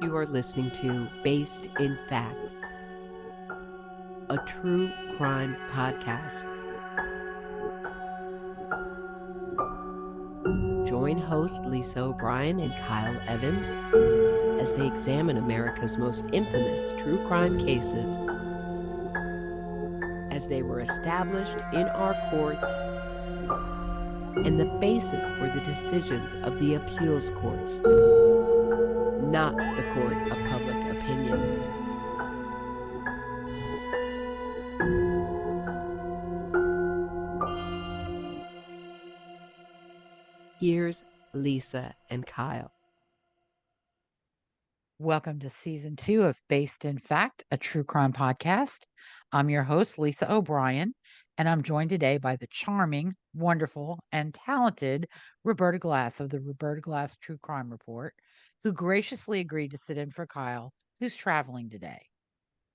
You are listening to Based in Fact, a true crime podcast. Join host Lisa O'Brien and Kyle Evans as they examine America's most infamous true crime cases as they were established in our courts and the basis for the decisions of the appeals courts, not the court of public opinion. Here's Lisa and Kyle. Welcome to season 2 of Based in Fact, a true crime podcast. I'm your host, Lisa O'Brien, and I'm joined today by the charming, wonderful, and talented Roberta Glass of the Roberta Glass True Crime Report, who graciously agreed to sit in for Kyle, who's traveling today.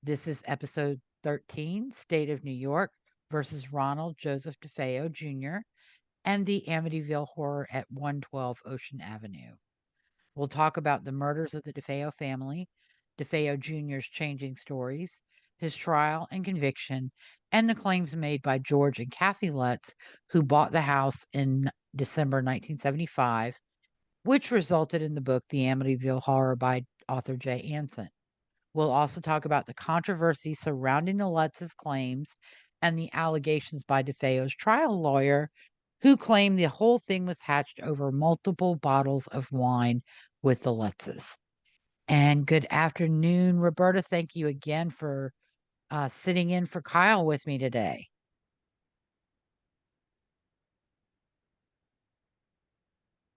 This is episode 13, State of New York versus Ronald Joseph Defeo Jr. and the Amityville Horror at 112 Ocean Avenue. We'll talk about the murders of the Defeo family, Defeo Jr.'s changing stories, his trial and conviction, and the claims made by George and Kathy Lutz, who bought the house in December 1975, which resulted in the book The Amityville Horror by author Jay Anson. We'll also talk about the controversy surrounding the Lutzes' claims and the allegations by Defeo's trial lawyer, who claimed the whole thing was hatched over multiple bottles of wine with the Lutzes. And good afternoon, Roberta. Thank you again for sitting in for Kyle with me today.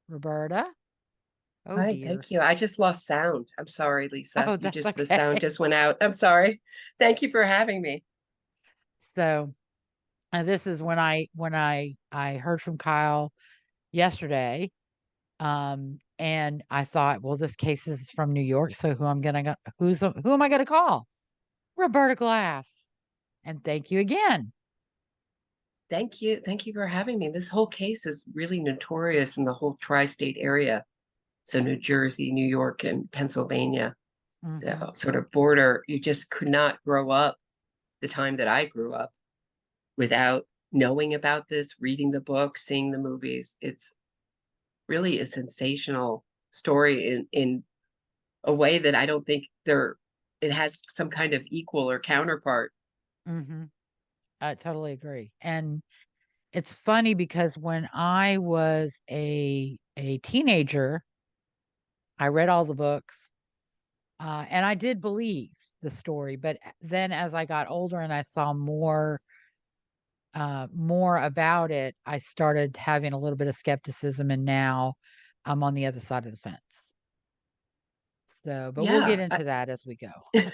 Roberta? Oh, Hi, dear. thank you. I just lost sound. I'm sorry, Lisa. Oh, that's The sound okay. just went out. I'm sorry. Thank you for having me. So this is when I heard from Kyle yesterday. And I thought, well, this case is from New York, so who am I gonna call? Roberta Glass. And thank you again. Thank you. Thank you for having me. This whole case is really notorious in the whole tri-state area. So New Jersey, New York, and Pennsylvania, Mhm. sort of border. You just could not grow up the time that I grew up without knowing about this, reading the book, seeing the movies. It's really a sensational story in a way that I don't think it has some kind of equal or counterpart. Mhm. I totally agree. And it's funny because when I was a teenager, I read all the books, and I did believe the story. But then, as I got older and I saw more about it, I started having a little bit of skepticism, and now I'm on the other side of the fence. So, but we'll get Yeah, into that as we go. So,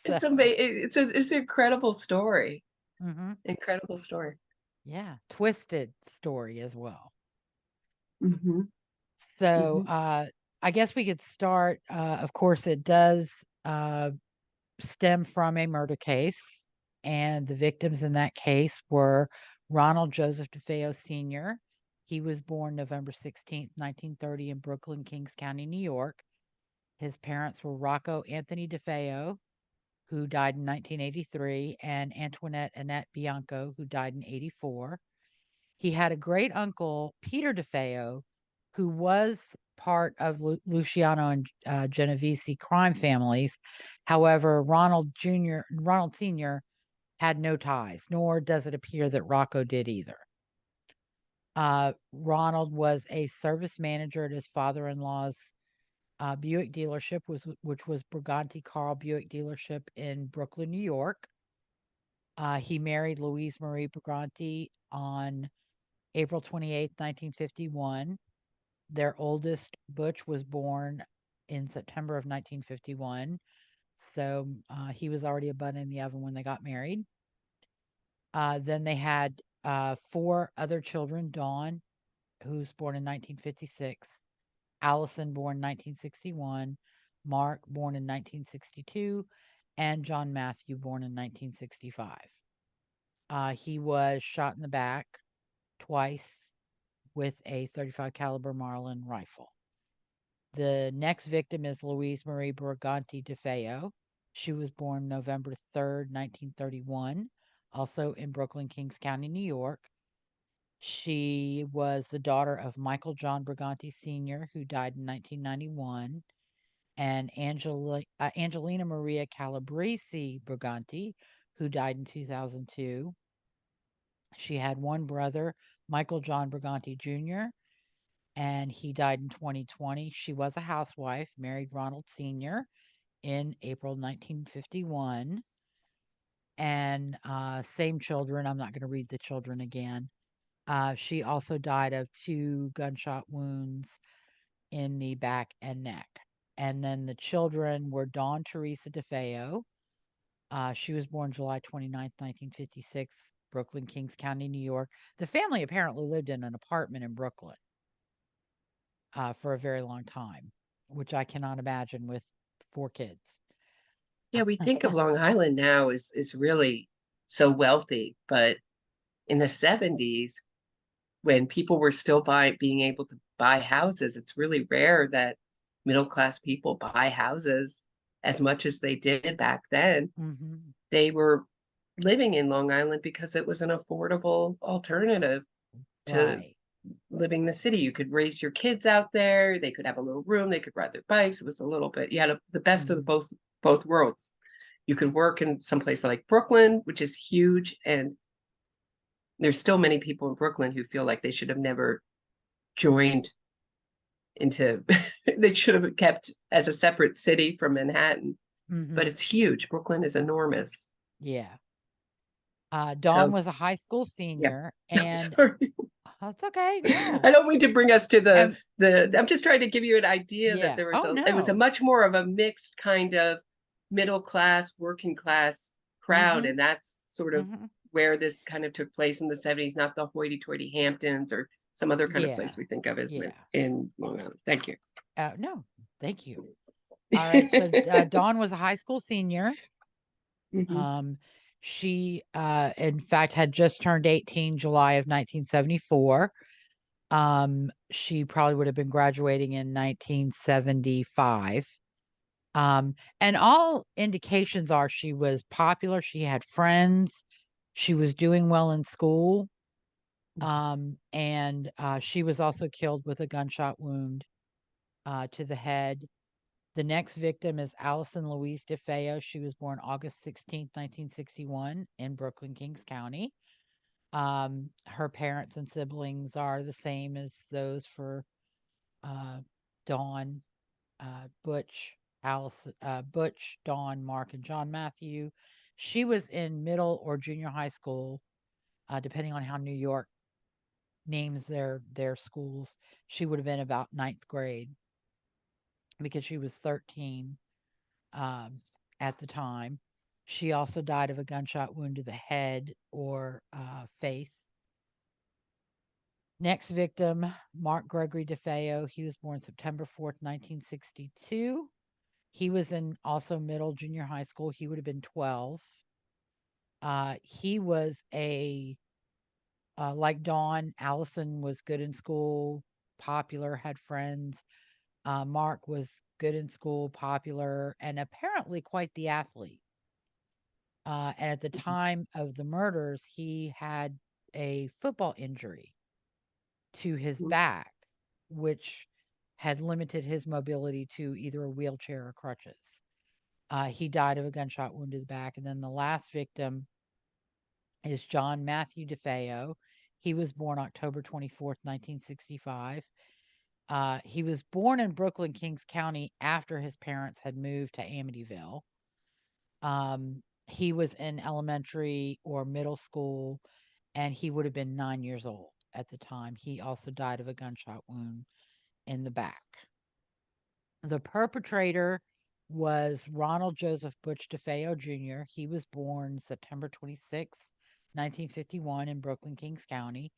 it's amazing. It's an incredible story. mhm. Incredible story. Yeah, twisted story as well. Mm-hmm. So, Mm-hmm. I guess we could start. Of course, it does stem from a murder case, and the victims in that case were Ronald Joseph Defeo Sr. He was born November 16th, 1930, in Brooklyn, Kings County, New York. His parents were Rocco Anthony Defeo, who died in 1983, and Antoinette Annette Bianco, who died in 84. He had a great uncle, Peter Defeo, who was part of Luciano and Genovese crime families. However, Ronald Sr. had no ties, nor does it appear that Rocco did either. Ronald was a service manager at his father-in-law's Buick dealership, which was Briganti Carl Buick dealership in Brooklyn, New York. He married Louise Marie Briganti on April 28th, 1951. Their oldest, Butch, was born in September of 1951. So he was already a bun in the oven when they got married. Then they had 4 other children: Dawn, who's born in 1956, Allison, born 1961, Mark, born in 1962, and John Matthew, born in 1965. He was shot in the back twice with a 35 caliber Marlin rifle. The next victim is Louise Marie Briganti Defeo. She was born November 3rd, 1931, also in Brooklyn, Kings County, New York. She was the daughter of Michael John Briganti Sr., who died in 1991, and Angelina Maria Calabrese Briganti, who died in 2002. She had one brother, Michael John Briganti Jr., and he died in 2020. She was a housewife, married Ronald Sr. in April 1951, and same children. I'm not going to read the children again. She also died of 2 gunshot wounds in the back and neck. And then the children were Dawn Teresa Defeo. She was born July 29th, 1956, Brooklyn, Kings County, New York. The family apparently lived in an apartment in Brooklyn for a very long time, which I cannot imagine with 4 kids. Yeah, we think of Long Island now as really so wealthy, but in the 70s, when people were still being able to buy houses, it's really rare that middle-class people buy houses as much as they did back then. Mm-hmm. They were living in Long Island because it was an affordable alternative to Right. living in the city. You could raise your kids out there. They could have a little room. They could ride their bikes. It was a little bit, you had the best of both worlds. You could work in some place like Brooklyn, which is huge. And there's still many people in Brooklyn who feel like they should have never joined into, they should have kept as a separate city from Manhattan. Mm-hmm. But it's huge. Brooklyn is enormous. Yeah. Dawn was a high school senior, and sorry. That's okay. No. I don't mean to bring us to the. I'm just trying to give you an idea that there was it was a much more of a mixed kind of middle class, working class crowd, and that's sort of where this kind of took place in the 70s, not the hoity-toity Hamptons or some other kind of place we think of as in Long Island. Thank you. No, thank you. All right, so Dawn was a high school senior. She, in fact, had just turned 18 July of 1974. She probably would have been graduating in 1975. And all indications are she was popular. She had friends. She was doing well in school. And she was also killed with a gunshot wound to the head. The next victim is Allison Louise Defeo. She was born August 16th, 1961 in Brooklyn, Kings County. Her parents and siblings are the same as those for Dawn, Butch, Dawn, Mark, and John Matthew. She was in middle or junior high school, depending on how New York names their schools. She would have been about 9th grade because she was 13 at the time. She also died of a gunshot wound to the head or face. Next victim, Mark Gregory Defeo. He was born September 4th, 1962. He was in also middle junior high school. He would have been 12. He was like Dawn, Allison was good in school, popular, had friends. Mark was good in school, popular, and apparently quite the athlete. And at the time of the murders, he had a football injury to his back, which had limited his mobility to either a wheelchair or crutches. He died of a gunshot wound to the back. And then the last victim is John Matthew Defeo. He was born October 24th, 1965. He was born in Brooklyn, Kings County after his parents had moved to Amityville. He was in elementary or middle school, and he would have been 9 years old at the time. He also died of a gunshot wound in the back. The perpetrator was Ronald Joseph Butch Defeo Jr. He was born September 26, 1951 in Brooklyn, Kings County.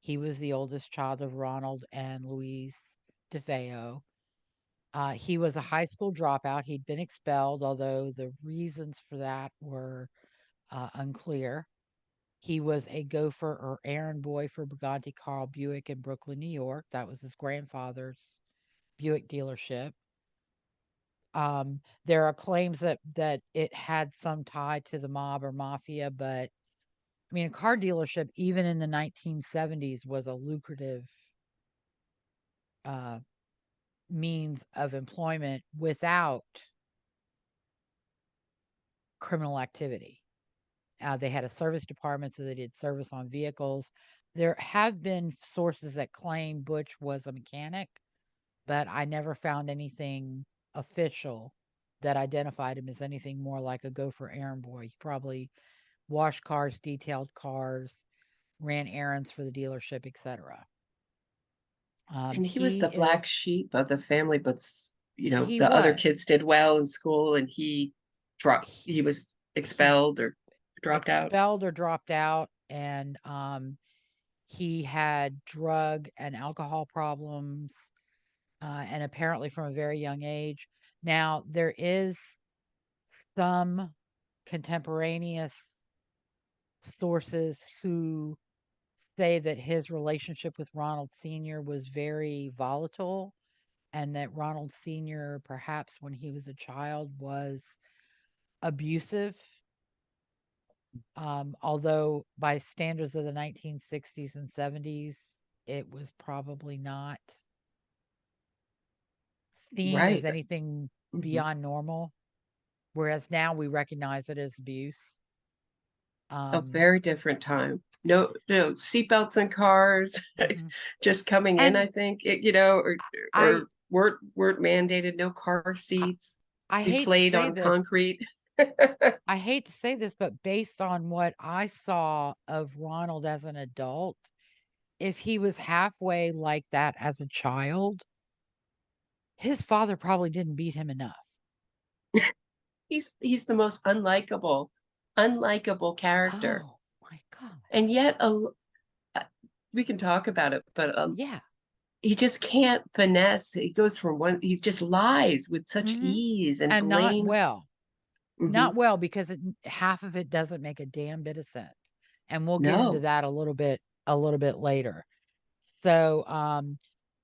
He was the oldest child of Ronald and Louise Defeo. He was a high school dropout. He'd been expelled, although the reasons for that were unclear. He was a gopher or errand boy for Bugatti Carl Buick in Brooklyn, New York. That was his grandfather's Buick dealership. There are claims that it had some tie to the mob or mafia, but I mean, a car dealership, even in the 1970s, was a lucrative means of employment without criminal activity. They had a service department, so they did service on vehicles. There have been sources that claim Butch was a mechanic, but I never found anything official that identified him as anything more like a gopher errand boy. He probably washed cars, detailed cars, ran errands for the dealership, etc. And he was the black sheep of the family, but He the other was kids did well in school, and he was expelled or dropped out. Expelled or dropped out, and he had drug and alcohol problems, and apparently from a very young age. Now, there is some contemporaneous sources who say that his relationship with Ronald Sr. was very volatile, and that Ronald Sr., perhaps when he was a child, was abusive. Although by standards of the 1960s and 70s, it was probably not seen as Right. anything Mhm. beyond normal, whereas now we recognize it as abuse. A very different time. No seatbelts in cars, just coming in. And I think I weren't mandated. No car seats. I We hate to played say on this. concrete. I hate to say this, but based on what I saw of Ronald as an adult, if he was halfway like that as a child, his father probably didn't beat him enough. He's the most unlikable character, Oh my God. and yet we can talk about it, but Yeah. he just can't finesse. He goes from one. He just lies with such Mhm. ease and And not blames. well. Mhm. Not well, because half of it doesn't make a damn bit of sense. And we'll get into No. that a little bit later. So,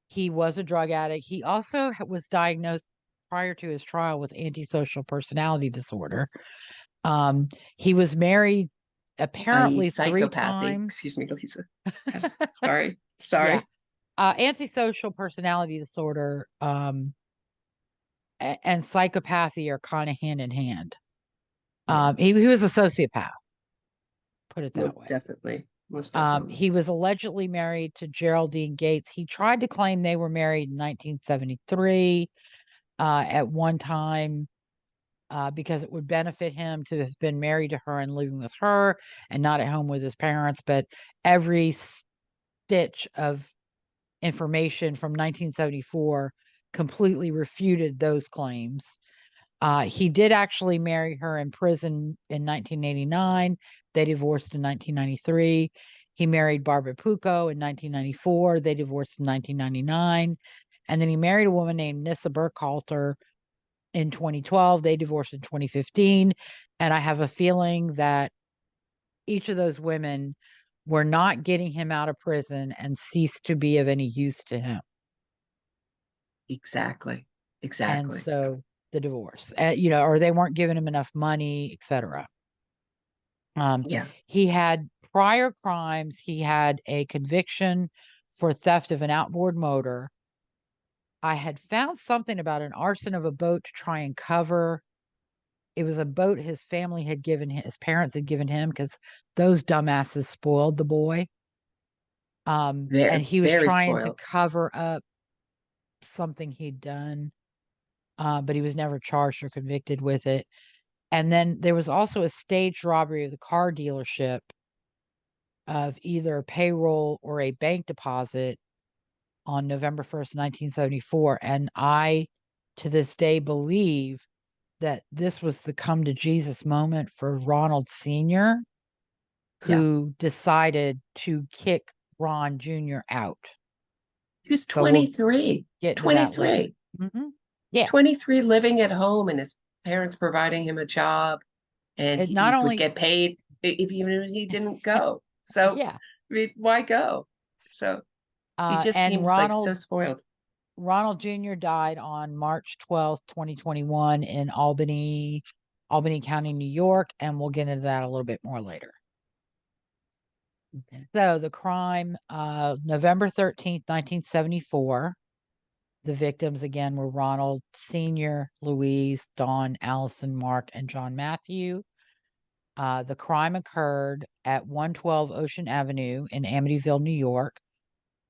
he was a drug addict. He also was diagnosed prior to his trial with antisocial personality disorder. He was married apparently 3 Psychopathy. times. Excuse me, Lisa. Yes. Sorry. Yeah. Antisocial personality disorder and psychopathy are kind of hand in hand. Yeah. He was a sociopath, put it that way. Most definitely. He was allegedly married to Geraldine Gates. He tried to claim they were married in 1973 at one time because it would benefit him to have been married to her and living with her and not at home with his parents. But every stitch of information from 1974 completely refuted those claims. He did actually marry her in prison in 1989. They divorced in 1993. He married Barbara Pucco in 1994. They divorced in 1999. And then he married a woman named Nissa Burkhalter in 2012. They divorced in 2015. And I have a feeling that each of those women were not getting him out of prison and ceased to be of any use to him. Exactly. And so the divorce, or they weren't giving him enough money, etc. Yeah. He had prior crimes. He had a conviction for theft of an outboard motor. I had found something about an arson of a boat to try and cover. It was a boat his family had given him, his parents had given him, because those dumbasses spoiled the boy. And he was trying to cover up something he'd done, but he was never charged or convicted with it. And then there was also a staged robbery of the car dealership of either payroll or a bank deposit on November 1st, 1974. And I, to this day, believe that this was the come to Jesus moment for Ronald Sr., who decided to kick Ron Jr. out. He was 23. We'll 23. Yeah. 23, living at home, and his parents providing him a job, and he would get paid even if he didn't go. So, Yeah. I mean, why go? So he just And seems like so spoiled. Ronald Jr. died on March 12th, 2021 in Albany County, New York, and we'll get into that a little bit more later. Okay. So the crime, November 13th, 1974. The victims again were Ronald Sr., Louise, Dawn, Allison, Mark, and John Matthew. The crime occurred at 112 Ocean Avenue in Amityville, New York,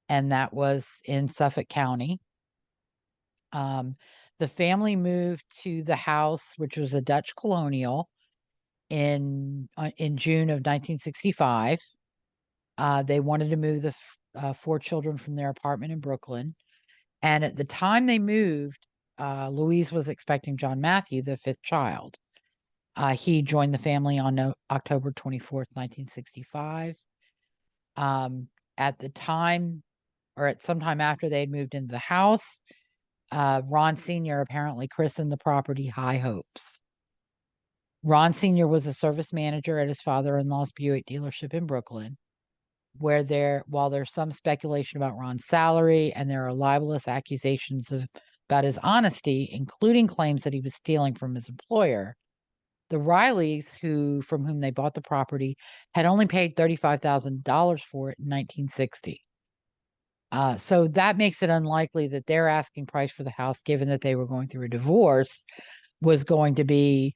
and that was in Suffolk County. The family moved to the house, which was a Dutch colonial, in June of 1965. They wanted to move the 4 children from their apartment in Brooklyn. And at the time they moved, Louise was expecting John Matthew, the 5th child. He joined the family on October 24th, 1965. At the time, or at some time after they had moved into the house, Ron Sr. apparently christened the property High Hopes. Ron Sr. was a service manager at his father-in-law's Buick dealership in Brooklyn, while there's some speculation about Ron's salary and there are libelous accusations about his honesty, including claims that he was stealing from his employer, the Rileys, from whom they bought the property, had only paid $35,000 for it in 1960. So that makes it unlikely that their asking price for the house, given that they were going through a divorce, was going to be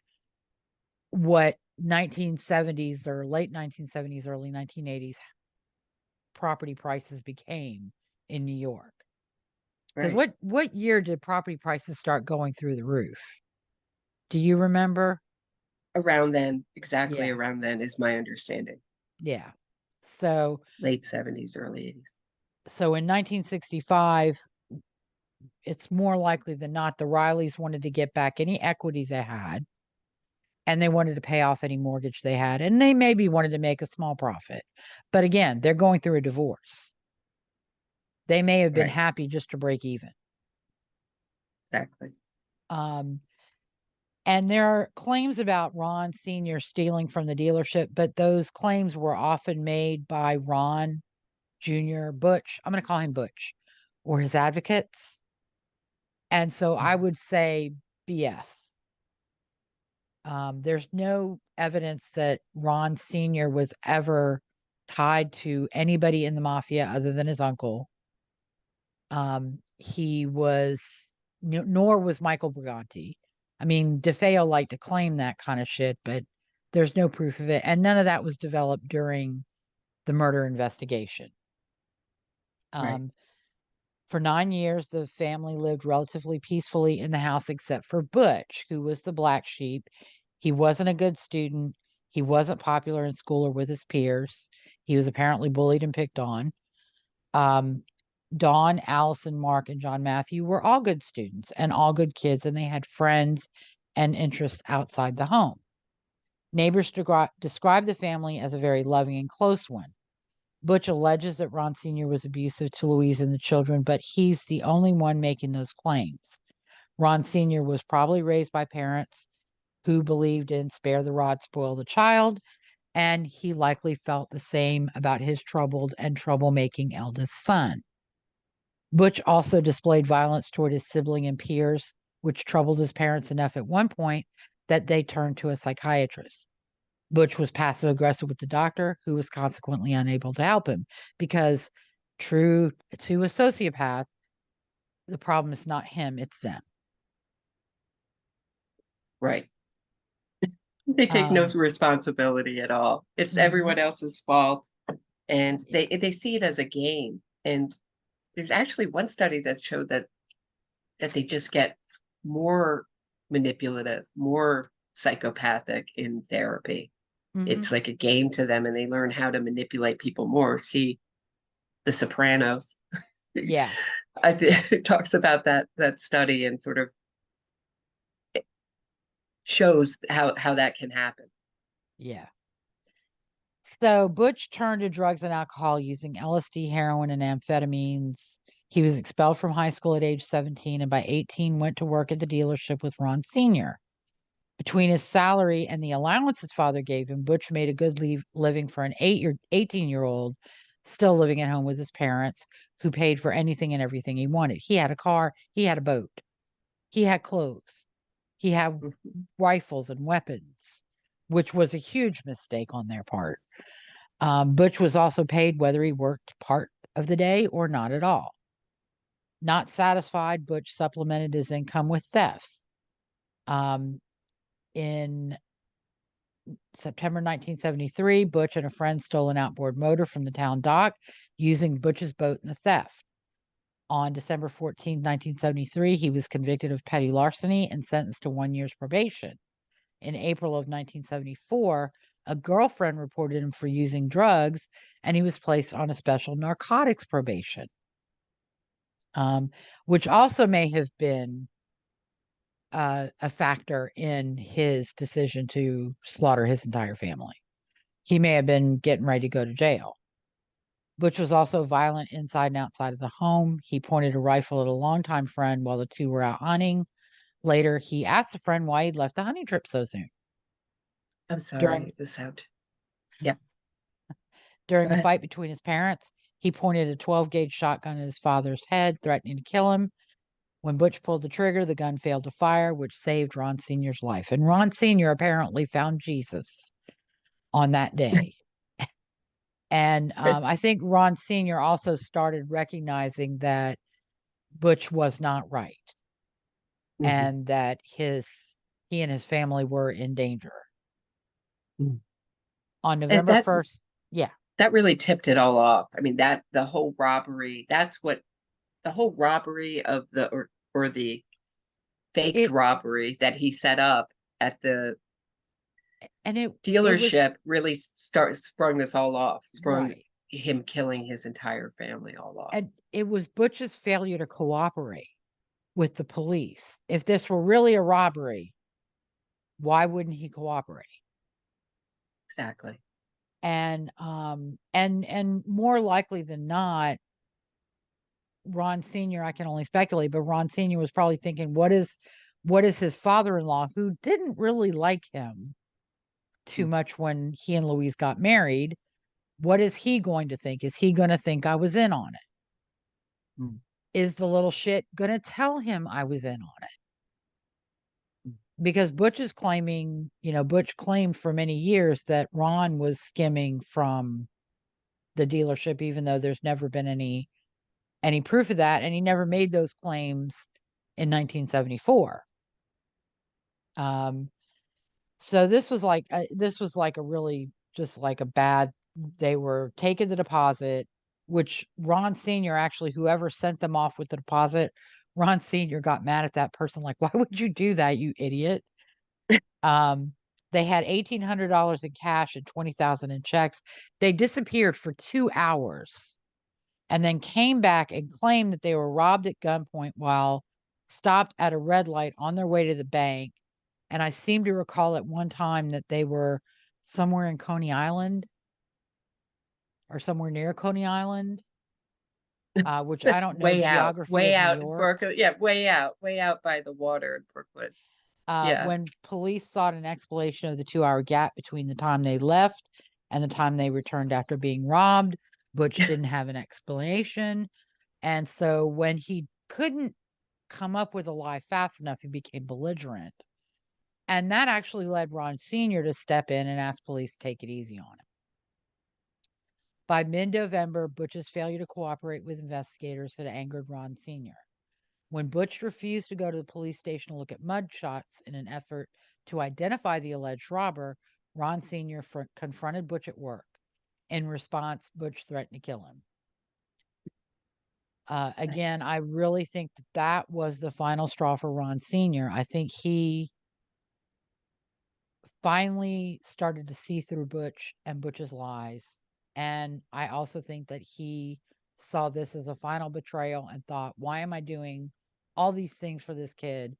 what 1970s or late 1970s, early 1980s property prices became in New York. Because Right. what year did property prices start going through the roof? Do you remember? Around then, exactly Yeah. around then is my understanding. Yeah. So Late 70s, early 80s. So in 1965, it's more likely than not the Rileys wanted to get back any equity they had, and they wanted to pay off any mortgage they had, and they maybe wanted to make a small profit. But again, they're going through a divorce. They may have been Right. happy just to break even. Exactly. And there are claims about Ron Sr. stealing from the dealership, but those claims were often made by Ron Jr., Butch. I'm going to call him Butch, or his advocates. And so I would say BS. There's no evidence that Ron Sr. was ever tied to anybody in the mafia other than his uncle. He was, nor was Michael Briganti. I mean, Defeo liked to claim that kind of shit, but there's no proof of it. And none of that was developed during the murder investigation. Right. For 9 years, the family lived relatively peacefully in the house, except for Butch, who was the black sheep. He wasn't a good student. He wasn't popular in school or with his peers. He was apparently bullied and picked on. Dawn, Allison, Mark, and John Matthew were all good students and all good kids, and they had friends and interests outside the home. Neighbors described the family as a very loving and close one. Butch alleges that Ron Sr. was abusive to Louise and the children, but he's the only one making those claims. Ron Sr. was probably raised by parents who believed in spare the rod, spoil the child, and he likely felt the same about his troubled and troublemaking eldest son. Butch also displayed violence toward his sibling and peers, which troubled his parents enough at one point that they turned to a psychiatrist. Butch was passive aggressive with the doctor, who was consequently unable to help him because, true to a sociopath, the problem is not him, it's them. Right. They take no responsibility at all. It's everyone else's fault. And they see it as a game. And there's actually one study that showed that they just get more manipulative, more psychopathic in therapy. It's like a game to them, and they learn how to manipulate people more. See The Sopranos. Yeah. It talks about that study and sort of shows how that can happen. Yeah. So Butch turned to drugs and alcohol using LSD, heroin, and amphetamines. He was expelled from high school at age 17, and by 18 went to work at the dealership with Ron Sr. Between his salary and the allowance his father gave him, Butch made a good living for an 18-year-old still living at home with his parents, who paid for anything and everything he wanted. He had a car, he had a boat, he had clothes, he had rifles and weapons, which was a huge mistake on their part. Butch was also paid whether he worked part of the day or not at all. Not satisfied, Butch supplemented his income with thefts. In September 1973, Butch and a friend stole an outboard motor from the town dock using Butch's boat in the theft. On December 14, 1973, he was convicted of petty larceny and sentenced to 1 year's probation. In April of 1974, a girlfriend reported him for using drugs, and he was placed on a special narcotics probation, which also may have been a factor in his decision to slaughter his entire family. He may have been getting ready to go to jail. Butch was also violent inside and outside of the home. He pointed a rifle at a longtime friend while the two were out hunting. Later, he asked a friend why he'd left the hunting trip so soon. I'm sorry, the sound. Yeah. During a fight between his parents, he pointed a 12-gauge shotgun at his father's head, threatening to kill him. When Butch pulled the trigger, the gun failed to fire, which saved Ron Sr.'s life. And Ron Sr. apparently found Jesus on that day. And I think Ron Sr. also started recognizing that Butch was not right, and that he and his family were in danger. On November 1st, that really tipped it all off. I mean, that the whole robbery, that's what the whole robbery of the or the faked robbery that he set up at the dealership really sprung this all off, sprung him killing his entire family all off. And it was Butch's failure to cooperate with the police. If this were really a robbery, why wouldn't he cooperate? Exactly. And more likely than not, Ron Sr., I can only speculate, but Ron Sr. was probably thinking, what is his father-in-law, who didn't really like him too much when he and Louise got married, what is he going to think? Is he going to think I was in on it? Is the little shit going to tell him I was in on it? Because Butch is claiming, Butch claimed for many years that Ron was skimming from the dealership, even though there's never been any proof of that, and he never made those claims in 1974. So this was like a really just like a bad. They were taking the deposit, which Ron Sr. actually, whoever sent them off with the deposit, Ron Sr. got mad at that person, like, why would you do that, you idiot? They had $1,800 in cash and $20,000 in checks. They disappeared for 2 hours and then came back and claimed that they were robbed at gunpoint while stopped at a red light on their way to the bank. And I seem to recall at one time that they were somewhere in Coney Island or somewhere near Coney Island, which I don't know geography way of out New York. Brooklyn. Yeah, way out by the water in Brooklyn. When police sought an explanation of the 2-hour gap between the time they left and the time they returned after being robbed, Butch didn't have an explanation. And so when he couldn't come up with a lie fast enough, he became belligerent. And that actually led Ron Sr. to step in and ask police to take it easy on him. By mid-November, Butch's failure to cooperate with investigators had angered Ron Sr. When Butch refused to go to the police station to look at mugshots in an effort to identify the alleged robber, Ron Sr. confronted Butch at work. In response, Butch threatened to kill him. Again, I really think that was the final straw for Ron Sr. I think he finally started to see through Butch and Butch's lies. And I also think that he saw this as a final betrayal and thought, why am I doing all these things for this kid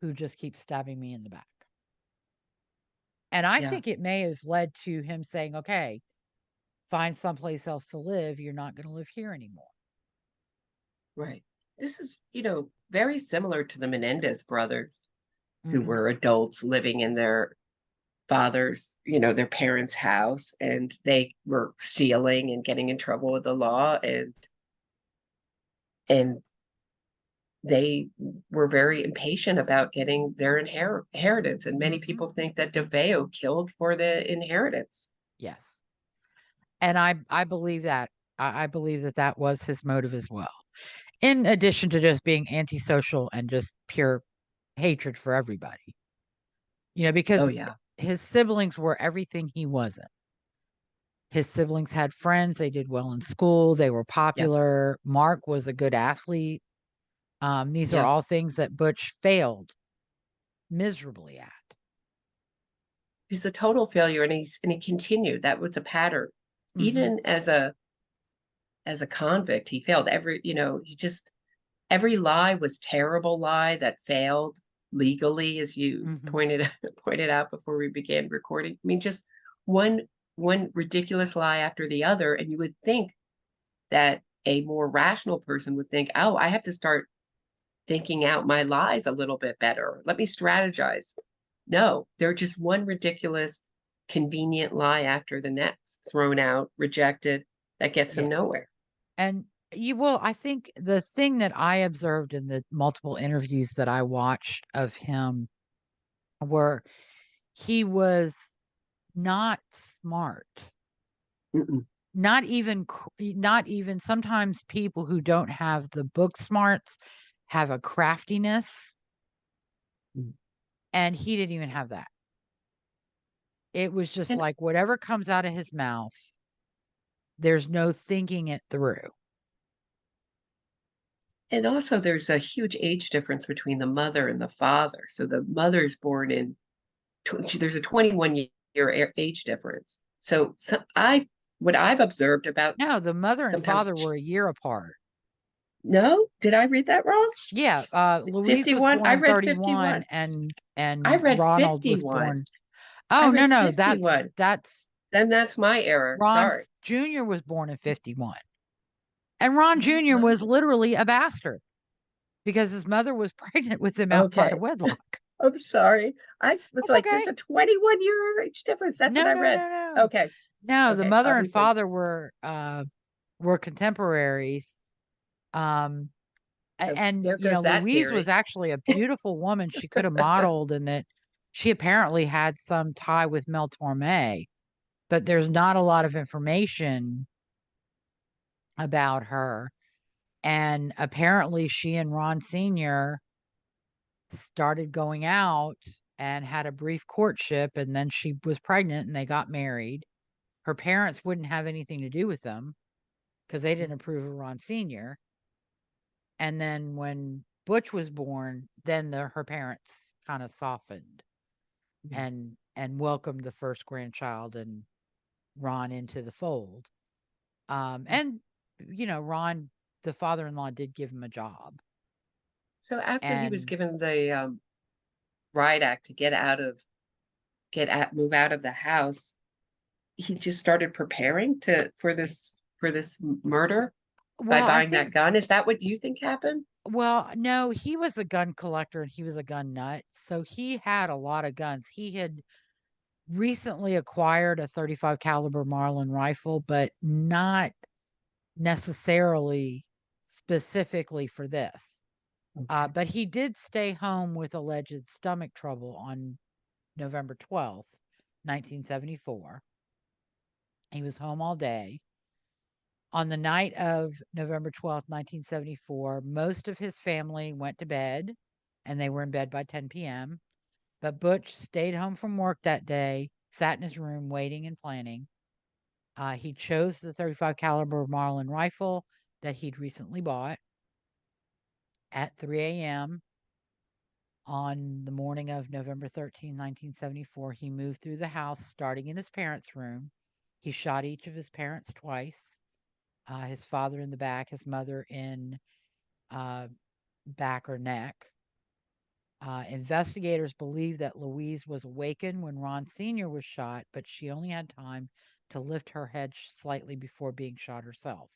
who just keeps stabbing me in the back? And I think it may have led to him saying, okay, find someplace else to live. You're not going to live here anymore. Right. This is, very similar to the Menendez brothers. who Mhm. were adults living in their father's, their parents' house, and they were stealing and getting in trouble with the law, and they were very impatient about getting their inheritance. And many Mhm. people think that DeFeo killed for the inheritance. Yes. And I believe that. I believe that that was his motive as well. In addition to just being antisocial and just pure hatred for everybody. Oh Because yeah. his siblings were everything he wasn't. His siblings had friends, they did well in school, they were Yep. popular. Mark was a good athlete. These are Yep. all things that Butch failed miserably at. He's a total failure, and he continued. That was a pattern. Mhm. Even as a convict, he failed. He just every lie was terrible lie that failed legally, as you Mhm. pointed out before we began recording. I mean, just one one ridiculous lie after the other, and you would think that a more rational person would think, "Oh, I have to start thinking out my lies a little bit better. Let me strategize." No, they're just one ridiculous, convenient lie after the next, thrown out, rejected, that gets Yeah. them nowhere. And you will I think the thing that I observed in the multiple interviews that I watched of him were he was not smart. Mm-mm. Not even sometimes people who don't have the book smarts have a craftiness, Mm. and he didn't even have that. It was just And like whatever comes out of his mouth, there's no thinking it through. and also there's a huge age difference between the mother and the father. So the mother's born in there's a 21-year age difference. So I what I've observed about No, the mother and sometimes father were a year apart. no, did I read that wrong? Yeah, Louise was 51. born I in read 31 51. I and read Ronald was 51. born. I Oh, no, read no, 51. that's Then that's my error. Ron Sorry. Jr. was born in 51. And Ron Oh Jr. my. was literally a bastard because his mother was pregnant with him outside of Okay. wedlock. I'm sorry. I was That's like, okay. there's a 21-year age difference. That's what No, I no, read. no, no. Okay. No, the Okay. mother I'll and rephrase. father were contemporaries. Um So and there goes that Louise was theory. actually a beautiful woman. She could have modeled, and that she apparently had some tie with Mel Torme, but there's not a lot of information about her. And apparently she and Ron Sr. started going out and had a brief courtship, and then she was pregnant and they got married. Her parents wouldn't have anything to do with them because they didn't approve of Ron Sr. And then when Butch was born, then her parents kind of softened and welcomed the first grandchild and Ron into the fold. And Ron, the father-in-law, did give him a job. So after he was And given the riot act to move out of the house, he just started preparing to for this murder by well, I buying that think gun. Is that what you think happened? well, no, he was a gun collector and he was a gun nut. So he had a lot of guns. He had recently acquired a 35 caliber Marlin rifle, but not necessarily specifically for this. Okay. But he did stay home with alleged stomach trouble on November 12th, 1974. He was home all day. On the night of November 12th, 1974, most of his family went to bed, and they were in bed by 10 p.m. But Butch stayed home from work that day, sat in his room waiting and planning. He chose the 35 caliber Marlin rifle that he'd recently bought. At 3 a.m. on the morning of November 13, 1974, he moved through the house, starting in his parents' room. He shot each of his parents twice, his father in the back, his mother in uh, back or neck. Investigators believe that Louise was awakened when Ron Sr. was shot, but she only had time to lift her head slightly before being shot herself.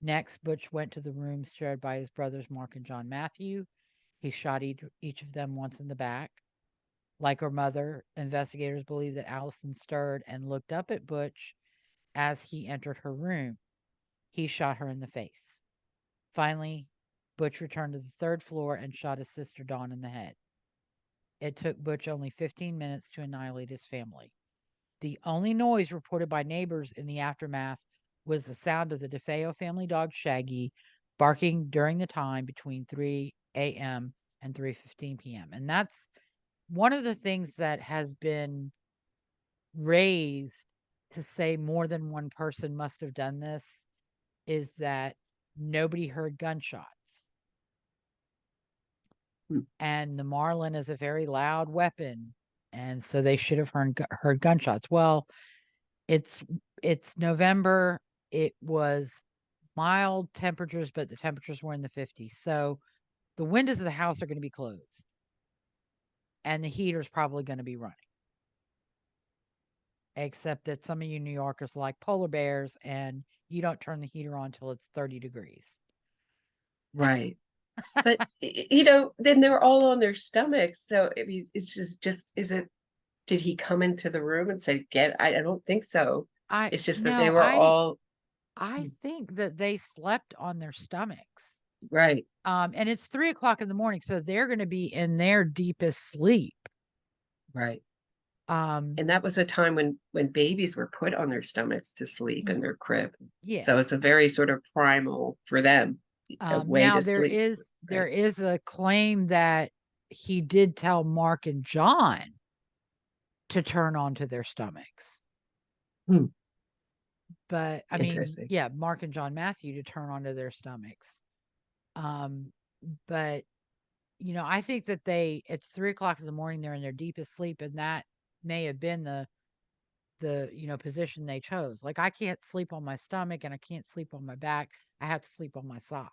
Next, Butch went to the rooms shared by his brothers Mark and John Matthew. He shot each of them once in the back. Like her mother, investigators believe that Allison stirred and looked up at Butch as he entered her room. He shot her in the face. Finally, Butch returned to the third floor and shot his sister Dawn in the head. It took Butch only 15 minutes to annihilate his family. The only noise reported by neighbors in the aftermath was the sound of the Defeo family dog Shaggy barking during the time between 3 a.m. and 3:15 p.m. And that's one of the things that has been raised to say more than one person must have done this is that nobody heard gunshots. And the Marlin is a very loud weapon, and so they should have heard gunshots. Well, it's November. It was mild temperatures, but the temperatures were in the 50s. So the windows of the house are going to be closed, and the heater's probably going to be running. Except that some of you New Yorkers like polar bears, and you don't turn the heater on till it's 30 degrees. Right. But then they're all on their stomachs. So I mean, it's just did he come into the room and say, I don't think so. It's just that they were all. I think that they slept on their stomachs. Right. And it's 3:00 in the morning, so they're going to be in their deepest sleep. Right. And that was a time when babies were put on their stomachs to sleep in their crib. Yeah. So it's a very sort of primal for them. Now there is a claim that he did tell Mark and John to turn onto their stomachs. But I mean, yeah, Mark and John Matthew to turn onto their stomachs. But I think that it's 3:00 in the morning, they're in their deepest sleep, and that may have been the position they chose. Like, I can't sleep on my stomach and I can't sleep on my back. I have to sleep on my side.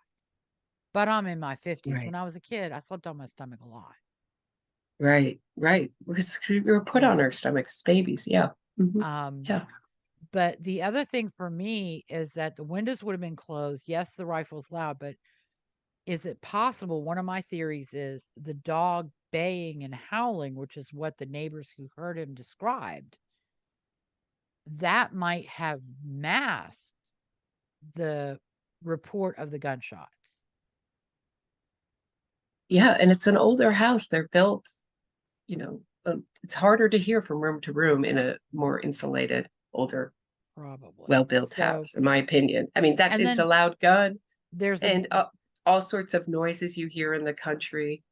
But I'm in my 50s. Right. When I was a kid, I slept on my stomach a lot. Right. Because we were put on our stomachs as babies. Yeah. Yeah. But the other thing for me is that the windows would have been closed. Yes, the rifle's loud, but is it possible? One of my theories is the dog baying and howling, which is what the neighbors who heard him described, that might have masked the report of the gunshots. Yeah, and it's an older house. They're built, it's harder to hear from room to room in a more insulated, older, probably well-built house, in my opinion. I mean, that it's a loud gun. And all sorts of noises you hear in the country.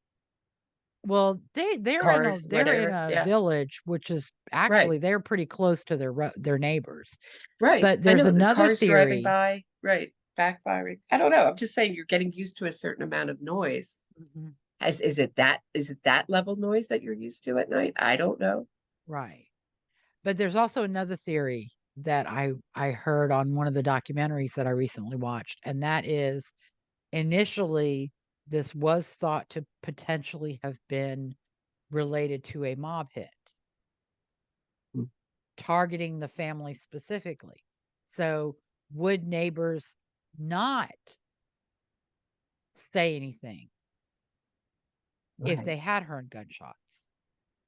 Well, they're in a village, which is actually they're pretty close to their neighbors. Right. But there's another cars theory driving by, right, backfiring. I don't know. I'm just saying you're getting used to a certain amount of noise. Mm-hmm. Is it that level noise that you're used to at night? I don't know. Right. But there's also another theory that I heard on one of the documentaries that I recently watched, and that is initially this was thought to potentially have been related to a mob hit targeting the family specifically. So would neighbors not say anything if they had heard gunshots?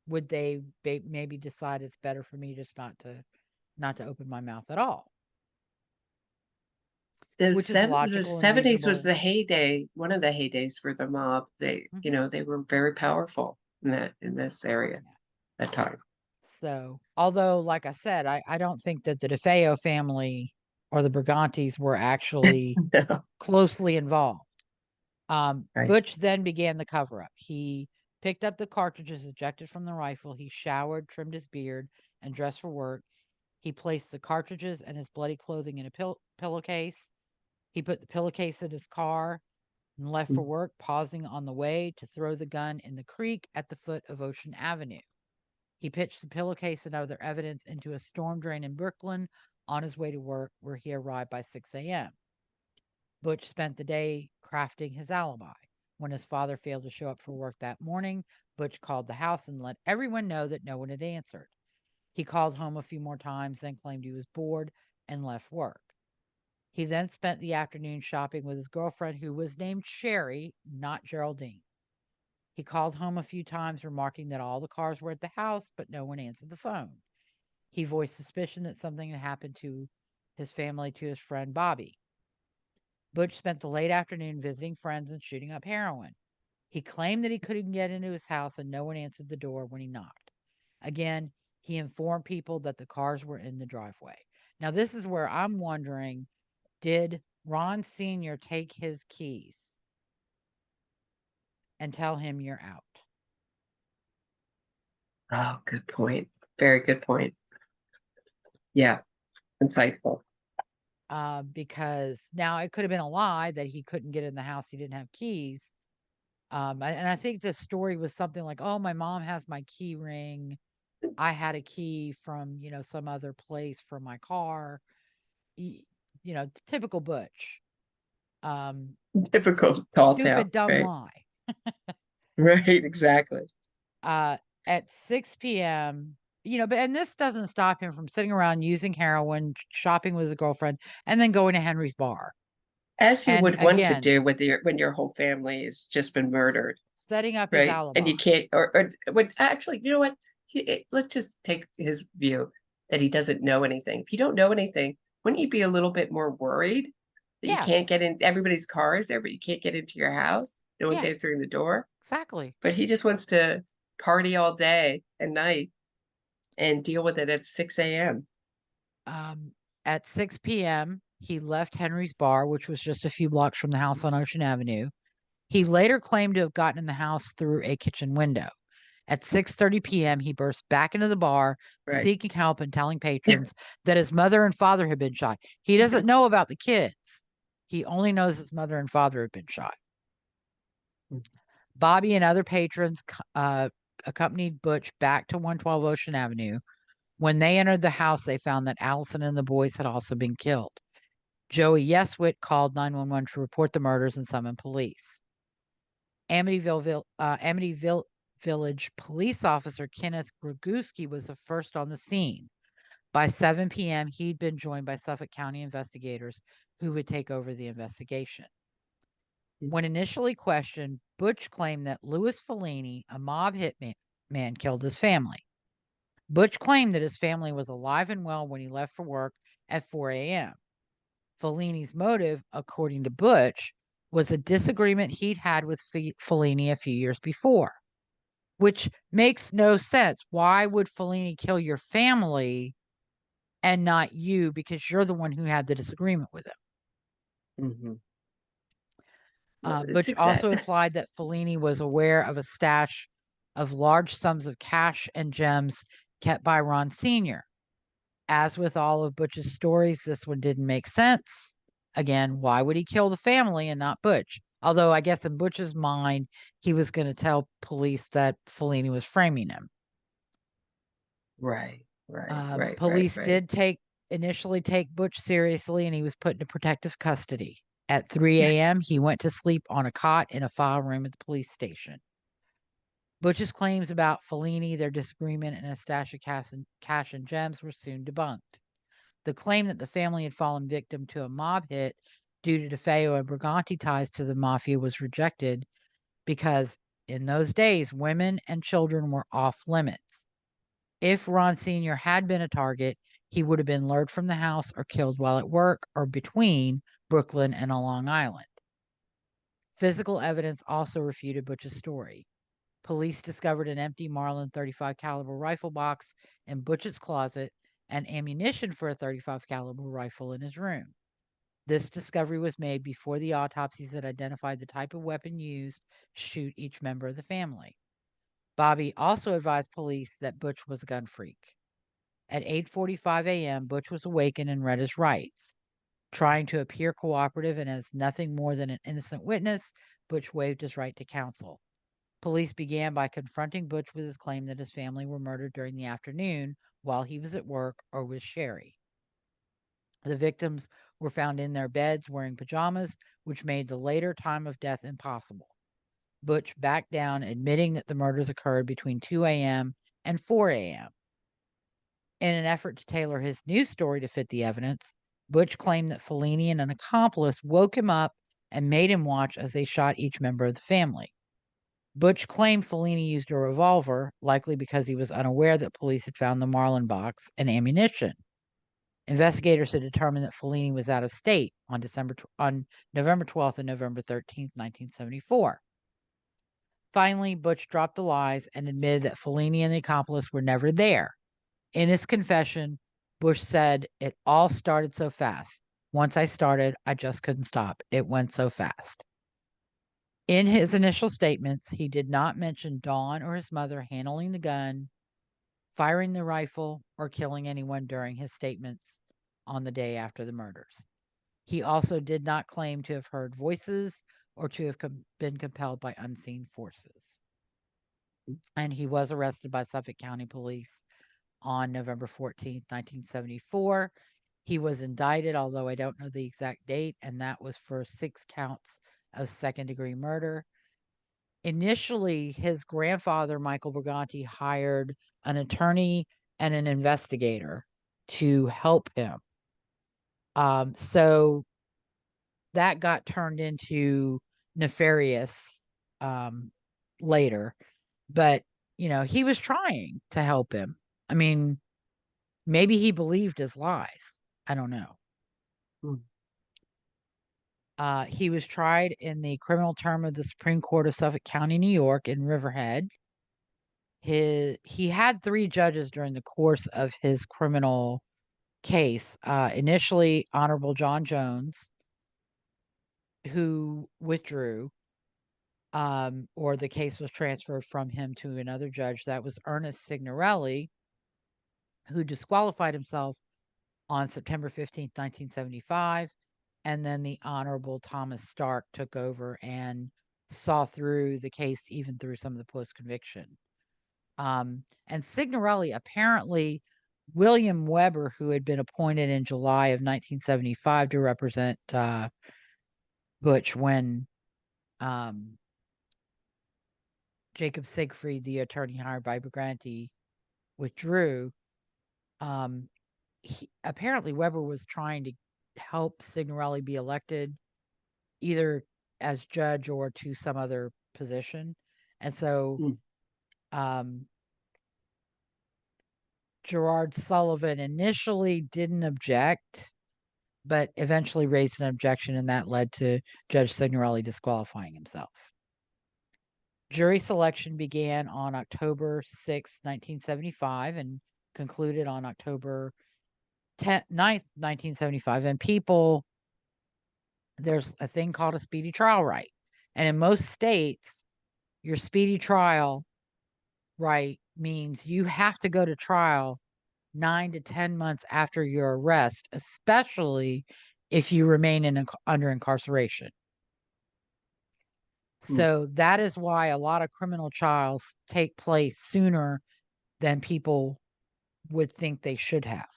Would they maybe decide it's better for me just not to open my mouth at all? Which is logical. The 70s was the heyday, one of the heydays for the mob. They were very powerful in this area at that time. So, although, like I said, I don't think that the Defeo family or the Brigantes were actually closely involved. Butch then began the cover-up. He picked up the cartridges ejected from the rifle. He showered, trimmed his beard, and dressed for work. He placed the cartridges and his bloody clothing in a pillowcase. He put the pillowcase in his car and left for work, pausing on the way to throw the gun in the creek at the foot of Ocean Avenue. He pitched the pillowcase and other evidence into a storm drain in Brooklyn on his way to work, where he arrived by 6 a.m. Butch spent the day crafting his alibi. When his father failed to show up for work that morning, Butch called the house and let everyone know that no one had answered. He called home a few more times, then claimed he was bored and left work. He then spent the afternoon shopping with his girlfriend, who was named Sherry, not Geraldine. He called home a few times, remarking that all the cars were at the house, but no one answered the phone. He voiced suspicion that something had happened to his family to his friend Bobby. Butch spent the late afternoon visiting friends and shooting up heroin. He claimed that he couldn't get into his house and no one answered the door when he knocked. Again, he informed people that the cars were in the driveway. Now, this is where I'm wondering, did Ron Sr. take his keys and tell him you're out? Oh, good point. Very good point. Yeah, insightful. Because now it could have been a lie that he couldn't get in the house, he didn't have keys. And I think the story was something like, "Oh, my mom has my key ring. I had a key from, some other place for my car." Typical Butch. Typical tall tale, Stupid, dumb right? lie. Right, exactly. At 6 p.m., and this doesn't stop him from sitting around using heroin, shopping with his girlfriend, and then going to Henry's bar. As you And would want to again, do with when your whole family has just been murdered, setting up his right? alibi. And you can't, or would actually, you know what? Let's just take his view that he doesn't know anything. If you don't know anything, wouldn't you be a little bit more worried that you Yeah, can't get in? Everybody's car is there, but you can't get into your house. No one's Yeah. answering the door. exactly. But he just wants to party all day and night and deal with it at 6 a.m. At 6 p.m., he left Henry's bar, which was just a few blocks from the house on Ocean Avenue. He later claimed to have gotten in the house through a kitchen window. At 6:30 p.m., he burst back into the bar, Right. seeking help and telling patrons that his mother and father had been shot. He doesn't know about the kids. He only knows his mother and father had been shot. Bobby and other patrons accompanied Butch back to 112 Ocean Avenue. When they entered the house, they found that Allison and the boys had also been killed. Joey Yeswit called 911 to report the murders and summon police. Amityville Village police officer Kenneth Groguski was the first on the scene. By 7 p.m., he'd been joined by Suffolk County investigators who would take over the investigation. When initially questioned, Butch claimed that Louis Fellini, a mob hitman, killed his family. Butch claimed that his family was alive and well when he left for work at 4 a.m. Fellini's motive, according to Butch, was a disagreement he'd had with Fellini a few years before, which makes no sense. Why would Fellini kill your family and not you, because you're the one who had the disagreement with him? Mm-hmm. Butch also implied that Fellini was aware of a stash of large sums of cash and gems kept by Ron Sr. As with all of Butch's stories, this one didn't make sense. Again, why would he kill the family and not Butch? Although I guess in Butch's mind, he was going to tell police that Fellini was framing him. Right. Police did initially take Butch seriously, and he was put into protective custody. At 3 a.m., he went to sleep on a cot in a file room at the police station. Butch's claims about Fellini, their disagreement, and a stash of cash and gems were soon debunked. The claim that the family had fallen victim to a mob hit due to Defeo and Briganti ties to the mafia was rejected because in those days, women and children were off limits. If Ron Sr. had been a target, he would have been lured from the house or killed while at work or between Brooklyn and Long Island. Physical evidence also refuted Butch's story. Police discovered an empty Marlin .35 caliber rifle box in Butch's closet and ammunition for a .35 caliber rifle in his room. This discovery was made before the autopsies had identified the type of weapon used to shoot each member of the family. Bobby also advised police that Butch was a gun freak. At 8:45 a.m., Butch was awakened and read his rights. Trying to appear cooperative and as nothing more than an innocent witness, Butch waived his right to counsel. Police began by confronting Butch with his claim that his family were murdered during the afternoon while he was at work or with Sherry. The victims were found in their beds wearing pajamas, which made the later time of death impossible. Butch backed down, admitting that the murders occurred between 2 a.m. and 4 a.m. In an effort to tailor his new story to fit the evidence, Butch claimed that Fellini and an accomplice woke him up and made him watch as they shot each member of the family. Butch claimed Fellini used a revolver, likely because he was unaware that police had found the Marlin box and ammunition. Investigators had determined that Fellini was out of state on November 12th and November 13th, 1974. Finally, Butch dropped the lies and admitted that Fellini and the accomplice were never there. In his confession, Butch said, "It all started so fast. Once I started, I just couldn't stop. It went so fast." In his initial statements, he did not mention Dawn or his mother handling the gun, firing the rifle, or killing anyone during his statements on the day after the murders. He also did not claim to have heard voices or to have been compelled by unseen forces. And he was arrested by Suffolk County Police on November 14th, 1974. He was indicted, although I don't know the exact date, and that was for 6 counts of second-degree murder. Initially, his grandfather, Michael Briganti, hired an attorney and an investigator to help him. So that got turned into nefarious later. But, he was trying to help him. I mean, maybe he believed his lies. I don't know. He was tried in the criminal term of the Supreme Court of Suffolk County, New York, in Riverhead. He had 3 judges during the course of his criminal case. Initially, Honorable John Jones, who withdrew, or the case was transferred from him to another judge. That was Ernest Signorelli, who disqualified himself on September 15th, 1975. And then the Honorable Thomas Stark took over and saw through the case, even through some of the post-conviction. And Signorelli, apparently, William Weber, who had been appointed in July of 1975 to represent Butch when Jacob Siegfried, the attorney hired by Briganti, withdrew. Apparently, Weber was trying to help Signorelli be elected either as judge or to some other position. And so Gerard Sullivan initially didn't object, but eventually raised an objection, and that led to Judge Signorelli disqualifying himself. Jury selection began on October 6, 1975, and concluded on October 9th, 1975. And there's a thing called a speedy trial right. And in most states, your speedy trial right means you have to go to trial 9 to 10 months after your arrest, especially if you remain under incarceration. So that is why a lot of criminal trials take place sooner than people would think they should have,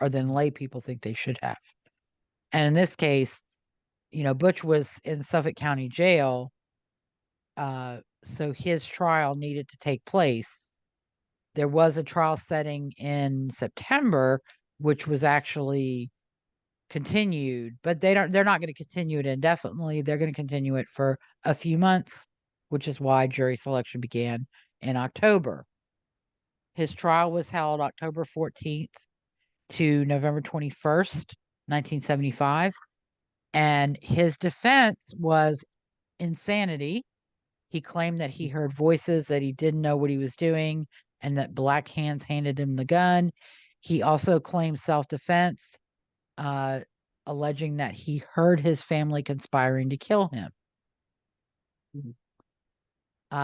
or than lay people think they should have. And in this case, Butch was in Suffolk County Jail, so his trial needed to take place. There was a trial setting in September, which was actually continued, but they're not going to continue it indefinitely. They're going to continue it for a few months, which is why jury selection began in October. His trial was held October 14th to November 21st, 1975, and his defense was insanity. He claimed that he heard voices, that he didn't know what he was doing, and that black hands handed him the gun. He also claimed self-defense, alleging that he heard his family conspiring to kill him.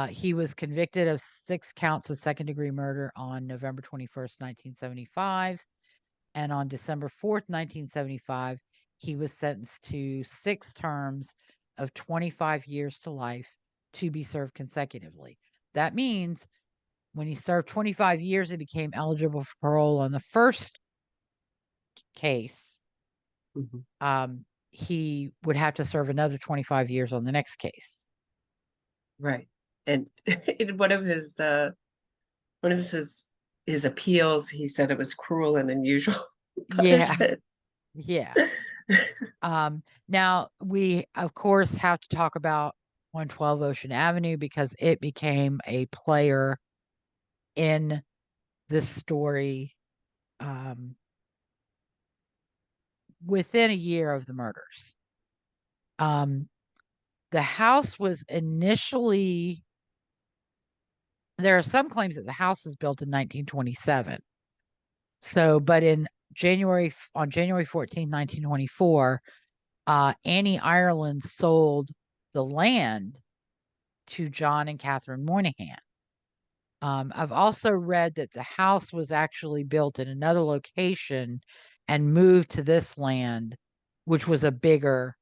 He was convicted of 6 counts of second-degree murder on November 21st, 1975. And on December 4th, 1975, he was sentenced to 6 terms of 25 years to life to be served consecutively. That means when he served 25 years, he became eligible for parole on the first case. He would have to serve another 25 years on the next case. Right. And in one of his appeals, he said it was cruel and unusual punishment. Yeah. Now we of course have to talk about 112 Ocean Avenue because it became a player in this story within a year of the murders. The house was initially, there are some claims that the house was built in 1927. So, but on January 14th, 1924, Annie Ireland sold the land to John and Catherine Moynihan. I've also read that the house was actually built in another location and moved to this land, which was a bigger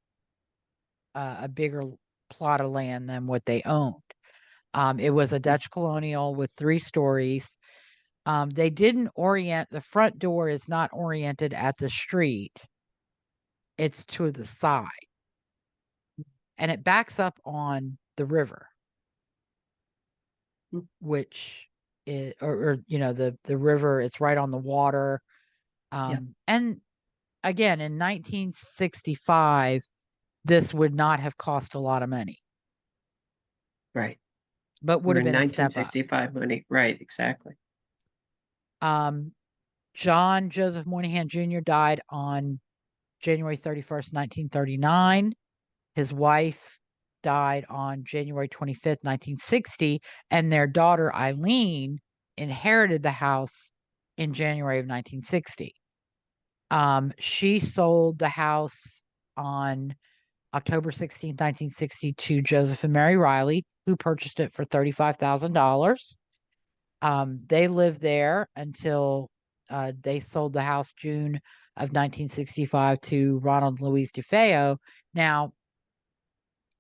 plot of land than what they owned. It was a Dutch colonial with 3 stories. They didn't orient, the front door is not oriented at the street. It's to the side. And it backs up on the river, which is, or the river, it's right on the water. And again, in 1965, this would not have cost a lot of money. Right. But would have been a step up. 1965 money. Right, exactly. John Joseph Moynihan Jr. died on January 31st, 1939. His wife died on January 25th, 1960, and their daughter Eileen inherited the house in January of 1960. She sold the house on October 16th, 1960 to Joseph and Mary Riley, who purchased it for $35,000. They lived there until they sold the house June of 1965 to Ronald and Louise Defeo. Now,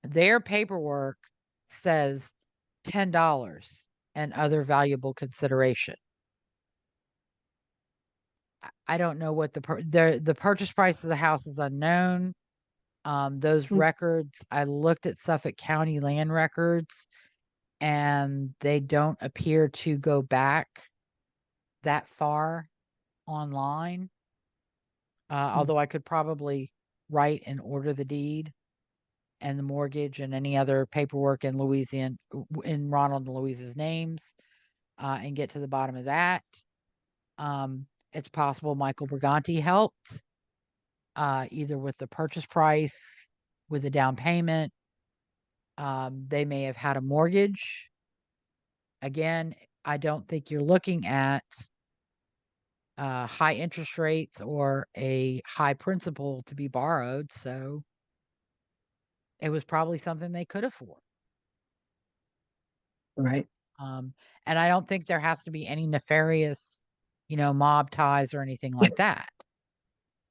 their paperwork says $10 and other valuable consideration. I don't know what the purchase price of the house is unknown. Those records, I looked at Suffolk County land records, and they don't appear to go back that far online. Although I could probably write and order the deed and the mortgage and any other paperwork in Ronald and Louise's names, and get to the bottom of that. It's possible Michael Briganti helped, either with the purchase price, with the down payment. They may have had a mortgage. Again, I don't think you're looking at high interest rates or a high principal to be borrowed, so it was probably something they could afford. Right. And I don't think there has to be any nefarious, mob ties or anything like that.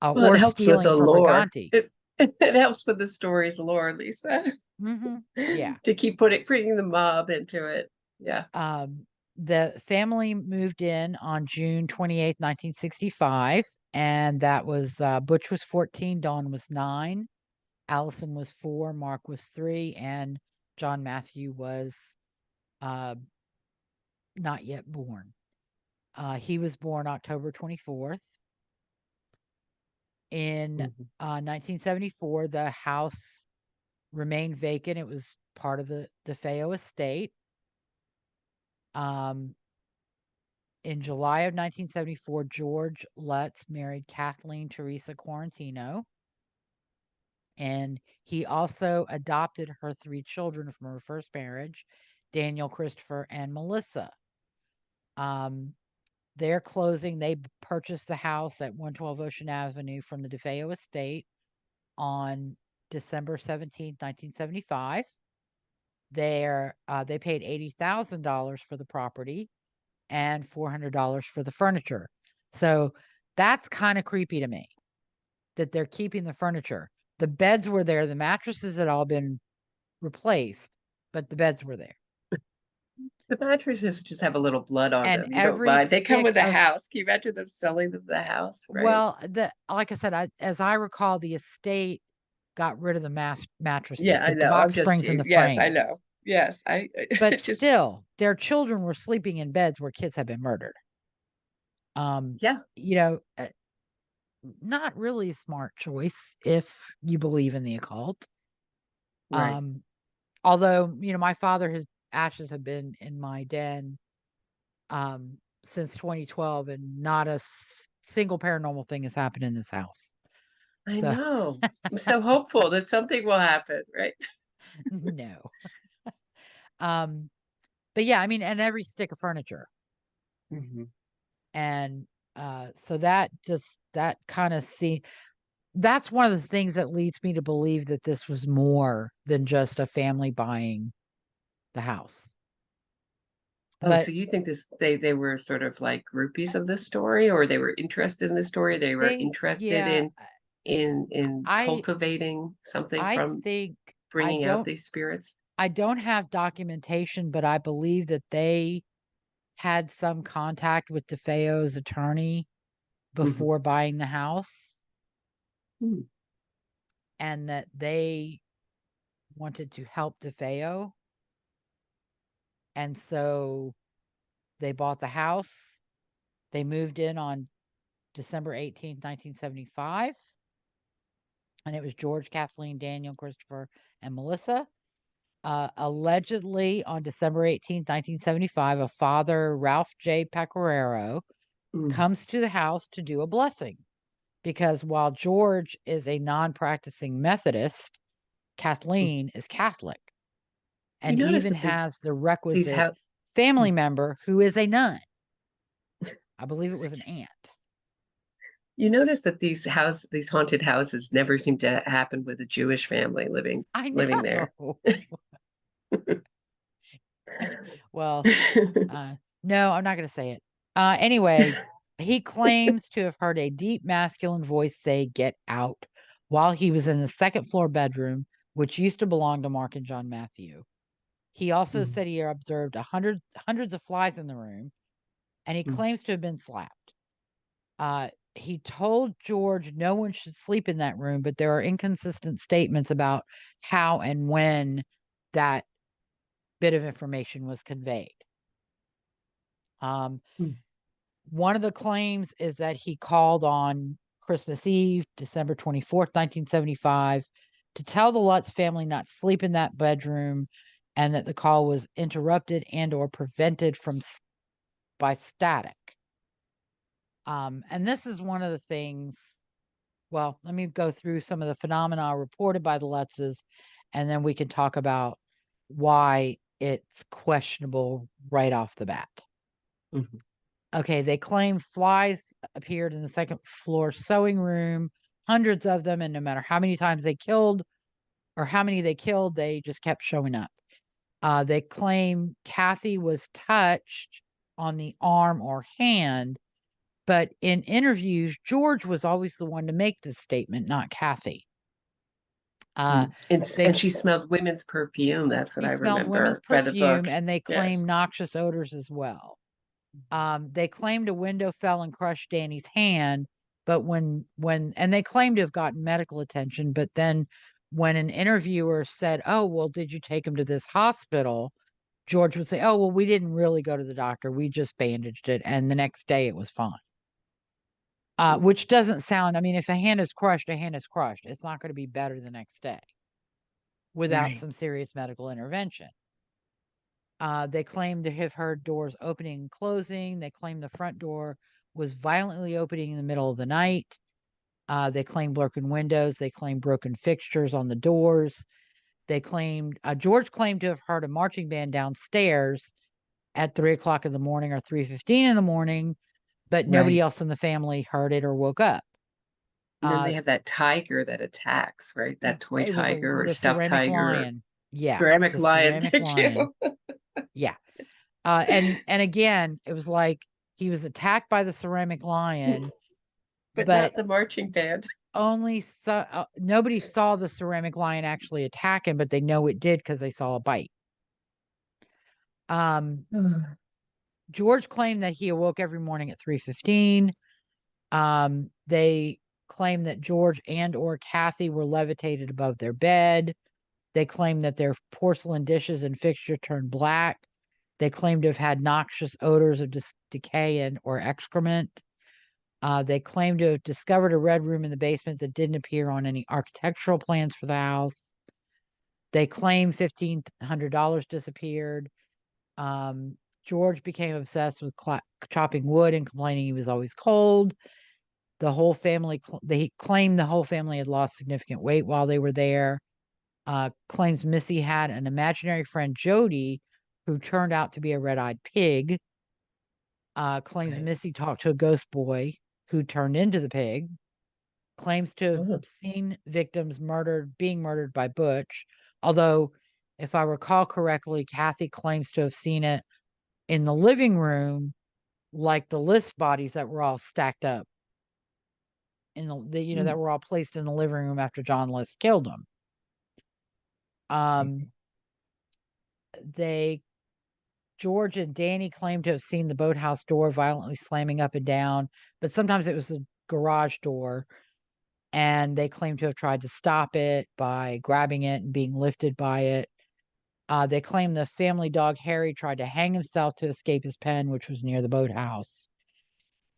Well, or it helps with stealing the from lore. Briganti. It helps with the story's lore, Lisa. Yeah. To keep bringing the mob into it. Yeah. The family moved in on June 28th, 1965, and that was Butch was 14, Dawn was 9, Allison was 4, Mark was 3, and John Matthew was not yet born. He was born October 24th. In 1974, the house remained vacant. It was part of the Defeo estate. In July of 1974, George Lutz married Kathleen Teresa Quarantino, and he also adopted her 3 children from her first marriage, Daniel, Christopher, and Melissa. Their closing, they purchased the house at 112 Ocean Avenue from the Defeo estate on December 17th, 1975. They paid $80,000 for the property and $400 for the furniture. So that's kind of creepy to me that they're keeping the furniture. The beds were there. The mattresses had all been replaced, but the beds were there. The mattresses just have a little blood on And them. You don't mind. They come with a house. Can you imagine them selling them the house? Right? Well, like I said, as I recall, the estate got rid of the mattresses. Yeah, I know. The box springs and the frames. Yes, I know. Yes, But still, their children were sleeping in beds where kids had been murdered. Yeah. Not really a smart choice if you believe in the occult. Right. although, my father, his ashes have been in my den since 2012, and not a single paranormal thing has happened in this house. I So know. I'm so hopeful that something will happen, right? no. But yeah, and every stick of furniture. Mhm. And so that kind of that's one of the things that leads me to believe that this was more than just a family buying the house. Oh, But so you think they were sort of like groupies of this story, or they were interested in the story? They were interested yeah, in I cultivating something I from think bringing out these spirits? I don't have documentation, but I believe that they had some contact with Defeo's attorney Mhm. before buying the house, Hmm. and that they wanted to help Defeo. And so they bought the house. They moved in on December 18th, 1975. And it was George, Kathleen, Daniel, Christopher, and Melissa. Allegedly, on December 18th, 1975, a father, Ralph J. Pecoraro, Mm. comes to the house to do a blessing. Because while George is a non-practicing Methodist, Kathleen is Catholic, You and notice even that has the these requisite how family member who is a nun. I believe it was an aunt. you notice that these haunted houses never seem to happen with a Jewish family living I there. know. Well, no, I'm not going to say it. Anyway, he claims to have heard a deep masculine voice say, "Get out," while he was in the second floor bedroom, which used to belong to Mark and John Matthew. He also said he observed hundreds of flies in the room, and he claims to have been slapped. He told George no one should sleep in that room, but there are inconsistent statements about how and when that bit of information was conveyed. One of the claims is that he called on Christmas Eve, December 24th, 1975, to tell the Lutz family not to sleep in that bedroom, and that the call was interrupted and or prevented by static. And this is one of the things. Well, let me go through some of the phenomena reported by the Lutzes, and then we can talk about why it's questionable right off the bat. Mm-hmm. Okay, they claim flies appeared in the second floor sewing room, hundreds of them, and no matter how many times they killed or how many they killed, they just kept showing up. They claim Kathy was touched on the arm or hand, but in interviews, George was always the one to make this statement, not Kathy. And she smelled women's perfume. That's what I smelled women's remember by the book. perfume, and they claim noxious odors as well. They claimed a window fell and crushed Danny's hand, but when and they claimed to have gotten medical attention, but then when an interviewer said, "Oh, well, did you take him to this hospital?" George would say, "Oh, well, we didn't really go to the doctor. We just bandaged it, and the next day it was fine." Which doesn't sound, if a hand is crushed, a hand is crushed. It's not going to be better the next day without some serious medical intervention. They claim to have heard doors opening and closing. They claim the front door was violently opening in the middle of the night. They claim broken windows. They claim broken fixtures on the doors. They claimed, George claimed to have heard a marching band downstairs at 3 o'clock in the morning or 3:15 in the morning, but nobody else in the family heard it or woke up. And then they have that tiger that attacks, right? That toy tiger or stuffed tiger. Lion. Yeah. Ceramic lion. Ceramic lion. Yeah. And again, it was like he was attacked by the ceramic lion, but not the marching band. Nobody saw the ceramic lion actually attack him, but they know it did because they saw a bite. George claimed that he awoke every morning at 3:15. They claim that George and or Kathy were levitated above their bed. They claim that their porcelain dishes and fixture turned black. They claim to have had noxious odors of decay and or excrement. They claim to have discovered a red room in the basement that didn't appear on any architectural plans for the house. They claim $1,500 disappeared. George became obsessed with chopping wood and complaining he was always cold. The whole family, they claimed the whole family had lost significant weight while they were there. Claims Missy had an imaginary friend, Jody, who turned out to be a red-eyed pig. Claims Right. Missy talked to a ghost boy who turned into the pig. Claims to have Oh. seen victims being murdered by Butch. Although, if I recall correctly, Kathy claims to have seen it in the living room, like the list bodies that were all stacked up in that were all placed in the living room after John List killed them. George and Danny claimed to have seen the boathouse door violently slamming up and down, but sometimes it was the garage door, and they claimed to have tried to stop it by grabbing it and being lifted by it. They claim the family dog Harry tried to hang himself to escape his pen, which was near the boathouse.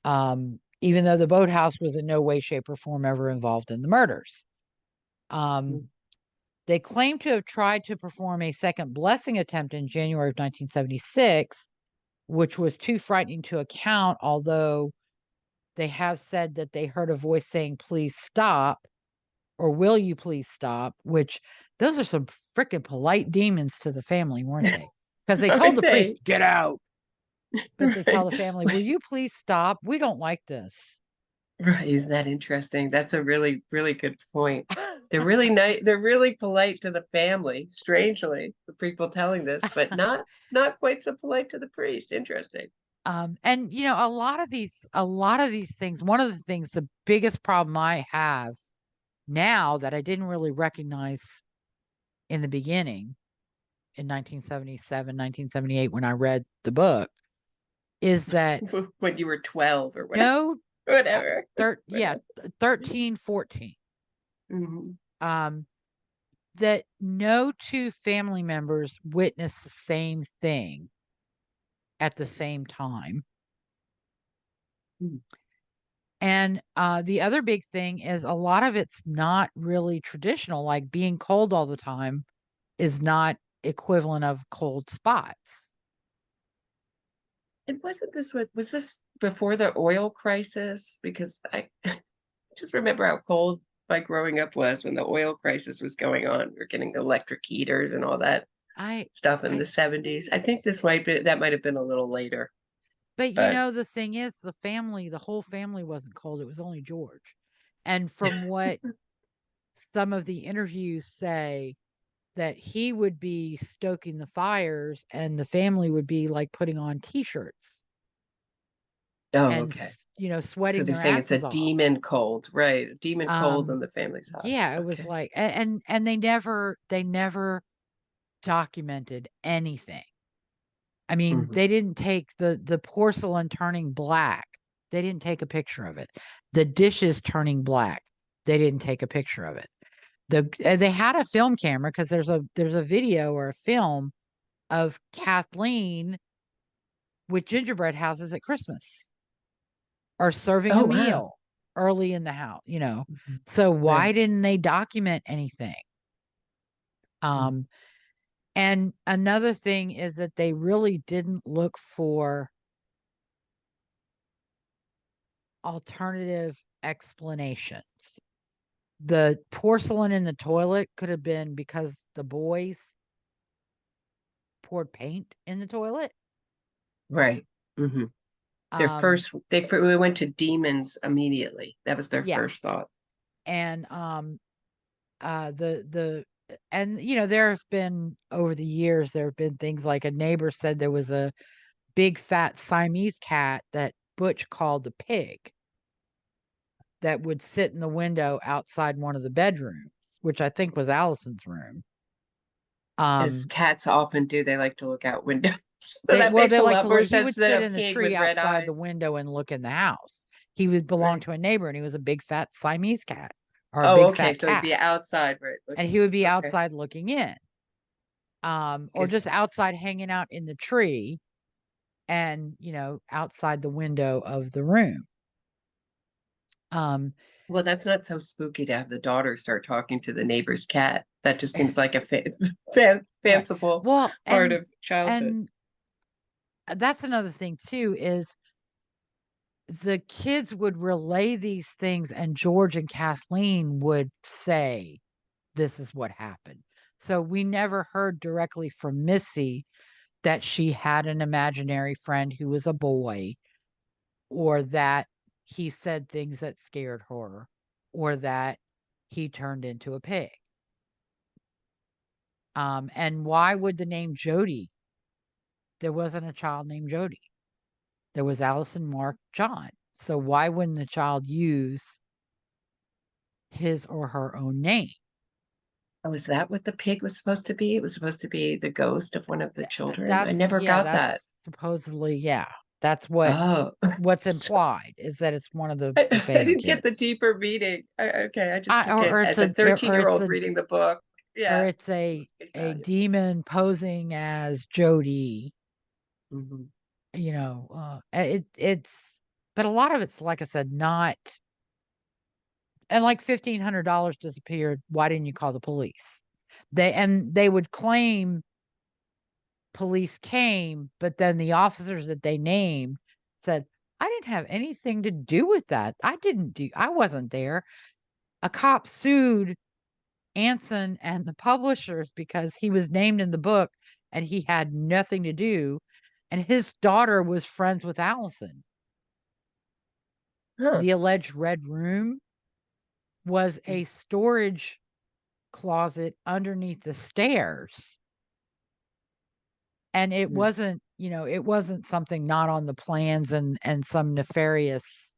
Even though the boathouse was in no way, shape, or form ever involved in the murders. They claim to have tried to perform a second blessing attempt in January of 1976, which was too frightening to account, although they have said that they heard a voice saying, "Please stop," or "Will you please stop?" Which those are some freaking polite demons to the family, weren't they? Because they told the priest, "Get out." But they tell the family, "Will you please stop? We don't like this." Right. Isn't that interesting? That's a really, really good point. They're really nice. They're really polite to the family, strangely, the people telling this, but not quite so polite to the priest. Interesting. And a lot of these things, one of the things, the biggest problem I have now that I didn't really recognize in the beginning in 1977, 1978, when I read the book, is that when you were 12 or whatever. Whatever. 13, 14. Mm-hmm. That no two family members witnessed the same thing at the same time. And the other big thing is a lot of it's not really traditional, like being cold all the time is not equivalent of cold spots. And was this before the oil crisis? Because I just remember how cold my growing up was when the oil crisis was going on. We were getting electric heaters and all that stuff in the 70s. I think that might have been a little later. But the thing is, the whole family wasn't cold. It was only George. And from what some of the interviews say, that he would be stoking the fires and the family would be like putting on t-shirts. Oh, and okay. Sweating So they're their saying asses it's a off. demon cold, right? A demon cold in the family's house. Yeah, it was like, and they never documented anything. I mean, they didn't take the porcelain turning black. They didn't take a picture of it. The dishes turning black. They didn't take a picture of it. They had a film camera, because there's a video or a film of Kathleen with gingerbread houses at Christmas, or serving a meal early in the house, So why didn't they document anything? And another thing is that they really didn't look for alternative explanations. The porcelain in the toilet could have been because the boys poured paint in the toilet. Right. Mm-hmm. We went to demons immediately. That was their first thought. And there have been, over the years, there have been things like a neighbor said there was a big fat Siamese cat that Butch called a pig that would sit in the window outside one of the bedrooms, which I think was Allison's room. As cats often do, they like to look out windows. So they that makes a like lot to more look. He would sense than sit a in the pig tree with red outside the eyes. window and look in the house. He would belong to a neighbor, and he was a big fat Siamese cat, or a big fat So cat. he'd be outside, right? And he would be outside looking in, or just outside hanging out in the tree, and outside the window of the room. Well, that's not so spooky to have the daughter start talking to the neighbor's cat. That just seems like a Right. fanciful Well, part of childhood. and that's another thing too, is the kids would relay these things and George and Kathleen would say, this is what happened. So we never heard directly from Missy that she had an imaginary friend who was a boy, or that he said things that scared her, or that he turned into a pig. And why would the name Jody? There wasn't a child named Jody. There was Allison, Mark, John. So why wouldn't the child use his or her own name? Oh, is that what the pig was supposed to be? It was supposed to be the ghost of one of the children. I That's never got that. that's supposedly, yeah. That's what's So implied, is that it's one of the I Defeo didn't get the kids. deeper meaning. Okay, I just took it Or it's as a a or 13-year-old reading the book. Yeah, it's a face value. demon posing as Jody. Mhm. You know, it's but a lot of it's, like I said, not. And like $1,500 disappeared. Why didn't you call the police? They would claim police came, but then the officers that they named said, I didn't have anything to do with that. I wasn't there. A cop sued Anson and the publishers because he was named in the book and he had nothing to do. And his daughter was friends with Allison. Huh. The alleged red room was a storage closet underneath the stairs. And it wasn't, it wasn't something not on the plans and some nefarious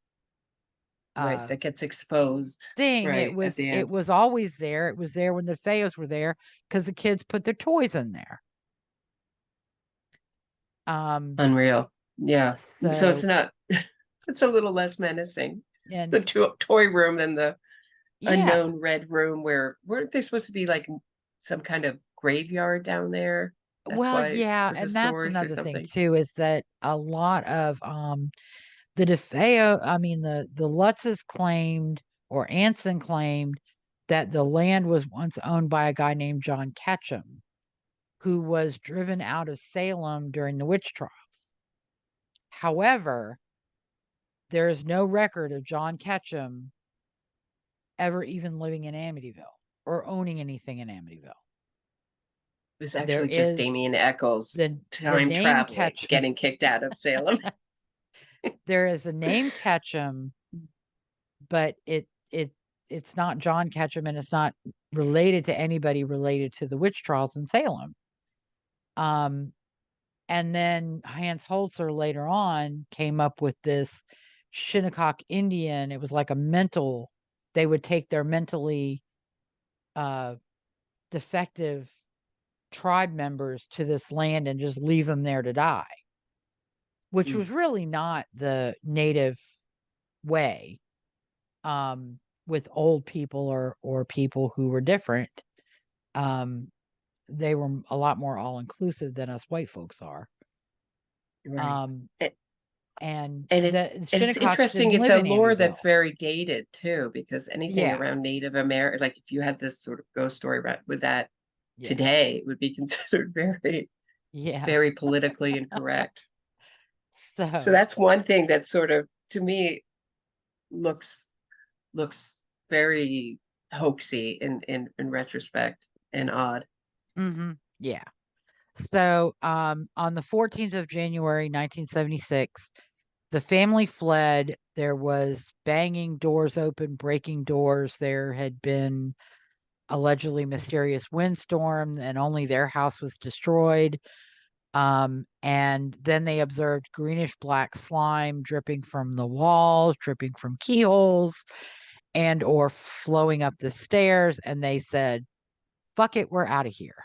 Right, that gets exposed. thing. Right, at the It end. was always there. It was there when the Feos were there because the kids put their toys in there. Unreal. Yeah. So it's So not, it's a little less menacing. and The toy room than the yeah, unknown red room where weren't they supposed to be like some kind of graveyard down there? That's well, why it yeah, was a and that's source or another thing something. too, is that a lot of the Defeo, the Lutzes claimed, or Anson claimed, that the land was once owned by a guy named John Ketchum, who was driven out of Salem during the witch trials. However, there is no record of John Ketchum ever even living in Amityville or owning anything in Amityville. It was There actually just is Damien Eccles the time name traveling, Ketchum. getting kicked out of Salem. There is a name Ketchum, but it's not John Ketchum, and it's not related to anybody related to the witch trials in Salem. And then Hans Holzer later on came up with this Shinnecock Indian. It was like a mental, they would take their mentally defective tribe members to this land and just leave them there to die, which was really not the native way, with old people or people who were different. They were a lot more all-inclusive than us white folks are. Right. And And the it's Shinnecocks interesting. didn't It's live a in lore that's Amityville. very dated too, because anything Yeah. around Native American, like if you had this sort of ghost story with that Yeah. today, it would be considered very, Yeah. very politically incorrect. So So that's one thing that sort of, to me, looks very hoaxy in retrospect and odd. yeah. So on the 14th of January 1976, the family fled. There was banging doors open, breaking doors. There had been allegedly mysterious windstorm, and only their house was destroyed. And then they observed greenish black slime dripping from the walls, dripping from keyholes, and or flowing up the stairs. And they said, fuck it, we're out of here.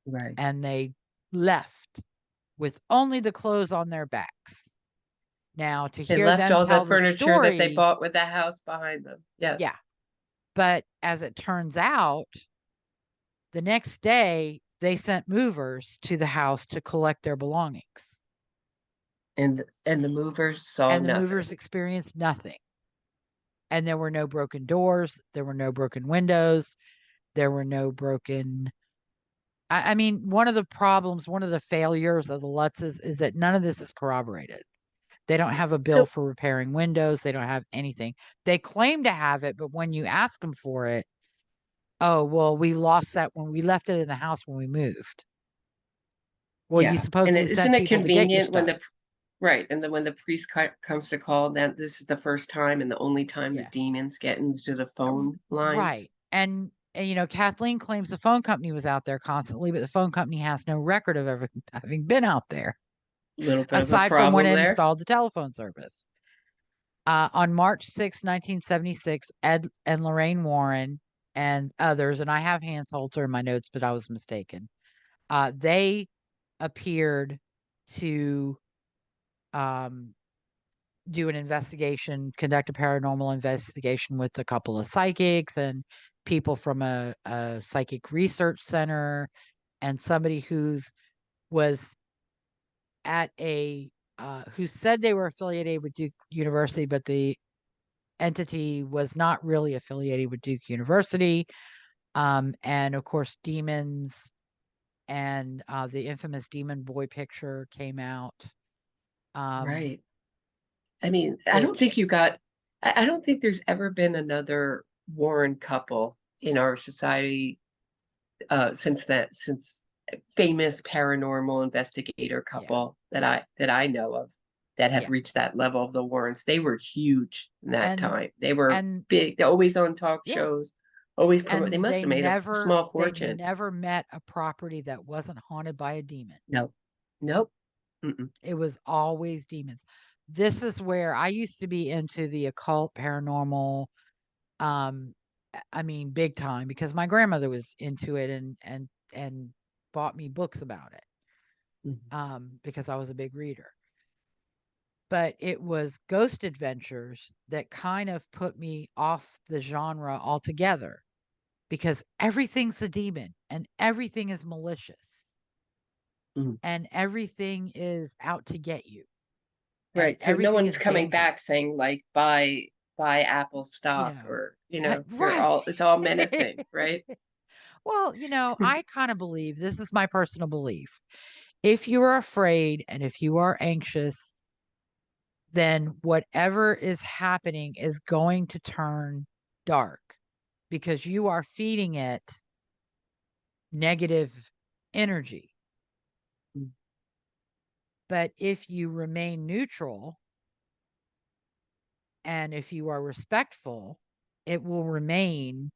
Right. And they left with only the clothes on their backs. Now, to They hear left them all the tell the furniture that they story, bought with the house behind them. Yes. yeah. But as it turns out, the next day they sent movers to the house to collect their belongings. And the movers saw And the nothing. movers experienced nothing. And there were no broken doors, there were no broken windows, there were no broken. I mean, one of the problems, one of the failures of the Lutzes is that none of this is corroborated. They don't have a bill So for repairing windows. They don't have anything. They claim to have it, but when you ask them for it, oh, well, we lost that when we left it in the house when we moved. Well, you yeah, and supposedly isn't sent it people to get your convenient when stuff. the right, and then when the priest comes to call, that this is the first time and the only time the Yeah. demons get into the phone lines? Right. And Kathleen claims the phone company was out there constantly, but the phone company has no record of ever having been out there, A little bit of a aside from when problem it there. installed the telephone service. On March 6, 1976, Ed and Lorraine Warren and others, and I have Hans Holzer in my notes, but I was mistaken. They appeared to um, do an investigation, conduct a paranormal investigation with a couple of psychics and people from a psychic research center and somebody was at who said they were affiliated with Duke University, but the entity was not really affiliated with Duke University. And of course, demons and the infamous demon boy picture came out, Right. I mean, I don't think which, you got, I don't think there's ever been another Warren couple in our society since famous paranormal investigator yeah, couple that I know of that have yeah. reached that level of the Warrens. They were huge in that And, time. They were and, big. They're always on talk yeah. shows, always promote. They And must have made a small they fortune. never met a property that wasn't haunted by a demon. No, nope. Mm-mm. It was always demons. This is where I used to be into the occult, paranormal, um, I mean, big time because my grandmother was into it and bought me books about it, Mhm. because I was a big reader. But it was Ghost Adventures that kind of put me off the genre altogether because everything's a demon and everything is malicious Mhm. and everything is out to get you and Right. So no everything one's is coming back dangerous, saying like buy Apple you stock know. or they're Right. all it's all menacing, right? Well, I kind of believe this is my personal belief. If you are afraid and if you are anxious, then whatever is happening is going to turn dark because you are feeding it negative energy. Mm. But if you remain neutral and if you are respectful, it will remain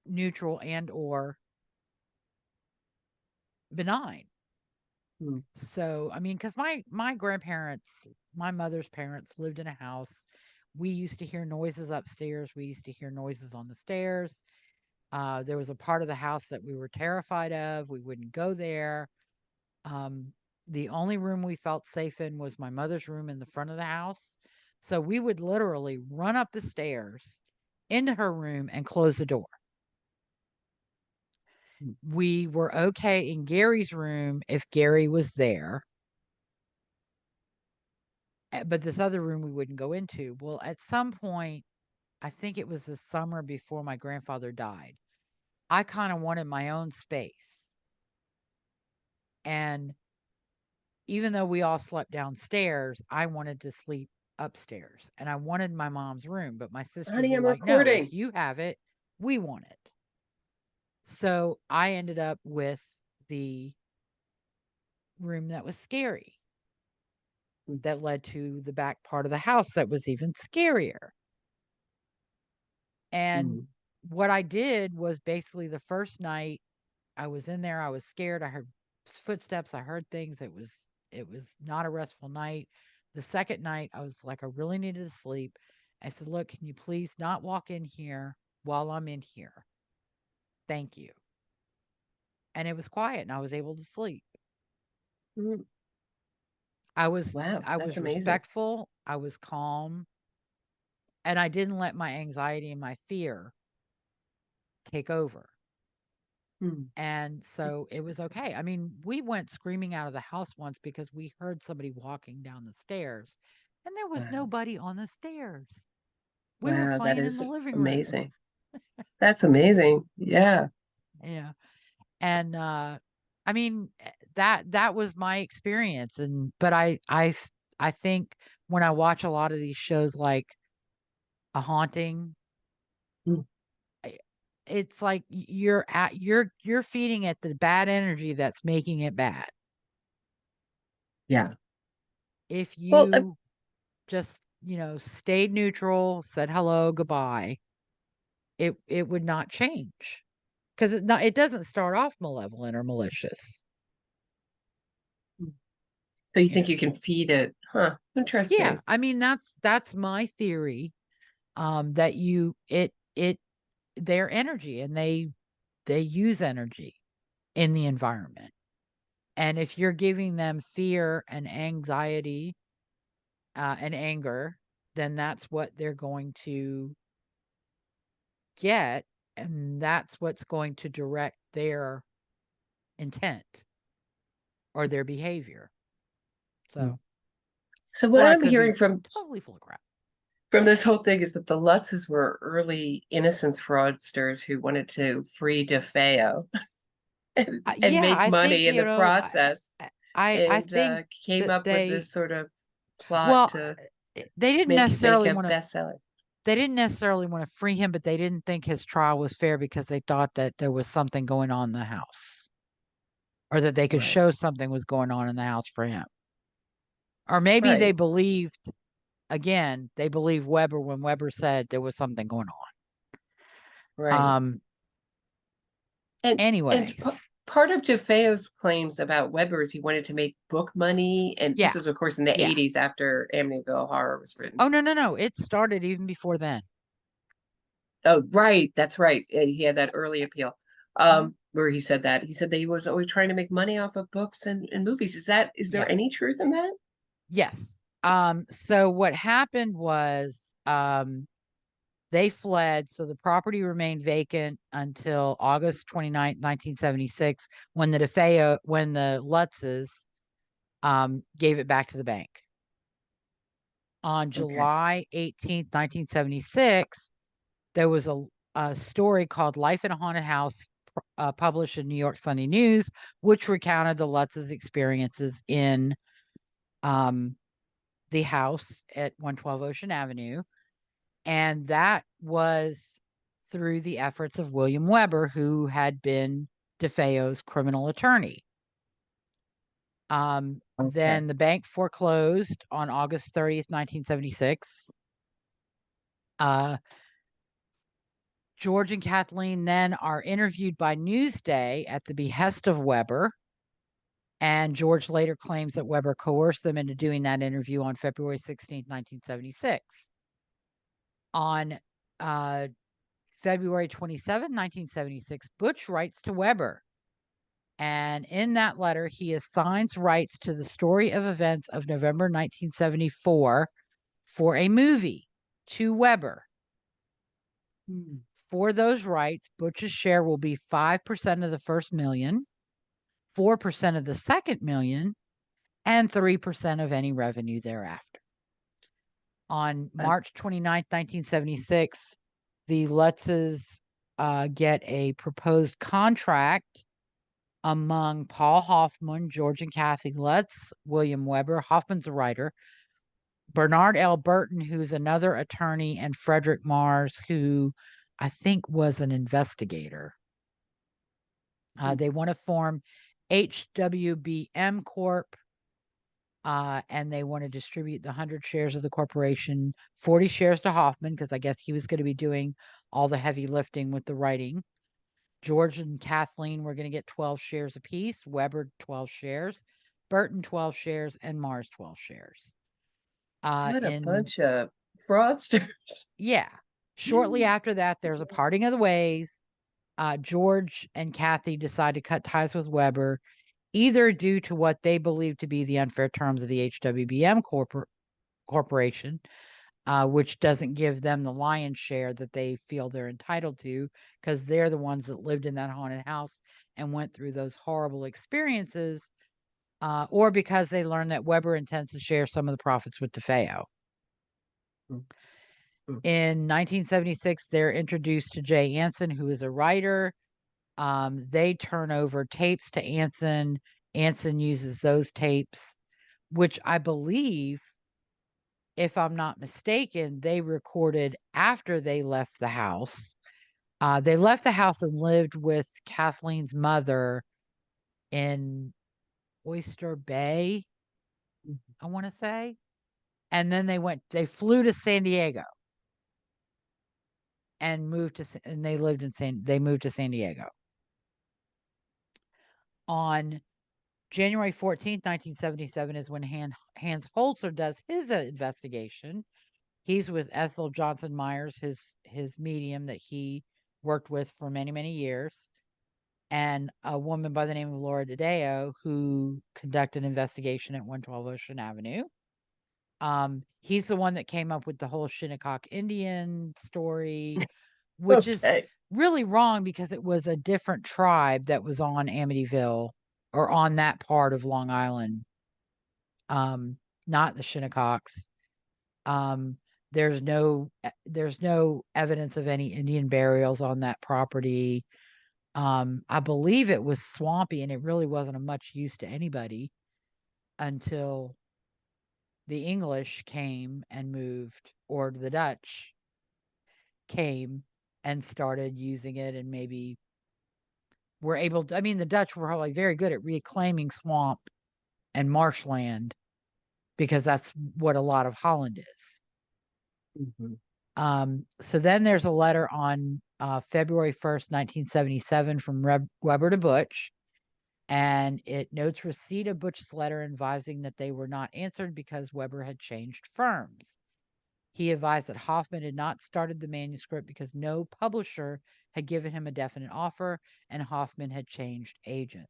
neutral and or benign. Mm. So, I mean, because my grandparents, my mother's parents lived in a house. We used to hear noises upstairs. We used to hear noises on the stairs. There was a part of the house that we were terrified of. We wouldn't go there. Um, the only room we felt safe in was my mother's room in the front of the house. So we would literally run up the stairs into her room and close the door. Mm. We were okay in Gary's room if Gary was there, but this other room we wouldn't go into. Well, at some point, I think it was the summer before my grandfather died, I kind of wanted my own space. And even though we all slept downstairs, I wanted to sleep upstairs and I wanted my mom's room, but my sisters Honey, were I'm like, no, if recording. you have it, we want it. So I ended up with the room that was scary, Mm. that led to the back part of the house that was even scarier. And Mm. what I did was basically the first night I was in there, I was scared. I heard footsteps, I heard things. It was not a restful night. The second night, I was like, I really needed to sleep. I said, look, can you please not walk in here while I'm in here? Thank you. And it was quiet and I was able to sleep. Mm. I was Wow, I that's was amazing. respectful, I was calm, and I didn't let my anxiety and my fear take over. Mm. And so it was Interesting. okay. I mean, we went screaming out of the house once because we heard somebody walking down the stairs and there was Wow. nobody on the stairs. We were Wow, that playing in is the living room. amazing. That's amazing. Yeah. Yeah. And I mean that was my experience. And but I think when I watch a lot of these shows like A Haunting, Mm. it's like you're feeding it the bad energy that's making it bad. Yeah. If Well, you just, stayed neutral, said hello, goodbye, it would not change. Because it doesn't start off malevolent or malicious. so you Yeah. think you can feed it? Huh. Yeah. Interesting. I mean, that's my theory. That their energy, and they use energy in the environment. And if you're giving them fear and anxiety, and anger, then that's what they're going to get, and that's what's going to direct their intent or their behavior. Mm. So, So but what I I'm could be hearing from totally full of crap. this whole thing is that the Lutzes were early innocence fraudsters who wanted to free DeFeo and Yeah, make I think, money in the process, I and think came that up with this sort of plot well, to they didn't make necessarily a want to bestseller. they didn't necessarily want to free him, but they didn't think his trial was fair because they thought that there was something going on in the house, or that they could Right. show something was going on in the house for him. Or maybe they Right. believed, again, they believed Weber when Weber said there was something going on. Right. And Anyways, part of DeFeo's claims about Weber is he wanted to make book money, and yeah, this was, of course, in the yeah. 80s after Amityville Horror was written. Oh, no. It started even before then. Oh, right, that's right. He had that early appeal, Mhm. where he said that he was always trying to make money off of books and movies. Is Yeah. there any truth in that? Yes. So what happened was, they fled, so the property remained vacant until August 29th, 1976, when the Lutzes gave it back to the bank. On Okay. July 18th, 1976, there was a story called Life in a Haunted House, published in New York Sunday News, which recounted the Lutzes' experiences in the house at 112 Ocean Avenue. And that was through the efforts of William Weber, who had been DeFeo's criminal attorney. Okay. Then the bank foreclosed on August 30th, 1976. George and Kathleen then are interviewed by Newsday at the behest of Weber. And George later claims that Weber coerced them into doing that interview on February 16th, 1976. On February 27, 1976, Butch writes to Weber. And in that letter, he assigns rights to the story of events of November 1974 for a movie to Weber. For those rights, Butch's share will be 5% of the first million, 4% of the second million, and 3% of any revenue thereafter. On March 29th, 1976, the Lutzes get a proposed contract among Paul Hoffman, George and Kathy Lutz, William Weber. Hoffman's a writer. Bernard L. Burton, who's another attorney, and Frederick Mars, who I think was an investigator. They want to form HWBM Corp, and they want to distribute the 100 shares of the corporation, 40 shares to Hoffman, because I guess he was going to be doing all the heavy lifting with the writing. George and Kathleen were going to get 12 shares apiece, Weber 12 shares, Burton 12 shares, and Mars 12 shares. What a bunch of fraudsters. Yeah. Shortly after that, there's a parting of the ways. George and Kathy decide to cut ties with Weber, either due to what they believe to be the unfair terms of the HWBM Corporation, which doesn't give them the lion's share that they feel they're entitled to, because they're the ones that lived in that haunted house and went through those horrible experiences or because they learned that Weber intends to share some of the profits with Defeo. In 1976, they're introduced to Jay Anson, who is a writer. They turn over tapes to Anson. Anson uses those tapes, which I believe, if I'm not mistaken, they recorded after they left the house. They left the house and lived with Kathleen's mother in Oyster Bay, I want to say. And then they flew to San Diego and moved to San Diego. On January 14th, 1977 is when Hans Holzer does his investigation. He's with Ethel Johnson Myers, his medium that he worked with for many, many years, and a woman by the name of Laura Defeo, who conducted an investigation at 112 Ocean Avenue. He's the one that came up with the whole Shinnecock Indian story, which is really wrong because it was a different tribe that was on Amityville or on that part of Long Island, not the Shinnecocks. There's no evidence of any Indian burials on that property. I believe it was swampy and it really wasn't of much use to anybody until the English came and moved, or the Dutch came and started using it, and maybe were able to, the Dutch were probably very good at reclaiming swamp and marshland because that's what a lot of Holland is. So then there's a letter on February 1st, 1977 from Weber to Butch, and it notes receipt of Butch's letter advising that they were not answered because Weber had changed firms. He advised that Hoffman had not started the manuscript because no publisher had given him a definite offer, and Hoffman had changed agents.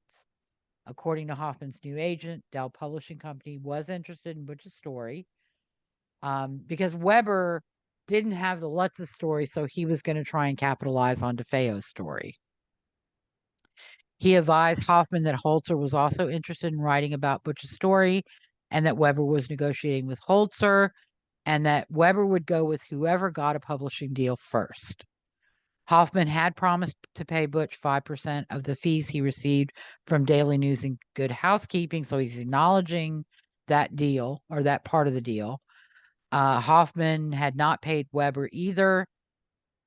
According to Hoffman's new agent, Dell Publishing Company was interested in Butch's story because Weber didn't have the Lutzes story, so he was going to try and capitalize on Defeo's story. He advised Hoffman that Holzer was also interested in writing about Butch's story and that Weber was negotiating with Holzer and that Weber would go with whoever got a publishing deal first. Hoffman had promised to pay Butch 5% of the fees he received from Daily News and Good Housekeeping, so he's acknowledging that deal, or that part of the deal. Hoffman had not paid Weber either.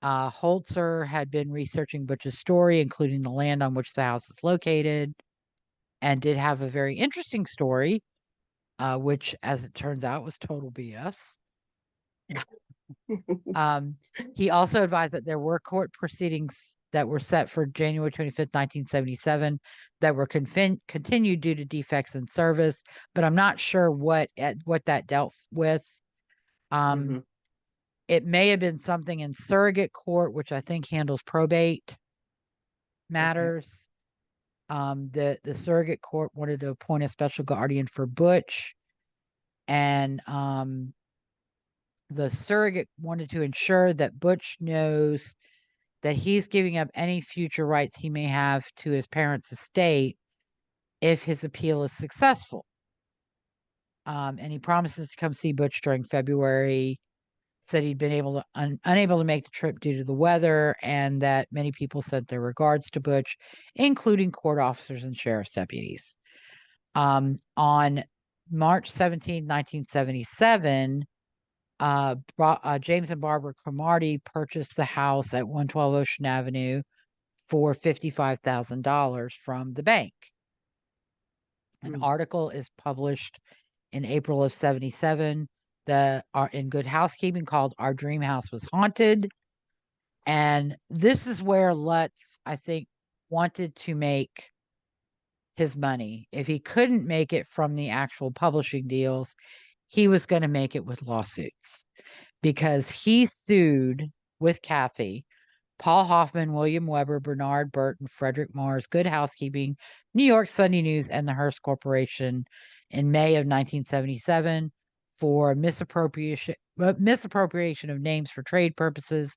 Holzer had been researching Butch's story, including the land on which the house is located, and did have a very interesting story, which, as it turns out, was total BS. He also advised that there were court proceedings that were set for January 25th, 1977 that were continued due to defects in service, but I'm not sure what that dealt with. It may have been something in surrogate court, which I think handles probate matters. The surrogate court wanted to appoint a special guardian for Butch, and the surrogate wanted to ensure that Butch knows that he's giving up any future rights he may have to his parents' estate if his appeal is successful. And he promises to come see Butch during February, said he'd been unable to make the trip due to the weather, and that many people sent their regards to Butch, including court officers and sheriff's deputies. On March 17, 1977, James and Barbara Cromartie purchased the house at 112 Ocean Avenue for $55,000 from the bank. An article is published in April of 77 in Good Housekeeping called "Our Dream House Was Haunted." And this is where Lutz, I think, wanted to make his money. If he couldn't make it from the actual publishing deals, he was going to make it with lawsuits, because he sued with Kathy, Paul Hoffman, William Weber, Bernard Burton, Frederick Mars, Good Housekeeping, New York Sunday News, and the Hearst Corporation in May of 1977 for misappropriation of names for trade purposes,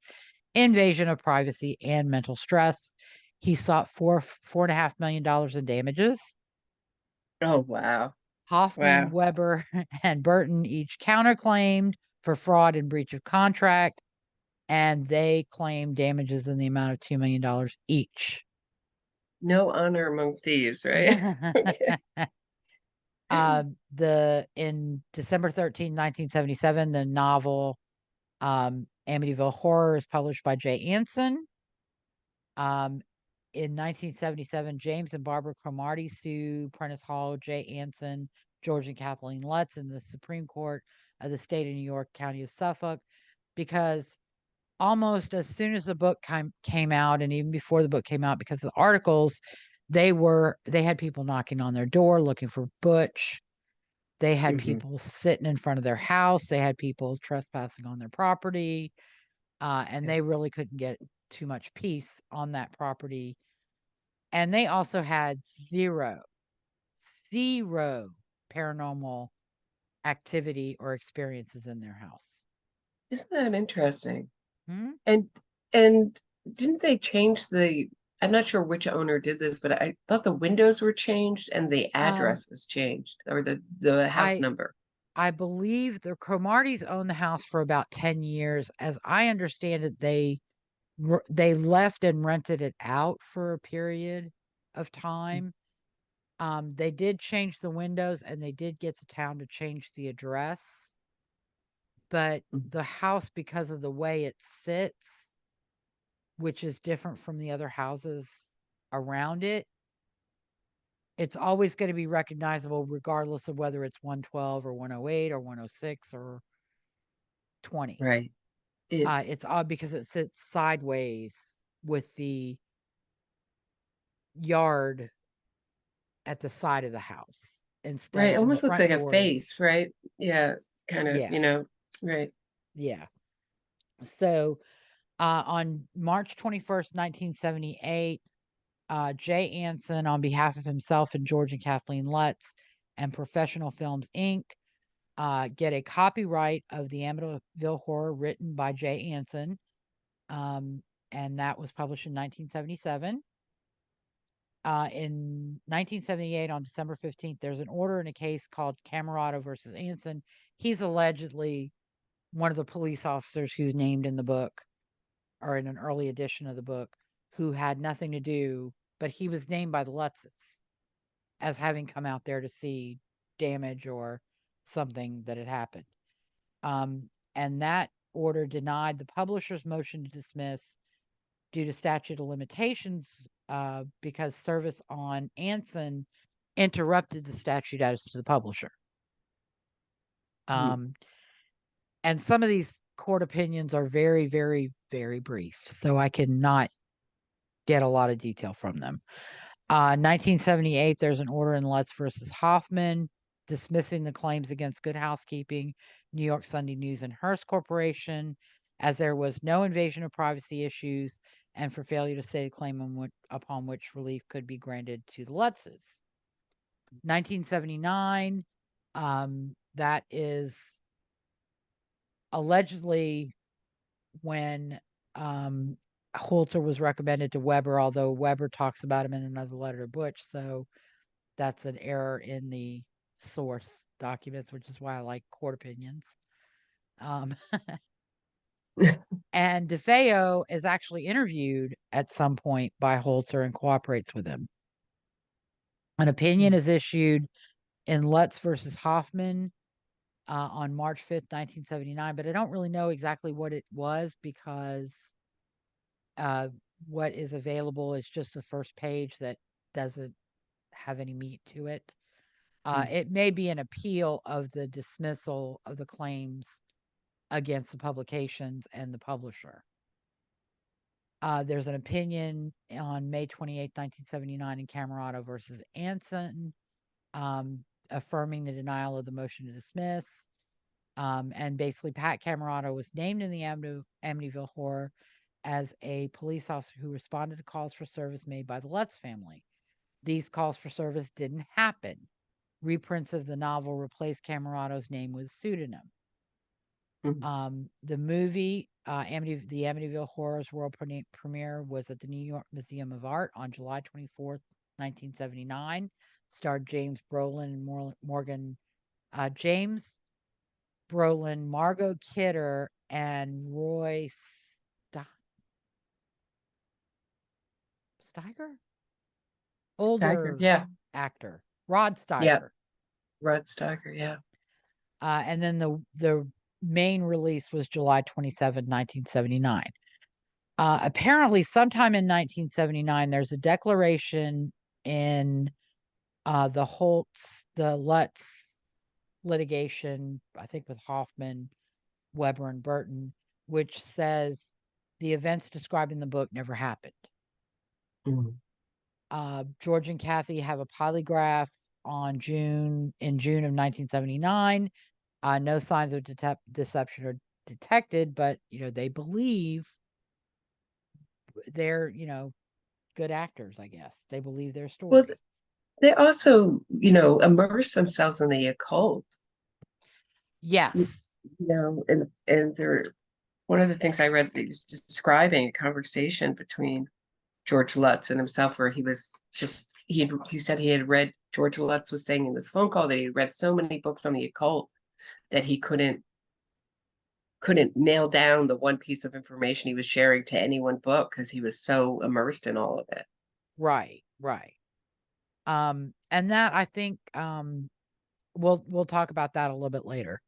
invasion of privacy, and mental stress. He sought $4.5 million in damages. Oh, wow. Hoffman, Wow. Weber, and Burton each counterclaimed for fraud and breach of contract, and they claimed damages in the amount of $2 million each. No honor among thieves, right? Okay. In December 13, 1977, the novel Amityville Horror is published by Jay Anson. In 1977, James and Barbara Cromartie sue Prentice Hall, Jay Anson, George and Kathleen Lutz in the Supreme Court of the state of New York, County of Suffolk, because almost as soon as the book came out, and even before the book came out, because of the articles, they had people knocking on their door looking for Butch. They had people sitting in front of their house. They had people trespassing on their property, and they really couldn't get too much peace on that property. And they also had zero paranormal activity or experiences in their house. Isn't that interesting? Hmm? And didn't they change I'm not sure which owner did this, but I thought the windows were changed and the address was changed, or the house number. I believe the Cromarties owned the house for about 10 years. As I understand it, they left and rented it out for a period of time. They did change the windows, and they did get the town to change the address. But the house, because of the way it sits, which is different from the other houses around it, it's always going to be recognizable regardless of whether it's 112 or 108 or 106 or 20. Right. It's odd because it sits sideways with the yard at the side of the house instead Right. of, and the Almost looks front like a door is, face, right? Yeah. It's kind of, yeah, right. yeah. So on March 21st, 1978, Jay Anson, on behalf of himself and George and Kathleen Lutz and Professional Films Inc., get a copyright of the Amityville Horror written by Jay Anson, and that was published in 1977. In 1978, on December 15th, there's an order in a case called Camerata versus Anson. He's allegedly one of the police officers who's named in the book, or in an early edition of the book, who had nothing to do, but he was named by the Lutzes as having come out there to see damage or something that had happened. And that order denied the publisher's motion to dismiss due to statute of limitations, because service on Anson interrupted the statute as to the publisher. And some of these court opinions are very, very, very brief, so I cannot get a lot of detail from them. 1978, there's an order in Lutz versus Hoffman dismissing the claims against Good Housekeeping, New York Sunday News, and Hearst Corporation, as there was no invasion of privacy issues and for failure to state a claim upon which relief could be granted to the Lutzes. 1979, that is allegedly when Holzer was recommended to Weber, although Weber talks about him in another letter to Butch, so that's an error in the source documents, which is why I like court opinions. And Defeo is actually interviewed at some point by Holzer and cooperates with him. An opinion is issued in Lutz versus Hoffman on March 5th, 1979, but I don't really know exactly what it was because what is available is just the first page that doesn't have any meat to it. It may be an appeal of the dismissal of the claims against the publications and the publisher. There's an opinion on May 28, 1979 in Camerata versus Anson, affirming the denial of the motion to dismiss. And basically, Pat Camerata was named in the Amityville Horror as a police officer who responded to calls for service made by the Lutz family. These calls for service didn't happen. Reprints of the novel replaced Camerata's name with a pseudonym. The movie, the Amityville Horror's world premiere was at the New York Museum of Art on July 24th, 1979. Starred James Brolin and James Brolin, Margot Kidder, and Roy Steiger? Older Yeah. actor. Rod Steiger. Yeah. Rod Steiger, yeah. And then the main release was July 27, 1979. Apparently, sometime in 1979, there's a declaration in the Lutz litigation, I think with Hoffman, Weber, and Burton, which says the events described in the book never happened. George and Kathy have a polygraph in June of 1979. No signs of deception are detected, but they believe they're good actors. I guess they believe their story. Well, they also immerse themselves in the occult. Yes. And they're one of the things I read was describing a conversation between George Lutz and himself, where he said he had read, George Lutz was saying in this phone call that he read so many books on the occult that he couldn't nail down the one piece of information he was sharing to any one book because he was so immersed in all of it. Right. And that, I think, we'll talk about that a little bit later,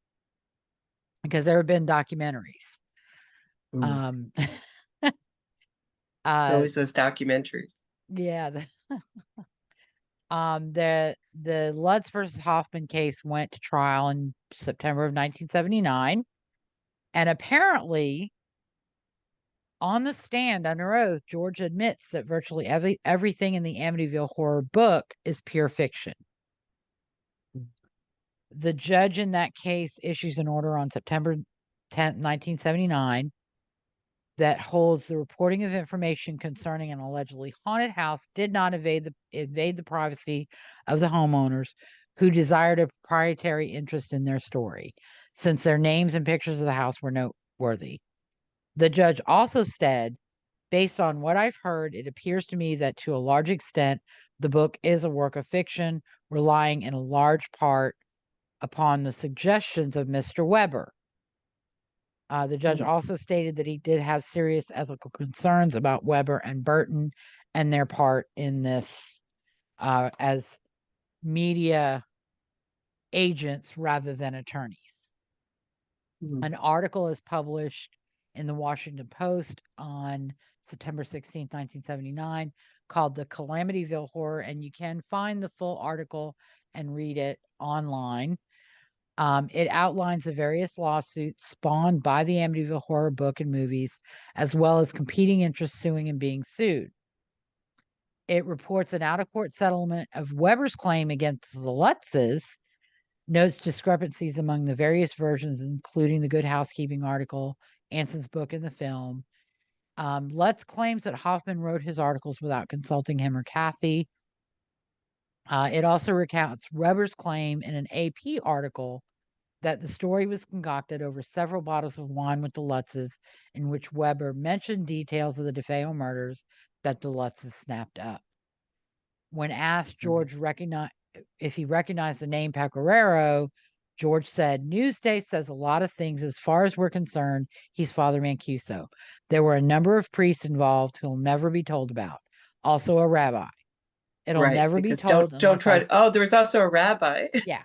because there have been documentaries. It's always those documentaries. Yeah. The Lutz versus Hoffman case went to trial in September of 1979, and apparently, on the stand under oath, George admits that virtually everything in the Amityville Horror book is pure fiction. The judge in that case issues an order on September 10th, 1979, that holds the reporting of information concerning an allegedly haunted house did not invade the privacy of the homeowners, who desired a proprietary interest in their story, since their names and pictures of the house were noteworthy. The judge also said, based on what I've heard, it appears to me that to a large extent, the book is a work of fiction, relying in a large part upon the suggestions of Mr. Weber. The judge also stated that he did have serious ethical concerns about Weber and Burton and their part in this as media agents rather than attorneys. An article is published in the Washington Post on September 16, 1979, called The Calamityville Horror, and you can find the full article and read it online. It outlines the various lawsuits spawned by the Amityville Horror book and movies, as well as competing interests suing and being sued. It reports an out-of-court settlement of Weber's claim against the Lutzes, notes discrepancies among the various versions, including the Good Housekeeping article, Anson's book, and the film. Lutz claims that Hoffman wrote his articles without consulting him or Kathy. It also recounts Weber's claim in an AP article that the story was concocted over several bottles of wine with the Lutzes, in which Weber mentioned details of the Defeo murders that the Lutzes snapped up. When asked George if he recognized the name Pecoraro, George said, Newsday says a lot of things. As far as we're concerned, he's Father Mancuso. There were a number of priests involved who'll never be told about. Also a rabbi. It'll never be told. Don't try to, there was also a rabbi. Yeah.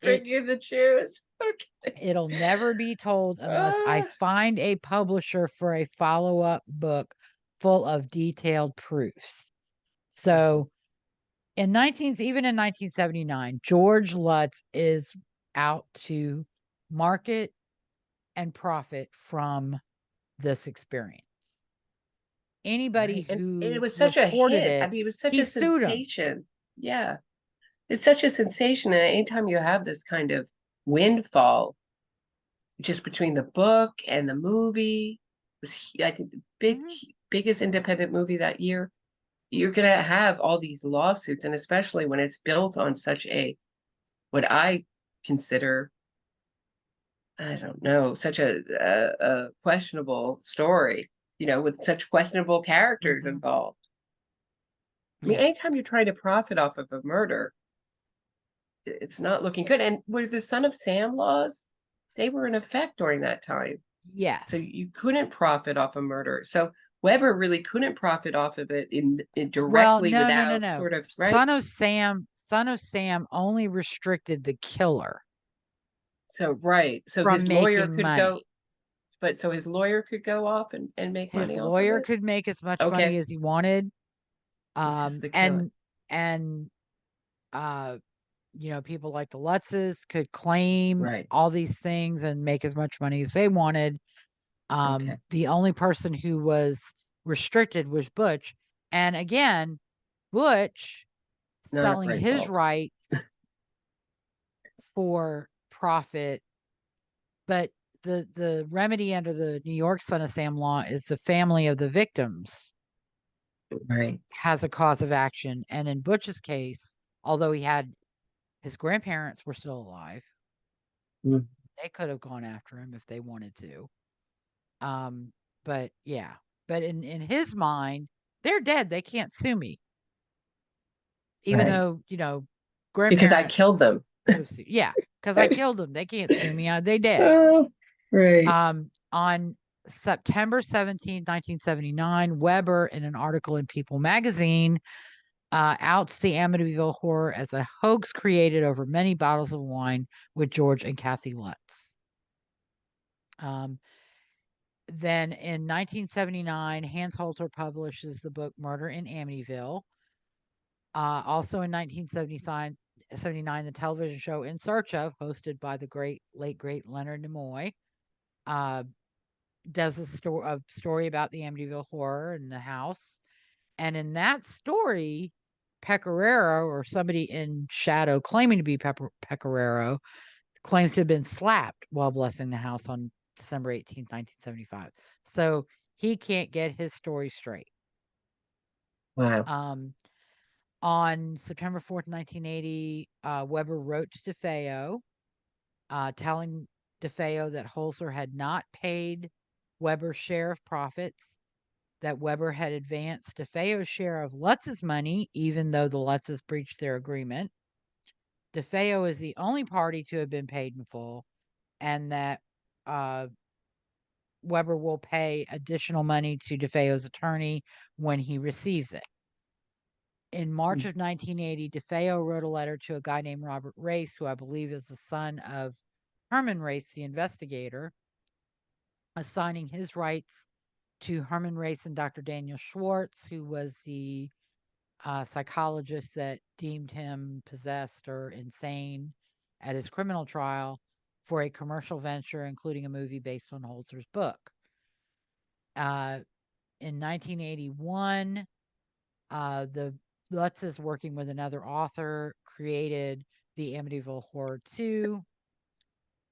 Bringing the Jews. Okay. It'll never be told unless I find a publisher for a follow-up book full of detailed proofs. So even in 1979, George Lutz is out to market and profit from this experience. Anybody who and it was such a hit. I mean, it was such a sensation. Yeah. It's such a sensation. And anytime you have this kind of windfall, just between the book and the movie, was, I think, the biggest independent movie that year, you're going to have all these lawsuits. And especially when it's built on such what I consider, I don't know, such a questionable story, with such questionable characters involved. I mean, Yeah. anytime you're trying to profit off of a murder, it's not looking good. And with the Son of Sam laws, they were in effect during that time. Yes. So you couldn't profit off a murder. So Weber really couldn't profit off of it in Well, directly no. without sort of, right? Son of Sam only restricted the killer So, right. So from his lawyer making could go, money. but so his lawyer could go off and make His money off of lawyer it. could make as much money Okay. as he wanted. It's just the killer. And people like the Lutzes could claim Right. all these things and make as much money as they wanted. Okay. The only person who was restricted was Butch. And again, Butch Not a selling bright his bulb. rights for profit. But the remedy under the New York Son of Sam law is the family of the victims Right. has a cause of action. And in Butch's case, although his grandparents were still alive, they could have gone after him if they wanted to. But yeah, but in his mind, they're dead. They can't sue me, even Right. though Because I grandparents killed them. could have sued. Yeah, because I killed them. They can't sue me. They dead. Oh, right. On September 17, 1979, Weber, in an article in People magazine, outs the Amityville Horror as a hoax created over many bottles of wine with George and Kathy Lutz. Then in 1979, Hans Holzer publishes the book Murder in Amityville. Also in 1979, the television show In Search Of, hosted by the late great Leonard Nimoy, does a story about the Amityville Horror in the house. And in that story, Pecoraro, or somebody in shadow claiming to be Pecoraro, claims to have been slapped while blessing the house on December 18th, 1975. So he can't get his story straight. Wow. On September 4th, 1980, Weber wrote to Defeo, telling Defeo that Holzer had not paid Weber's share of profits, that Weber had advanced Defeo's share of Lutz's money, even though the Lutzes breached their agreement. Defeo is the only party to have been paid in full, and that Weber will pay additional money to Defeo's attorney when he receives it. In March of 1980, Defeo wrote a letter to a guy named Robert Race, who I believe is the son of Herman Race, the investigator, assigning his rights to Herman Race and Dr. Daniel Schwartz, who was the psychologist that deemed him possessed or insane at his criminal trial, for a commercial venture, including a movie based on Holzer's book. In 1981, the Lutzes, working with another author, created the Amityville Horror 2.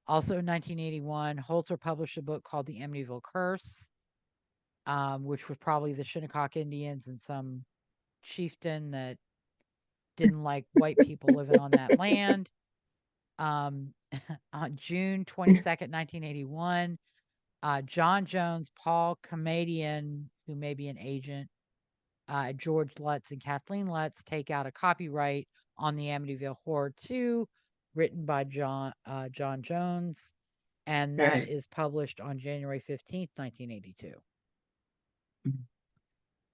Also in 1981, Holzer published a book called The Amityville Curse, which was probably the Shinnecock Indians and some chieftain that didn't like white people living on that land. On June 22nd, 1981, John Jones, Paul Comedian, who may be an agent, George Lutz and Kathleen Lutz take out a copyright on the Amityville Horror 2, written by John Jones, and that is published on January 15th, 1982.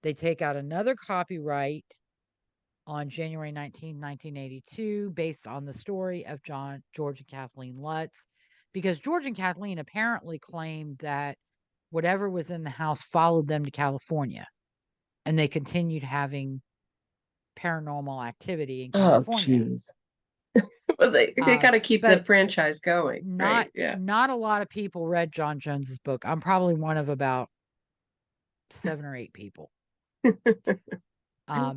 They take out another copyright on January 19, 1982, based on the story of George and Kathleen Lutz, because George and Kathleen apparently claimed that whatever was in the house followed them to California, and they continued having paranormal activity in California. Oh, jeez. Well, they got to keep the franchise going, right? Yeah. Not a lot of people read John Jones's book. I'm probably one of about 7 or 8 people.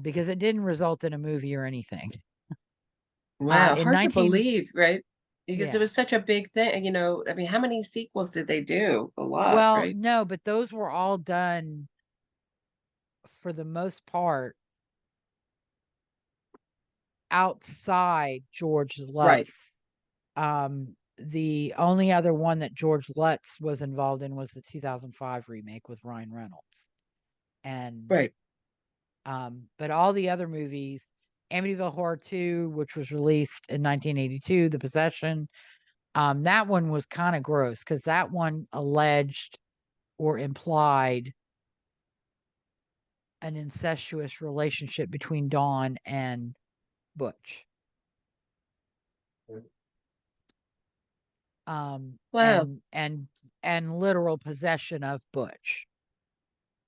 Because it didn't result in a movie or anything. Wow, hard to believe, right? Because it was such a big thing, I mean, how many sequels did they do? A lot, well, right? no, but those were all done, for the most part, outside George Lutz. Right. The only other one that George Lutz was involved in was the 2005 remake with Ryan Reynolds. And right. But all the other movies, Amityville Horror 2, which was released in 1982, The Possession, that one was kind of gross because that one alleged or implied an incestuous relationship between Dawn and Butch. Wow. And literal possession of Butch.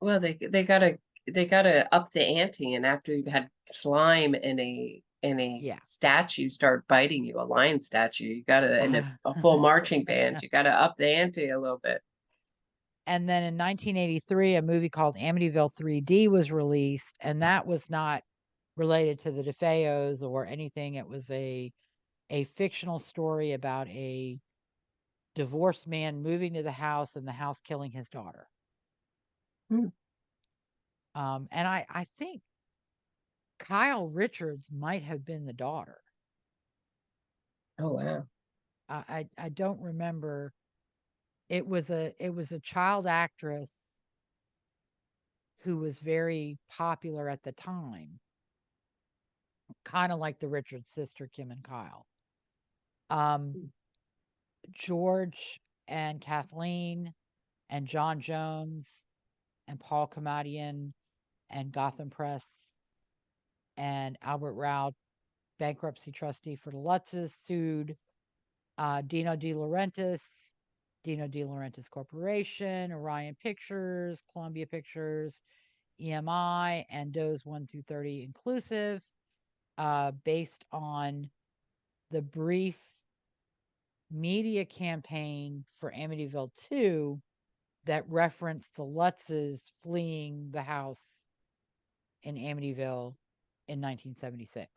Well, they gotta up the ante, and after you've had slime in a Yeah. statue start biting you, a lion statue, you gotta and a full marching band, you gotta up the ante a little bit. And then in 1983, a movie called Amityville 3D was released, and that was not related to the DeFeos or anything. It was a fictional story about a divorced man moving to the house and the house killing his daughter. Hmm. And I think Kyle Richards might have been the daughter. Oh wow. I don't remember. It was a child actress who was very popular at the time, kind of like the Richards sister, Kim and Kyle. George and Kathleen and John Jones and Paul Kamadian and Gotham Press and Albert Rao, bankruptcy trustee for the Lutzes, sued Dino De Laurentiis Corporation, Orion Pictures, Columbia Pictures, EMI, and Doe's 1 through 30 inclusive, based on the brief media campaign for Amityville 2 that referenced the Lutzes fleeing the house in Amityville in 1976.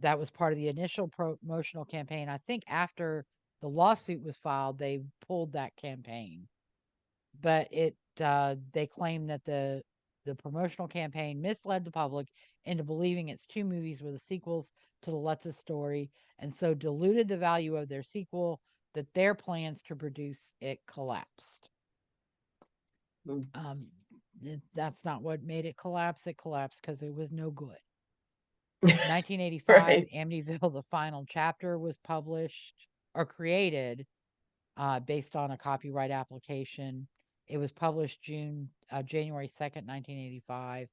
That was part of the initial promotional campaign. I think after the lawsuit was filed, they pulled that campaign. But they claimed that the promotional campaign misled the public into believing its two movies were the sequels to the Lutz's story, and so diluted the value of their sequel, that their plans to produce it collapsed. That's not what made it collapse. It collapsed because it was no good. 1985, Right. Amityville, the final chapter, was published or created based on a copyright application. It was published January 2nd, 1985,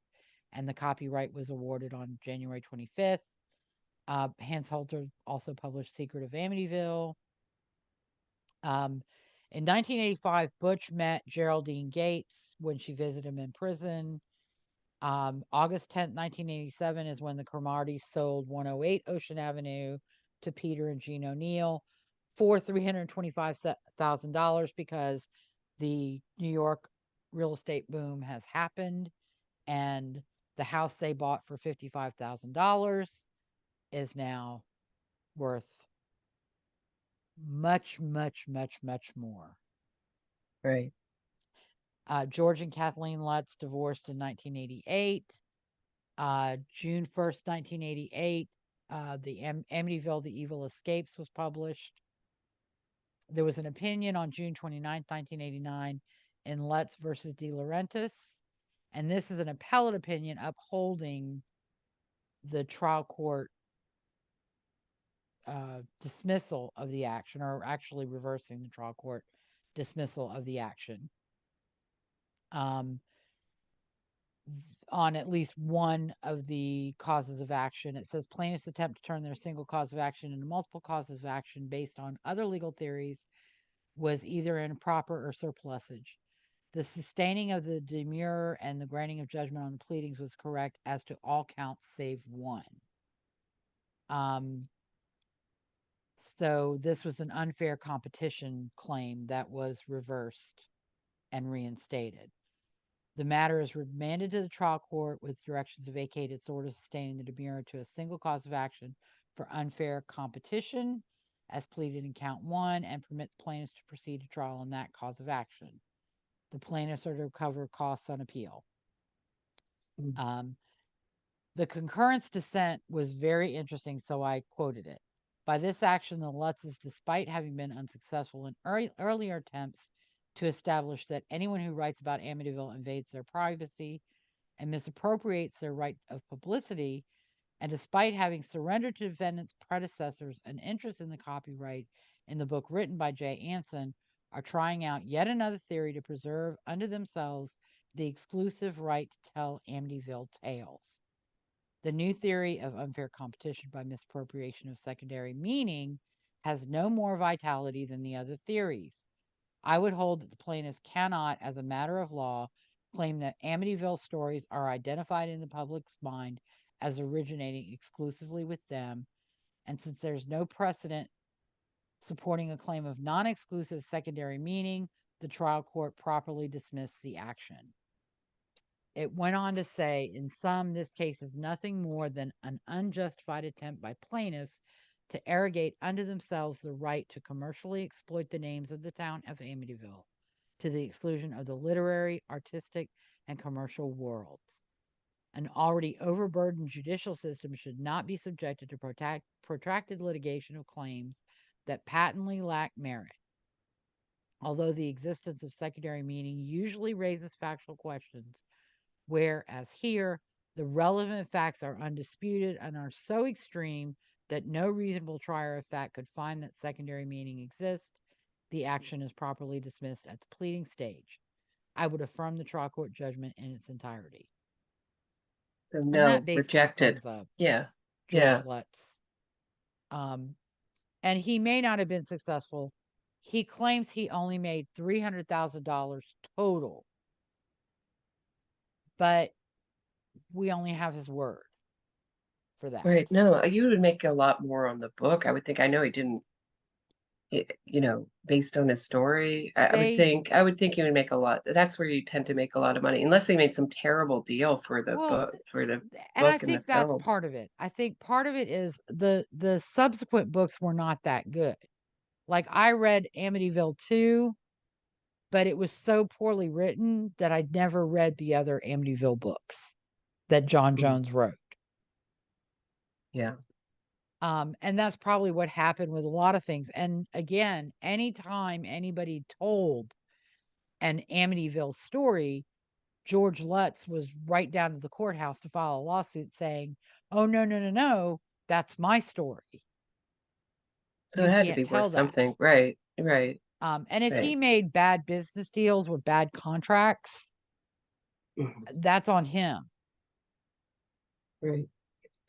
and the copyright was awarded on January 25th. Hans Holzer also published Secret of Amityville. In 1985, Butch met Geraldine Gates when she visited him in prison. August 10th, 1987 is when the Cromarties sold 108 Ocean Avenue to Peter and Jean O'Neill for $325,000 because the New York real estate boom has happened, and the house they bought for $55,000 is now worth much, much, much, much more. Right. George and Kathleen Lutz divorced in 1988. June 1st, 1988, the Amityville, The Evil Escapes was published. There was an opinion on June 29th, 1989 in Lutz versus De Laurentiis. And this is an appellate opinion upholding the trial court dismissal of the action, or actually reversing the trial court dismissal of the action. On at least one of the causes of action. It says plaintiffs attempt to turn their single cause of action into multiple causes of action based on other legal theories was either improper or surplusage. The sustaining of the demurrer and the granting of judgment on the pleadings was correct as to all counts save one. So this was an unfair competition claim that was reversed and reinstated. The matter is remanded to the trial court with directions to vacate its order sustaining the demurrer to a single cause of action for unfair competition, as pleaded in count 1, and permits plaintiffs to proceed to trial on that cause of action. The plaintiffs are to recover costs on appeal. The concurrence dissent was very interesting, so I quoted it. By this action, the Lutzes, despite having been unsuccessful in earlier attempts to establish that anyone who writes about Amityville invades their privacy and misappropriates their right of publicity, and despite having surrendered to defendants' predecessors an interest in the copyright in the book written by Jay Anson, are trying out yet another theory to preserve unto themselves the exclusive right to tell Amityville tales. The new theory of unfair competition by misappropriation of secondary meaning has no more vitality than the other theories. I would hold that the plaintiffs cannot, as a matter of law, claim that Amityville stories are identified in the public's mind as originating exclusively with them, and since there's no precedent supporting a claim of non exclusive secondary meaning, the trial court properly dismissed the action. It went on to say, in sum, this case is nothing more than an unjustified attempt by plaintiffs to arrogate unto themselves the right to commercially exploit the names of the town of Amityville to the exclusion of the literary, artistic, and commercial worlds. An already overburdened judicial system should not be subjected to protracted litigation of claims that patently lack merit. Although the existence of secondary meaning usually raises factual questions, whereas here, the relevant facts are undisputed and are so extreme that no reasonable trier of fact could find that secondary meaning exists, the action is properly dismissed at the pleading stage. I would affirm the trial court judgment in its entirety. So And no, that basically rejected. sums up Yeah. George Yeah. Lutz. And he may not have been successful. He claims he only made $300,000 total, but we only have his word for that. Right. No, you would make a lot more on the book. I would think. I know he didn't, based on his story. I would think he would make a lot. That's where you tend to make a lot of money, unless they made some terrible deal for the book, and I and the think that's film. part of it. I think part of it is the subsequent books were not that good. Like I read Amityville 2, but it was so poorly written that I'd never read the other Amityville books that John Jones wrote. Yeah. And that's probably what happened with a lot of things. And again, anytime anybody told an Amityville story, George Lutz was right down to the courthouse to file a lawsuit saying, "Oh, no, that's my story. So You it had to can't be worth tell that." something. Right. Right. And if Right. he made bad business deals with bad contracts, that's on him. Right.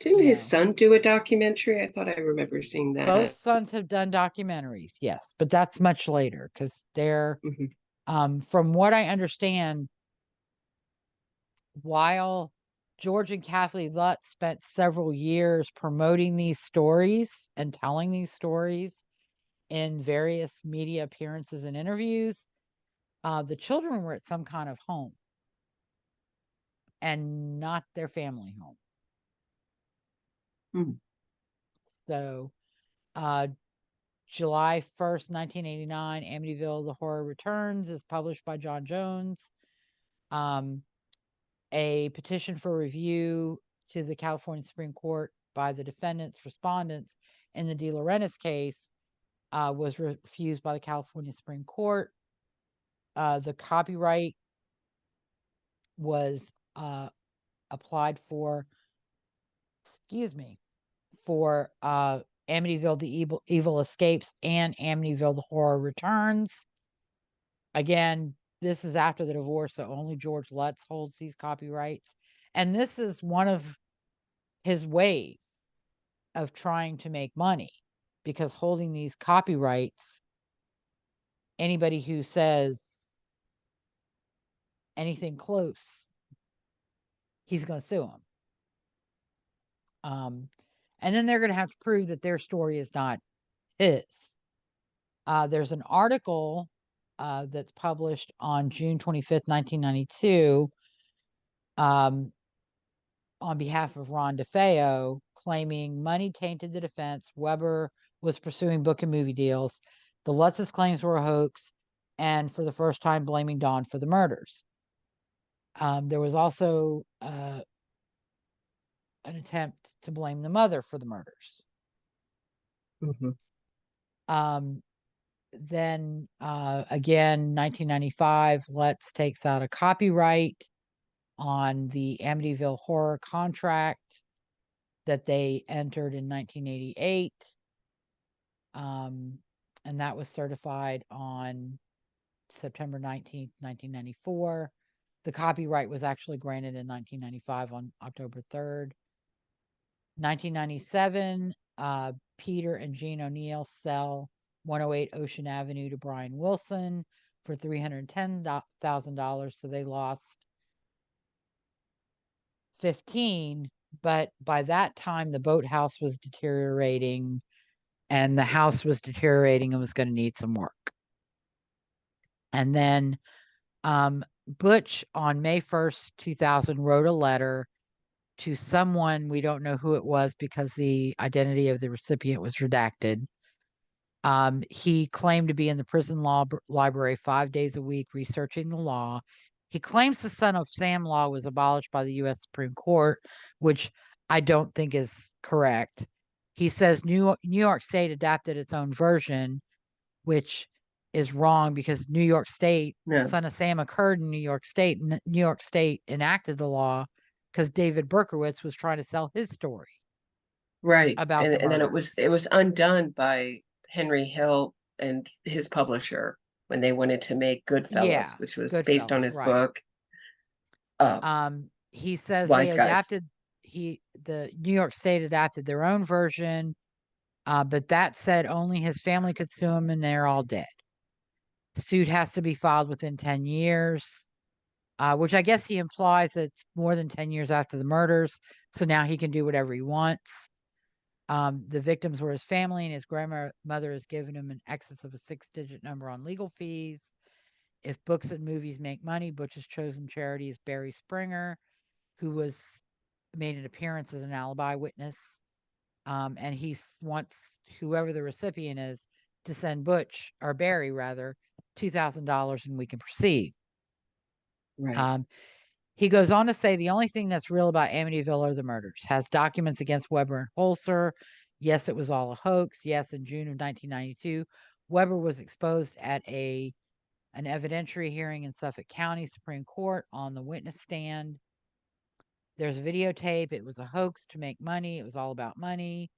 Didn't his son do a documentary? I thought I remember seeing that. Both sons have done documentaries, yes, but that's much later because they're, from what I understand, while George and Kathy Lutz spent several years promoting these stories and telling these stories in various media appearances and interviews, the children were at some kind of home and not their family home. So, July 1st, 1989, Amityville, The Horror Returns is published by John Jones. A petition for review to the California Supreme Court by the defendants, respondents in the De Laurentiis case was refused by the California Supreme Court. The copyright was applied for, for Amityville, The Evil Escapes and Amityville, The Horror Returns. Again, this is after the divorce, so only George Lutz holds these copyrights. And this is one of his ways of trying to make money, because holding these copyrights, anybody who says anything close, he's going to sue them. And then they're going to have to prove that their story is not his. There's an article that's published on June 25th, 1992, on behalf of Ron Defeo, claiming money tainted the defense. Weber was pursuing book and movie deals. The Lutzes claims were a hoax, and for the first time blaming Dawn for the murders. There was also an attempt to blame the mother for the murders. then again, 1995, Lutz takes out a copyright on the Amityville Horror contract that they entered in 1988. And that was certified on September 19th, 1994. The copyright was actually granted in 1995 on October 3rd. 1997, Peter and Jean O'Neill sell 108 Ocean Avenue to Brian Wilson for $310,000. So they lost 15, but by that time the boathouse was deteriorating and the house was deteriorating and was going to need some work. And then Butch on May 1st, 2000 wrote a letter to someone, we don't know who it was because the identity of the recipient was redacted. He claimed to be in the prison law library 5 days a week researching the law. He claims the son of Sam law was abolished by the U.S. Supreme Court, which I don't think is correct. He says New York State adapted its own version, which is wrong because New York State, Son of Sam occurred in New York State. New York State enacted the law because David Berkowitz was trying to sell his story. Right. About and then it was undone by Henry Hill and his publisher when they wanted to make Goodfellas, which was based on his book. He says they adapted the New York State adapted their own version, but that said only his family could sue him and they're all dead. Suit has to be filed within 10 years, which I guess he implies it's more than 10 years after the murders. So now he can do whatever he wants. The victims were his family, and his grandmother has given him an excess of a 6-digit number on legal fees. If books and movies make money, Butch's chosen charity is Barry Springer, who made an appearance as an alibi witness. And he wants whoever the recipient is to send Butch, or Barry rather, $2,000 and we can proceed. Right. He goes on to say the only thing that's real about Amityville are the murders. Has documents against Weber and Holzer. Yes, it was all a hoax. Yes, in June of 1992, Weber was exposed at an evidentiary hearing in Suffolk County Supreme Court on the witness stand. There's a videotape. It was a hoax to make money. It was all about money.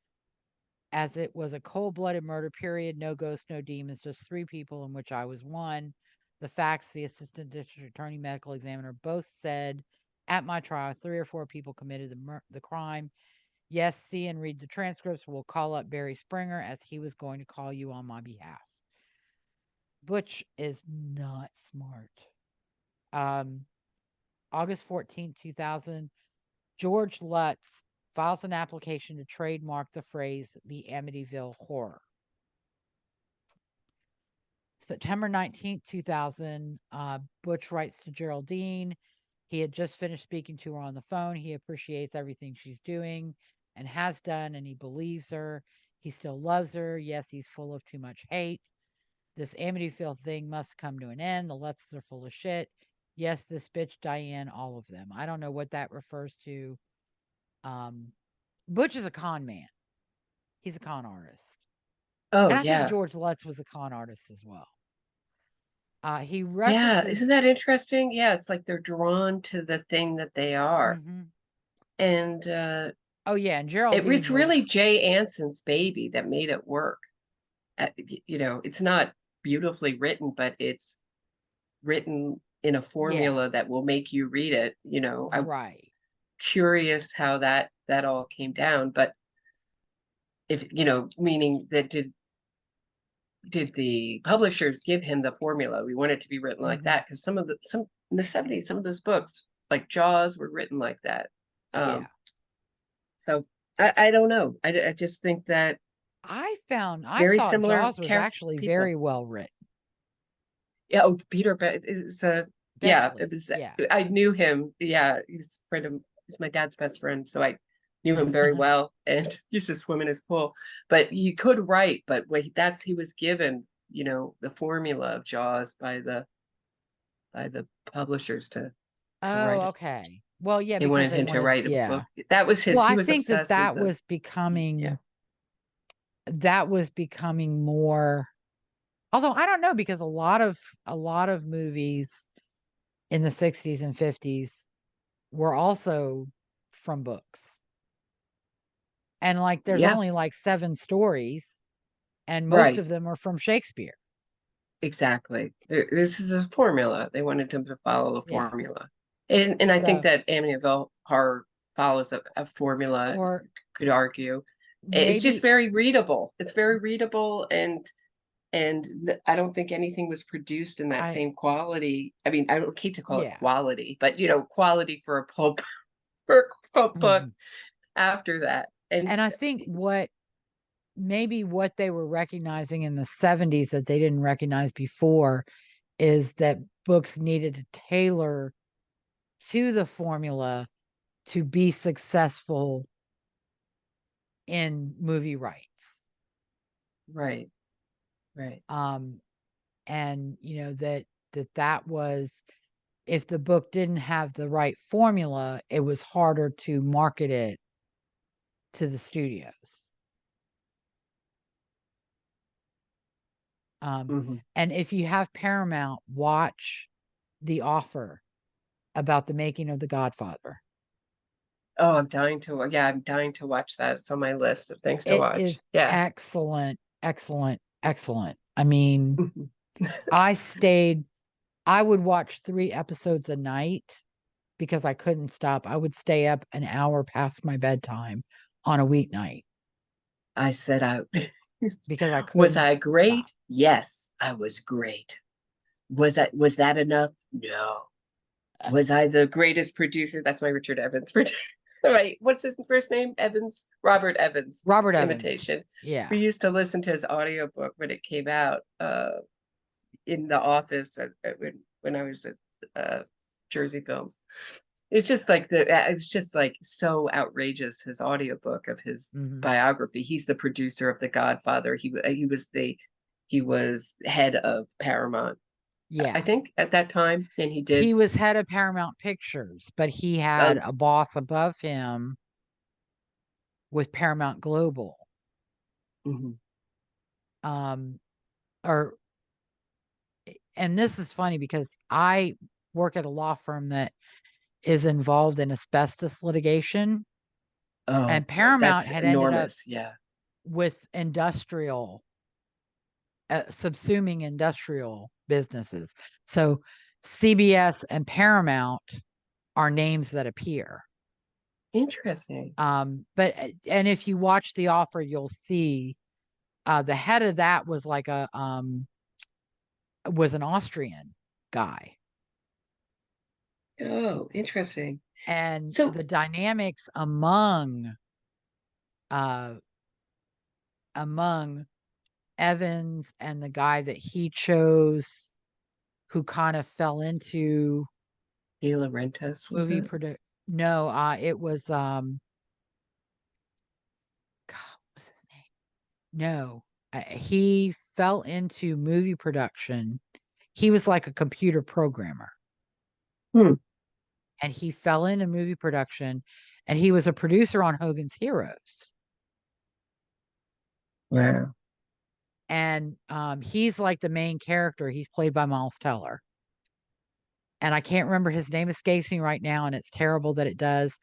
As it was a cold-blooded murder, period. No ghosts, no demons, just 3 people, in which I was one. The facts, the assistant district attorney, medical examiner both said at my trial 3 or 4 people committed the crime. Yes, see and read the transcripts. We'll call up Barry Springer as he was going to call you on my behalf. Butch is not smart. August 14, 2000, George Lutz files an application to trademark the phrase the Amityville Horror. September 19th, 2000, Butch writes to Geraldine. He had just finished speaking to her on the phone. He appreciates everything she's doing and has done, and he believes her. He still loves her. Yes, he's full of too much hate. This Amityville thing must come to an end. The Lutzes are full of shit. Yes, this bitch, Diane, all of them. I don't know what that refers to. Butch is a con man. He's a con artist. Oh, and I think George Lutz was a con artist as well. He references... Yeah, isn't that interesting? Yeah, it's like they're drawn to the thing that they are. Mm-hmm. And oh yeah, and Geraldine. It's really Jay Anson's baby that made it work. It's not beautifully written, but it's written in a formula that will make you read it. I'm curious how that all came down, but if meaning that did the publishers give him the formula? We want it to be written like that, because some in the 70s, some of those books like Jaws were written like that. So I don't know. I just think that I thought similar Jaws was actually very well written. Yeah. Oh, Peter. It's yeah. It was. Yeah. I knew him. Yeah, he's a friend of. He's my dad's best friend, so I knew him very well, and used to swim in his pool. But he could write. But he was given, the formula of Jaws by the publishers to write it. Okay. Well, yeah, they wanted him to write a book. That was his. Well, he was I think that was becoming. That was becoming more Although I don't know, because a lot of movies in the 60s and 50s were also from books. And like there's Yeah, only like 7 stories, and most right. of them are from Shakespeare. Exactly. This is a formula. They wanted them to follow a Yeah. formula. And I think So, that Amityville Horror follows a formula, or could argue. It's just maybe, very readable. It's very readable, and I don't think anything was produced in that I same quality. I mean, I don't hate to call it yeah. quality, but quality for a pulp for a pulp book Mhm. after that. And And I think what they were recognizing in the 70s that they didn't recognize before is that books needed to tailor to the formula to be successful in movie rights. right, right. Um, and that was, if the book didn't have the right formula, it was harder to market it to the studios. Hmm. And if you have Paramount, watch The Offer about the making of The Godfather. Oh, I'm dying to watch that. It's on my list of things to It watch. is Yeah. excellent, excellent, excellent. I mean, I would watch 3 episodes a night because I couldn't stop. I would stay up an hour past my bedtime on a weeknight I set out. because I Was couldn't I stop. great? Yes, I was great. Was that enough? No. Was I the greatest producer? That's my Richard Evans. Right. What's his first name? Evans? Robert Evans Robert Evans. imitation. We Yeah. used to listen to his audiobook when it came out in the office when I was at Jersey Films. It's just like it was just like so outrageous, his audiobook of his Mhm. biography. He's the producer of The Godfather. He was head of Paramount, I Yeah. think, at that time, and he did. He was head of Paramount Pictures, but he had Oh, a boss above him with Paramount Global. mhm. Um, or and this is funny because I work at a law firm that is involved in asbestos litigation, Oh, and Paramount that's had ended up enormous. Yeah. with subsuming industrial businesses. So CBS and Paramount are names that appear. Interesting. But and if you watch The Offer, you'll see the head of that was like was an Austrian guy. Oh, interesting. And So, the dynamics uh among Evans and the guy that he chose, who kind of fell into De Laurentiis was movie that? production. No, it was God, what was his name? No, he fell into movie production. He was like a computer programmer, Hmm. and he fell into movie production, and he was a producer on Hogan's Heroes. Wow. And he's like the main character. He's played by Miles Teller. And I can't remember, his name escapes me right now, and it's terrible that it does.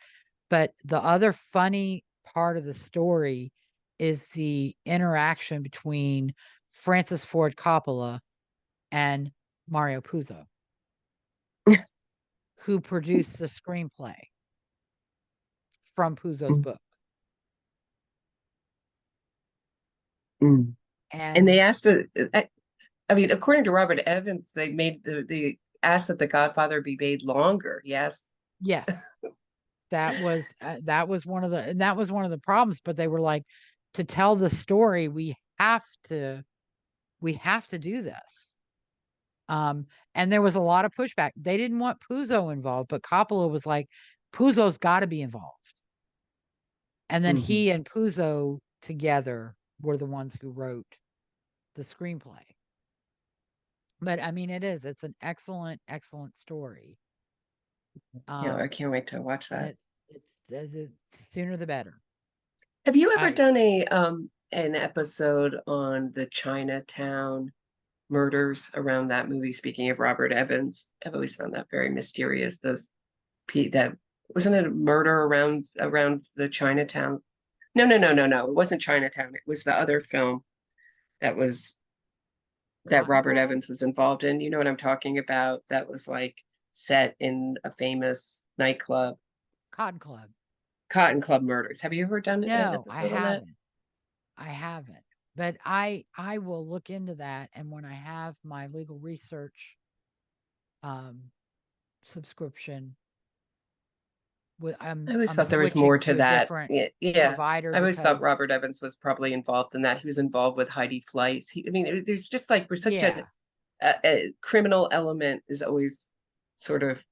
But the other funny part of the story is the interaction between Francis Ford Coppola and Mario Puzo, who produced the screenplay from Puzo's Mm, book. mm. And they And asked I mean, according to Robert Evans, they asked that The Godfather be made longer. He asked. yes, that was one of the problems. But they were like, to tell the story, we have to do this. And there was a lot of pushback. They didn't want Puzo involved, but Coppola was like, Puzo's got to be involved. And then Mhm. he and Puzo together were the ones who wrote the screenplay. But I mean, it's an excellent, excellent story. I Um, can't wait to watch and that. it's sooner the better. Have you ever I done an episode on the Chinatown murders around that movie. Speaking of Robert Evans, I've always found that very mysterious. That wasn't it a murder around the Chinatown? No. It wasn't Chinatown. It was the other film that Cotton Robert Club? Evans was involved in. You know what I'm talking about? That was like set in a famous nightclub. Cotton Club. Cotton Club Murders. Have you ever done an No, I episode on that? haven't. I haven't. But I will look into that, and when I have my legal research subscription, I always I'm thought there was more switching to to a that. different Yeah. provider I always thought because Robert Evans was probably involved in that. He was involved with Heidi Fleiss. There's just like we're such yeah, a criminal element is always sort of,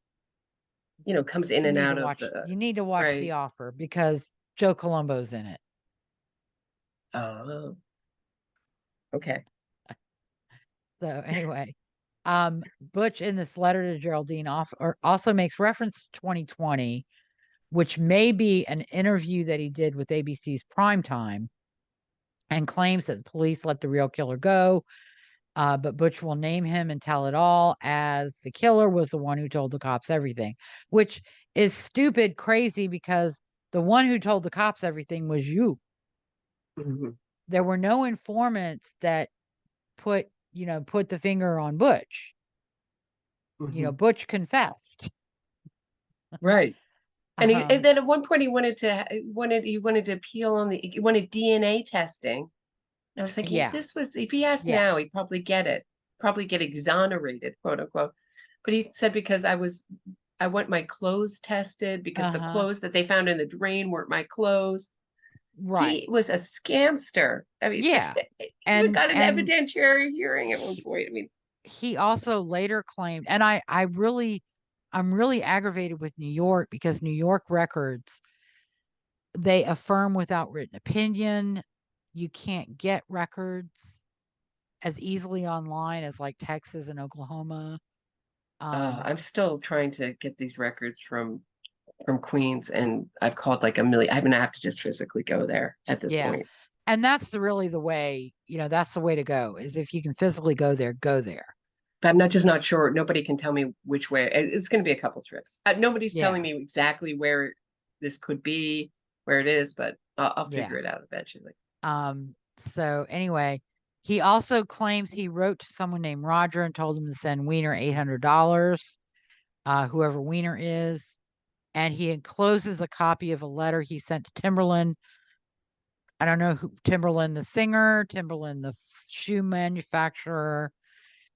comes in you and need to out of watch the you need to watch The right. Offer because Joe Colombo's in it. Oh, okay. So anyway, Butch in this letter to Geraldine also makes reference to 2020, which may be an interview that he did with ABC's Primetime, and claims that the police let the real killer go. But Butch will name him and tell it all as the killer was the one who told the cops everything, which is stupid, crazy, because the one who told the cops everything was you. Mhm. There were no informants that put the finger on Butch. Mhm. Butch confessed. Right. And Um, then at one point he wanted to appeal on he wanted DNA testing. And I was thinking yeah, if he asked yeah, now, he'd probably get exonerated, quote unquote. But he said because I want my clothes tested because the uh-huh, clothes that they found in the drain weren't my clothes. right, He was a scamster. I mean, yeah, he even and got an evidentiary hearing at one point. I mean, he also later claimed, and I'm really aggravated with New York because New York records, they affirm without written opinion. You can't get records as easily online as like Texas and Oklahoma. I'm still trying to get these records from Queens, and I've called like a million. I'm gonna have to just physically go there at this Yeah. point. And that's really the way, that's the way to go is if you can physically go there, go there. But I'm not sure. Nobody can tell me which way. It's going to be a couple trips. Nobody's telling Yeah. me exactly where this could be, where it is, but I'll Yeah. figure it out eventually. So anyway, he also claims he wrote to someone named Roger and told him to send Wiener $800, whoever Wiener is. And he encloses a copy of a letter he sent to Timberland. I don't know who Timberland the singer, Timberland the shoe manufacturer,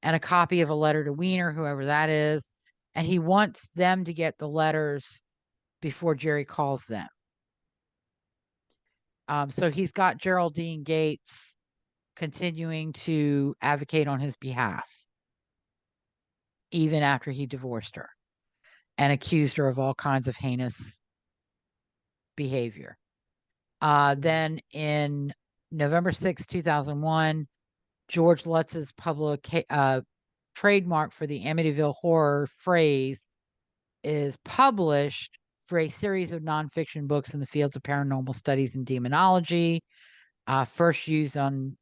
and a copy of a letter to Wiener, whoever that is. And he wants them to get the letters before Jerry calls them. So he's got Geraldine Gates continuing to advocate on his behalf, even after he divorced her and accused her of all kinds of heinous behavior. Then in November 6, 2001, George Lutz's trademark for the Amityville Horror phrase is published for a series of nonfiction books in the fields of paranormal studies and demonology, first used on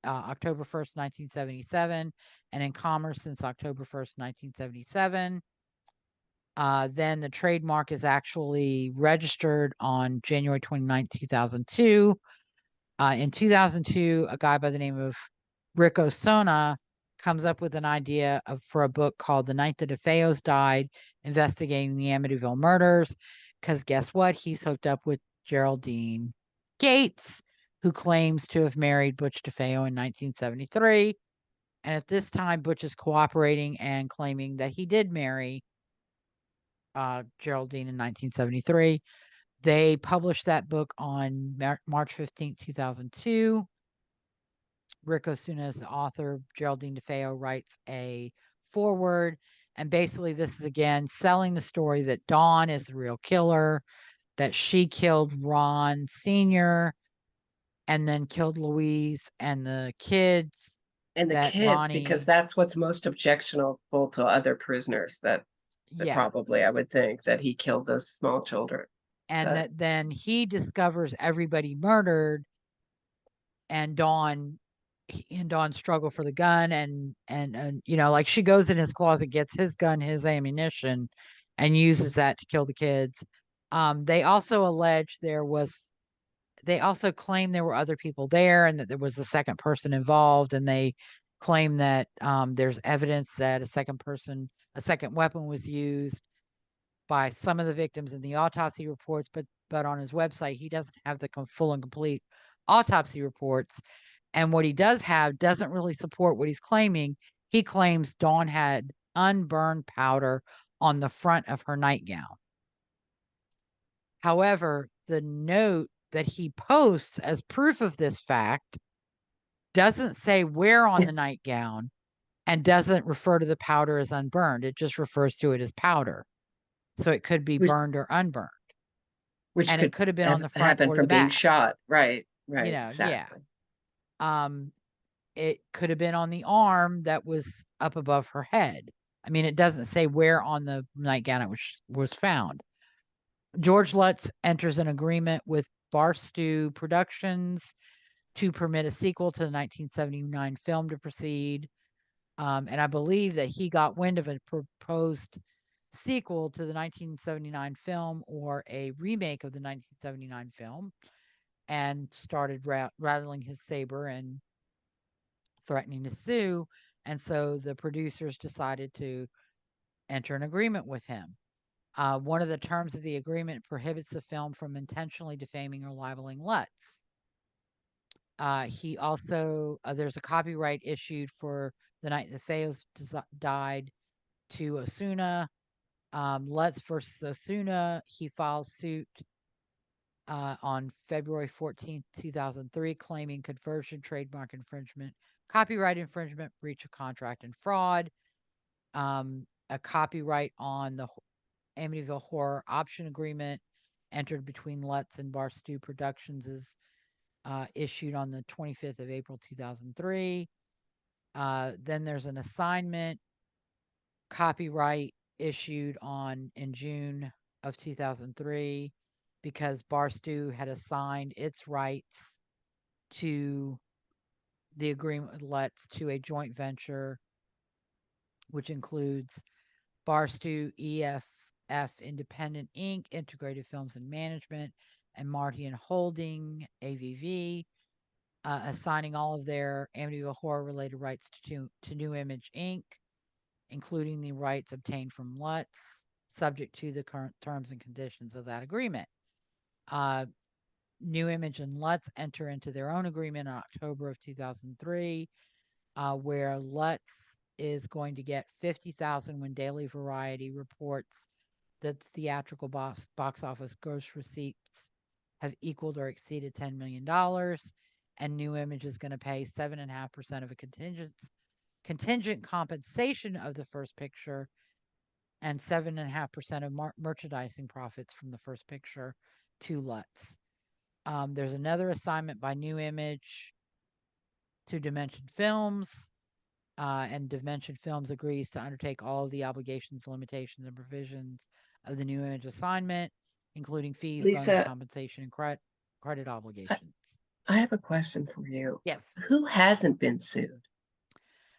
October 1st, 1977, and in commerce since October 1st, 1977. Then the trademark is actually registered on January 29th, 2002. In 2002, a guy by the name of Rick Osona comes up with an idea for a book called The Night the Defeos Died, investigating the Amityville murders. Because guess what? He's hooked up with Geraldine Gates, who claims to have married Butch Defeo in 1973. And at this time, Butch is cooperating and claiming that he did marry Geraldine in 1973. They published that book on March 15th, 2002. Rick Osuna is the author. Geraldine Defeo writes a foreword. And basically, this is again selling the story that Dawn is the real killer, that she killed Ron Sr. and then killed Louise and the kids, And the that kids, because Ronnie, that's what's most objectionable to other prisoners. That yeah. probably I would think that he killed those small children. And But that then he discovers everybody murdered, and Dawn he and Dawn struggle for the gun, and like she goes in his closet, gets his gun, his ammunition, and uses that to kill the kids. They also claim there were other people there and that there was a second person involved, and they claim that there's evidence that a second weapon was used by some of the victims in the autopsy reports, but on his website he doesn't have the full and complete autopsy reports. And what he does have doesn't really support what he's claiming. He claims Dawn had unburned powder on the front of her nightgown. However, the note that he posts as proof of this fact doesn't say where on the nightgown and doesn't refer to the powder as unburned. It just refers to it as powder. So it could be burned or unburned. Which and it could have been on the front happen or from the being back. shot. Right. Exactly. Yeah. It could have been on the arm that was up above her head. I mean, it doesn't say where on the nightgown it was found. George Lutz enters an agreement with Barstow Productions to permit a sequel to the 1979 film to proceed. And I believe that he got wind of a proposed sequel to the 1979 film or a remake of the 1979 film and started rattling his saber and threatening to sue. And so the producers decided to enter an agreement with him. One of the terms of the agreement prohibits the film from intentionally defaming or libeling Lutz. He also, there's a copyright issued for The Night the Feos Died to Osuna. Lutz versus Osuna, he filed suit on February 14th, 2003, claiming conversion, trademark infringement, copyright infringement, breach of contract, and fraud. A copyright on the Amityville Horror option agreement entered between Lutz and Barstow Productions is issued on the 25th of April, 2003. Then there's an assignment copyright issued in June of 2003 because Barstow had assigned its rights to the agreement with Lutz to a joint venture, which includes Barstow EFF Independent Inc., Integrated Films and Management, and Marty and Holding AVV, assigning all of their Amityville Horror related rights to New Image Inc., including the rights obtained from Lutz, subject to the current terms and conditions of that agreement. New Image and Lutz enter into their own agreement in October of 2003, where Lutz is going to get $50,000 when Daily Variety reports that the theatrical box office gross receipts have equaled or exceeded $10 million, and New Image is going to pay 7.5% of a contingent compensation of the first picture and 7.5% of merchandising profits from the first picture to Lutz. There's another assignment by New Image to Dimension Films, and Dimension Films agrees to undertake all of the obligations, limitations, and provisions of the New Image assignment, including fees, bonus compensation, and credit obligations. I have a question for you. Yes. Who hasn't been sued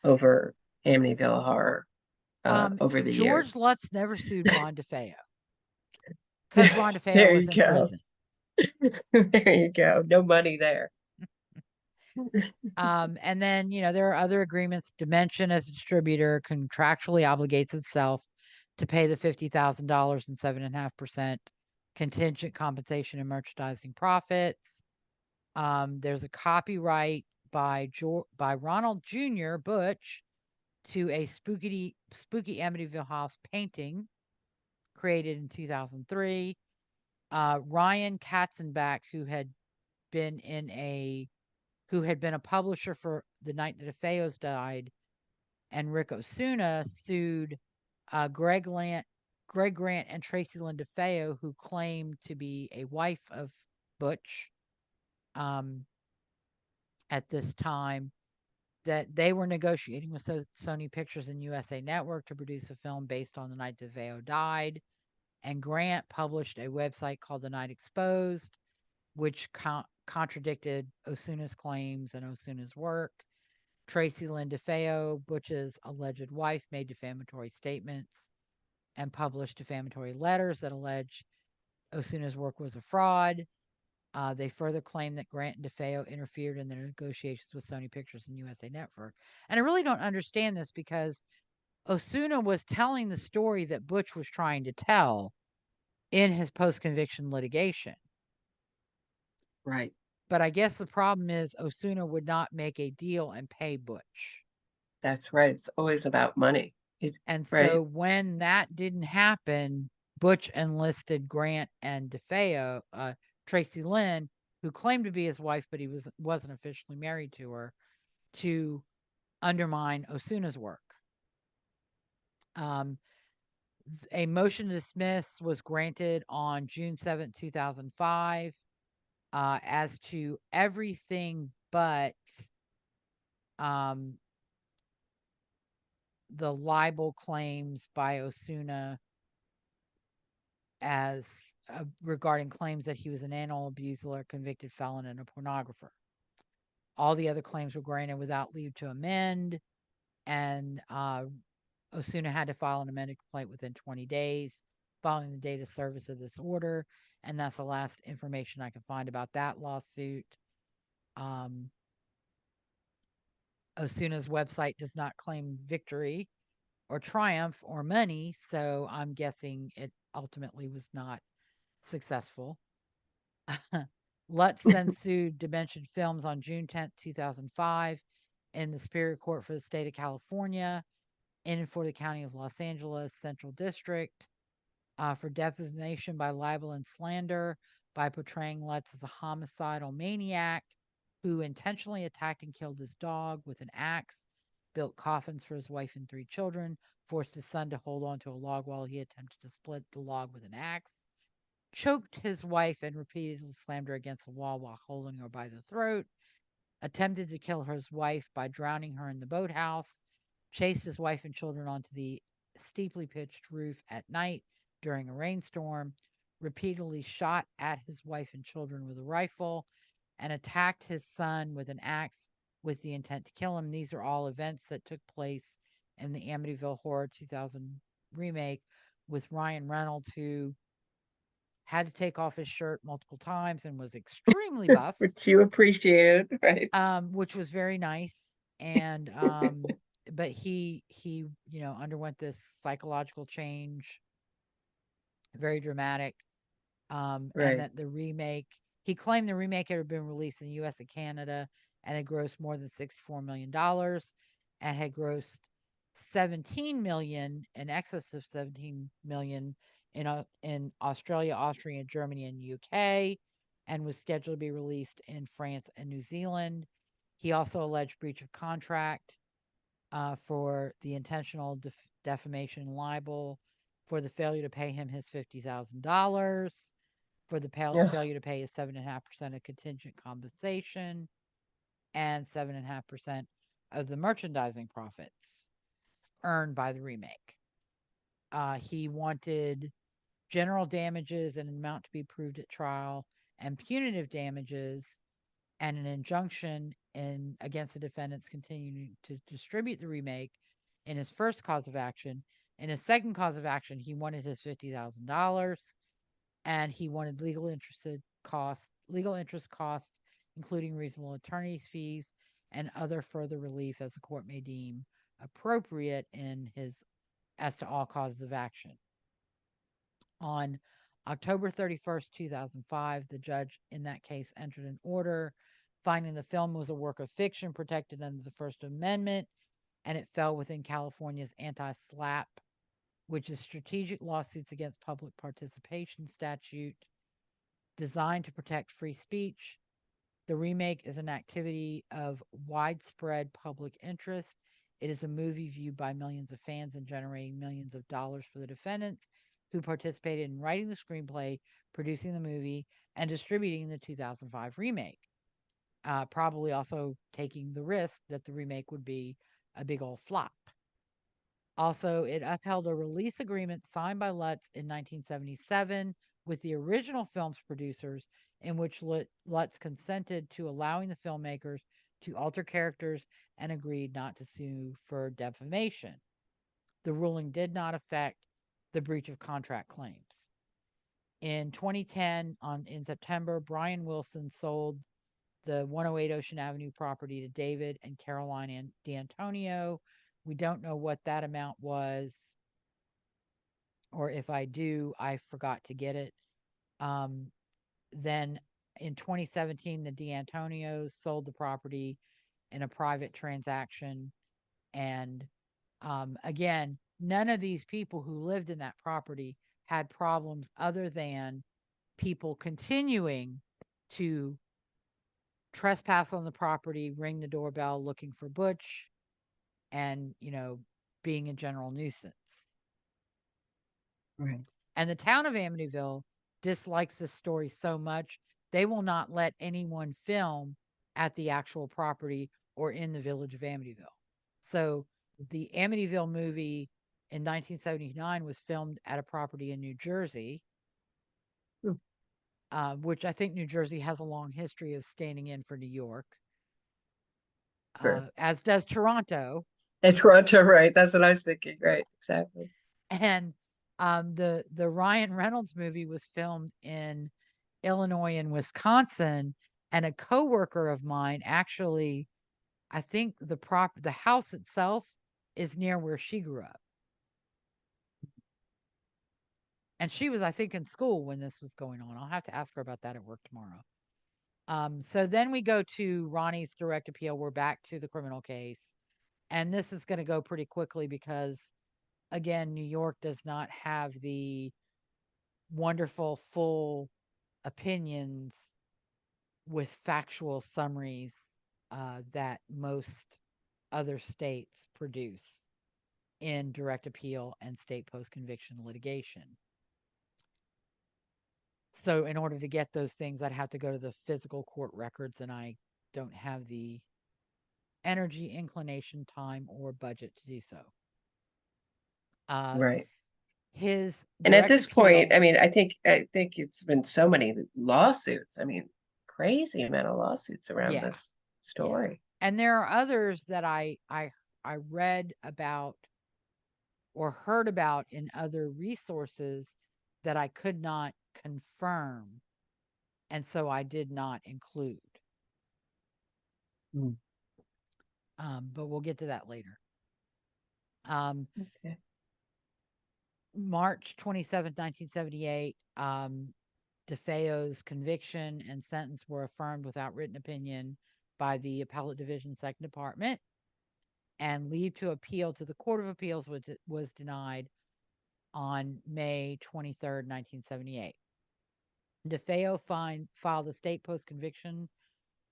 over Amityville Horror over the years? George Lutz never sued Ron Defeo because Ron Defeo was in prison. There you go. No money there. And then, there are other agreements. Dimension, as a distributor, contractually obligates itself to pay the $50,000 and 7.5% contingent compensation and merchandising profits. There's a copyright by Ronald Jr. Butch to a spooky Amityville house painting created in 2003. Ryan Katzenbach, who had been a publisher for The Night the Defeos Died, and Rick Osuna sued Greg Grant and Tracy Lynn Defeo, who claimed to be a wife of Butch at this time, that they were negotiating with Sony Pictures and USA Network to produce a film based on The Night Defeo Died. And Grant published a website called The Night Exposed, which contradicted Osuna's claims and Osuna's work. Tracy Lynn Defeo, Butch's alleged wife, made defamatory statements and published defamatory letters that allege Osuna's work was a fraud. They further claim that Grant and DeFeo interfered in their negotiations with Sony Pictures and USA Network. And I really don't understand this because Osuna was telling the story that Butch was trying to tell in his post-conviction litigation. Right. But I guess the problem is Osuna would not make a deal and pay Butch. That's right. It's always about money. And right. so when that didn't happen, Butch enlisted Grant and DeFeo, Tracy Lynn, who claimed to be his wife, but he wasn't officially married to her, to undermine Osuna's work. A motion to dismiss was granted on June 7, 2005, as to everything but the libel claims by Osuna as regarding claims that he was an animal abuser, a convicted felon, and a pornographer. All the other claims were granted without leave to amend, and Osuna had to file an amended complaint within 20 days following the date of service of this order, and that's the last information I can find about that lawsuit. Osuna's website does not claim victory or triumph or money, so I'm guessing it ultimately was not successful. Lutz then sued Dimension Films on June 10th, 2005 in the Superior Court for the state of California and for the County of Los Angeles Central District for defamation by libel and slander by portraying Lutz as a homicidal maniac who intentionally attacked and killed his dog with an axe, built coffins for his wife and 3 children, forced his son to hold onto a log while he attempted to split the log with an axe, choked his wife and repeatedly slammed her against the wall while holding her by the throat, attempted to kill his wife by drowning her in the boathouse, chased his wife and children onto the steeply pitched roof at night during a rainstorm, repeatedly shot at his wife and children with a rifle, and attacked his son with an axe with the intent to kill him. These are all events that took place in the Amityville Horror 2000 remake with Ryan Reynolds, who had to take off his shirt multiple times and was extremely buff. Which you appreciated, right? Which was very nice. And but he underwent this psychological change, very dramatic. And that the remake, he claimed the remake had been released in the US and Canada and had grossed more than $64 million and had grossed 17 million, in excess of 17 million in Australia, Austria, Germany, and UK, and was scheduled to be released in France and New Zealand. He also alleged breach of contract for the intentional defamation and libel, for the failure to pay him his $50,000, for the failure to pay his 7.5% of contingent compensation, and 7.5% of the merchandising profits earned by the remake. He wanted general damages and an amount to be proved at trial, and punitive damages, and an injunction against the defendants continuing to distribute the remake in his first cause of action. In his second cause of action, he wanted his $50,000, and he wanted legal interest costs, including reasonable attorney's fees and other further relief as the court may deem appropriate as to all causes of action. On October 31st, 2005, the judge in that case entered an order finding the film was a work of fiction protected under the First Amendment, and it fell within California's anti-SLAPP, which is Strategic Lawsuits Against Public Participation statute, designed to protect free speech. The remake is an activity of widespread public interest. It is a movie viewed by millions of fans and generating millions of dollars for the defendants who participated in writing the screenplay, producing the movie, and distributing the 2005 remake. Probably also taking the risk that the remake would be a big old flop. Also, it upheld a release agreement signed by Lutz in 1977 with the original film's producers, in which Lutz consented to allowing the filmmakers to alter characters and agreed not to sue for defamation. The ruling did not affect the breach of contract claims. In 2010, in September, Brian Wilson sold the 108 Ocean Avenue property to David and Caroline D'Antonio. We don't know what that amount was, or if I do, I forgot to get it. Then in 2017, the D'Antonios sold the property in a private transaction. And again, none of these people who lived in that property had problems other than people continuing to trespass on the property, ring the doorbell looking for Butch, and, being a general nuisance. Right. And the town of Amityville dislikes this story so much, they will not let anyone film at the actual property or in the village of Amityville. So the Amityville movie in 1979 was filmed at a property in New Jersey, which I think New Jersey has a long history of standing in for New York, as does Toronto. And Toronto, right? That's what I was thinking. Right, exactly. And the Ryan Reynolds movie was filmed in Illinois and Wisconsin, and a coworker of mine actually, I think the house itself is near where she grew up. And she was, I think, in school when this was going on. I'll have to ask her about that at work tomorrow. So then we go to Ronnie's direct appeal. We're back to the criminal case. And this is going to go pretty quickly because, again, New York does not have the wonderful full opinions with factual summaries that most other states produce in direct appeal and state post-conviction litigation. So in order to get those things, I'd have to go to the physical court records, and I don't have the energy, inclination, time, or budget to do so. Right. His And at this appeal, point, I mean, I think it's been so many lawsuits. I mean, crazy amount of lawsuits around this story. Yeah. And there are others that I read about or heard about in other resources that I could not confirm, and so I did not include. But we'll get to that later. Okay. March 27, 1978, Defeo's conviction and sentence were affirmed without written opinion by the Appellate Division, 2nd Department, and leave to appeal to the Court of Appeals was denied on May 23rd, 1978. Defeo filed a state post-conviction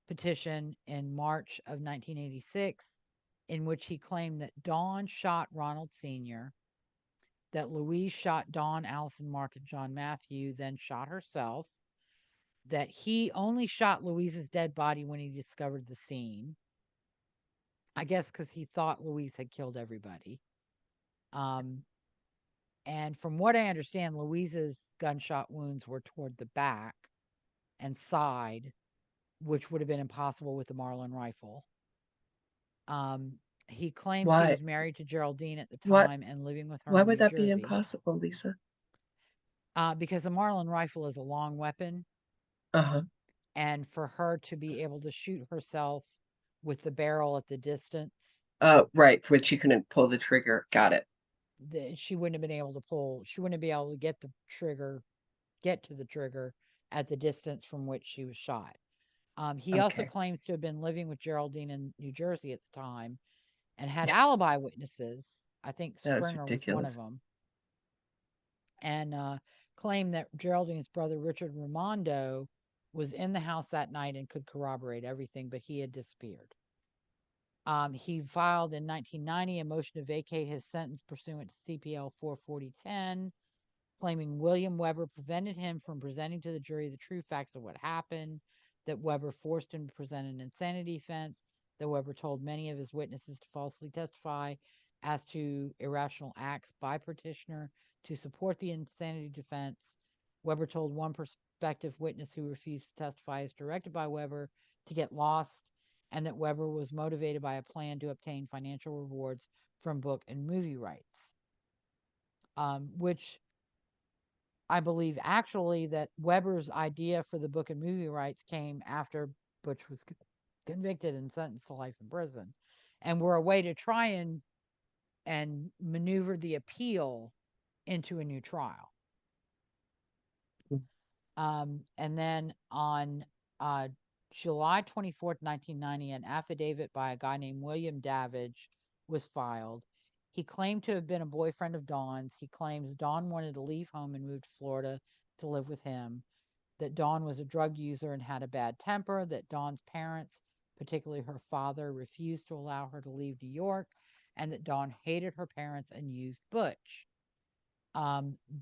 petition in March of 1986 in which he claimed that Dawn shot Ronald Sr., that Louise shot Dawn, Allison, Mark, and John Matthew, then shot herself, that he only shot Louise's dead body when he discovered the scene, I guess because he thought Louise had killed everybody. And from what I understand, Louise's gunshot wounds were toward the back and side, which would have been impossible with the Marlin rifle. He claims he was married to Geraldine at the time and living with her Why in would New that Jersey. be impossible, Lisa? Because the Marlin rifle is a long weapon. And for her to be able to shoot herself with the barrel at the distance. Right, which she couldn't pull the trigger. Got it. She wouldn't have been able to pull. She wouldn't be able to get to the trigger at the distance from which she was shot. He also claims to have been living with Geraldine in New Jersey at the time and had alibi witnesses. I think Springer was one of them. And claimed that Geraldine's brother, Richard Raimondo, was in the house that night and could corroborate everything, but he had disappeared. He filed in 1990 a motion to vacate his sentence pursuant to CPL 44010, claiming William Weber prevented him from presenting to the jury the true facts of what happened, that Weber forced him to present an insanity defense, that Weber told many of his witnesses to falsely testify as to irrational acts by petitioner to support the insanity defense. Weber told one prospective witness who refused to testify as directed by Weber to get lost and that Weber was motivated by a plan to obtain financial rewards from book and movie rights, which I believe actually that Weber's idea for the book and movie rights came after Butch was convicted and sentenced to life in prison, and were a way to try and maneuver the appeal into a new trial. And then on July 24th, 1990, an affidavit by a guy named William Davidge was filed. He claimed to have been a boyfriend of Dawn's. He claims Dawn wanted to leave home and move to Florida to live with him, that Dawn was a drug user and had a bad temper, that Dawn's parents, particularly her father, refused to allow her to leave New York, and that Dawn hated her parents and used Butch.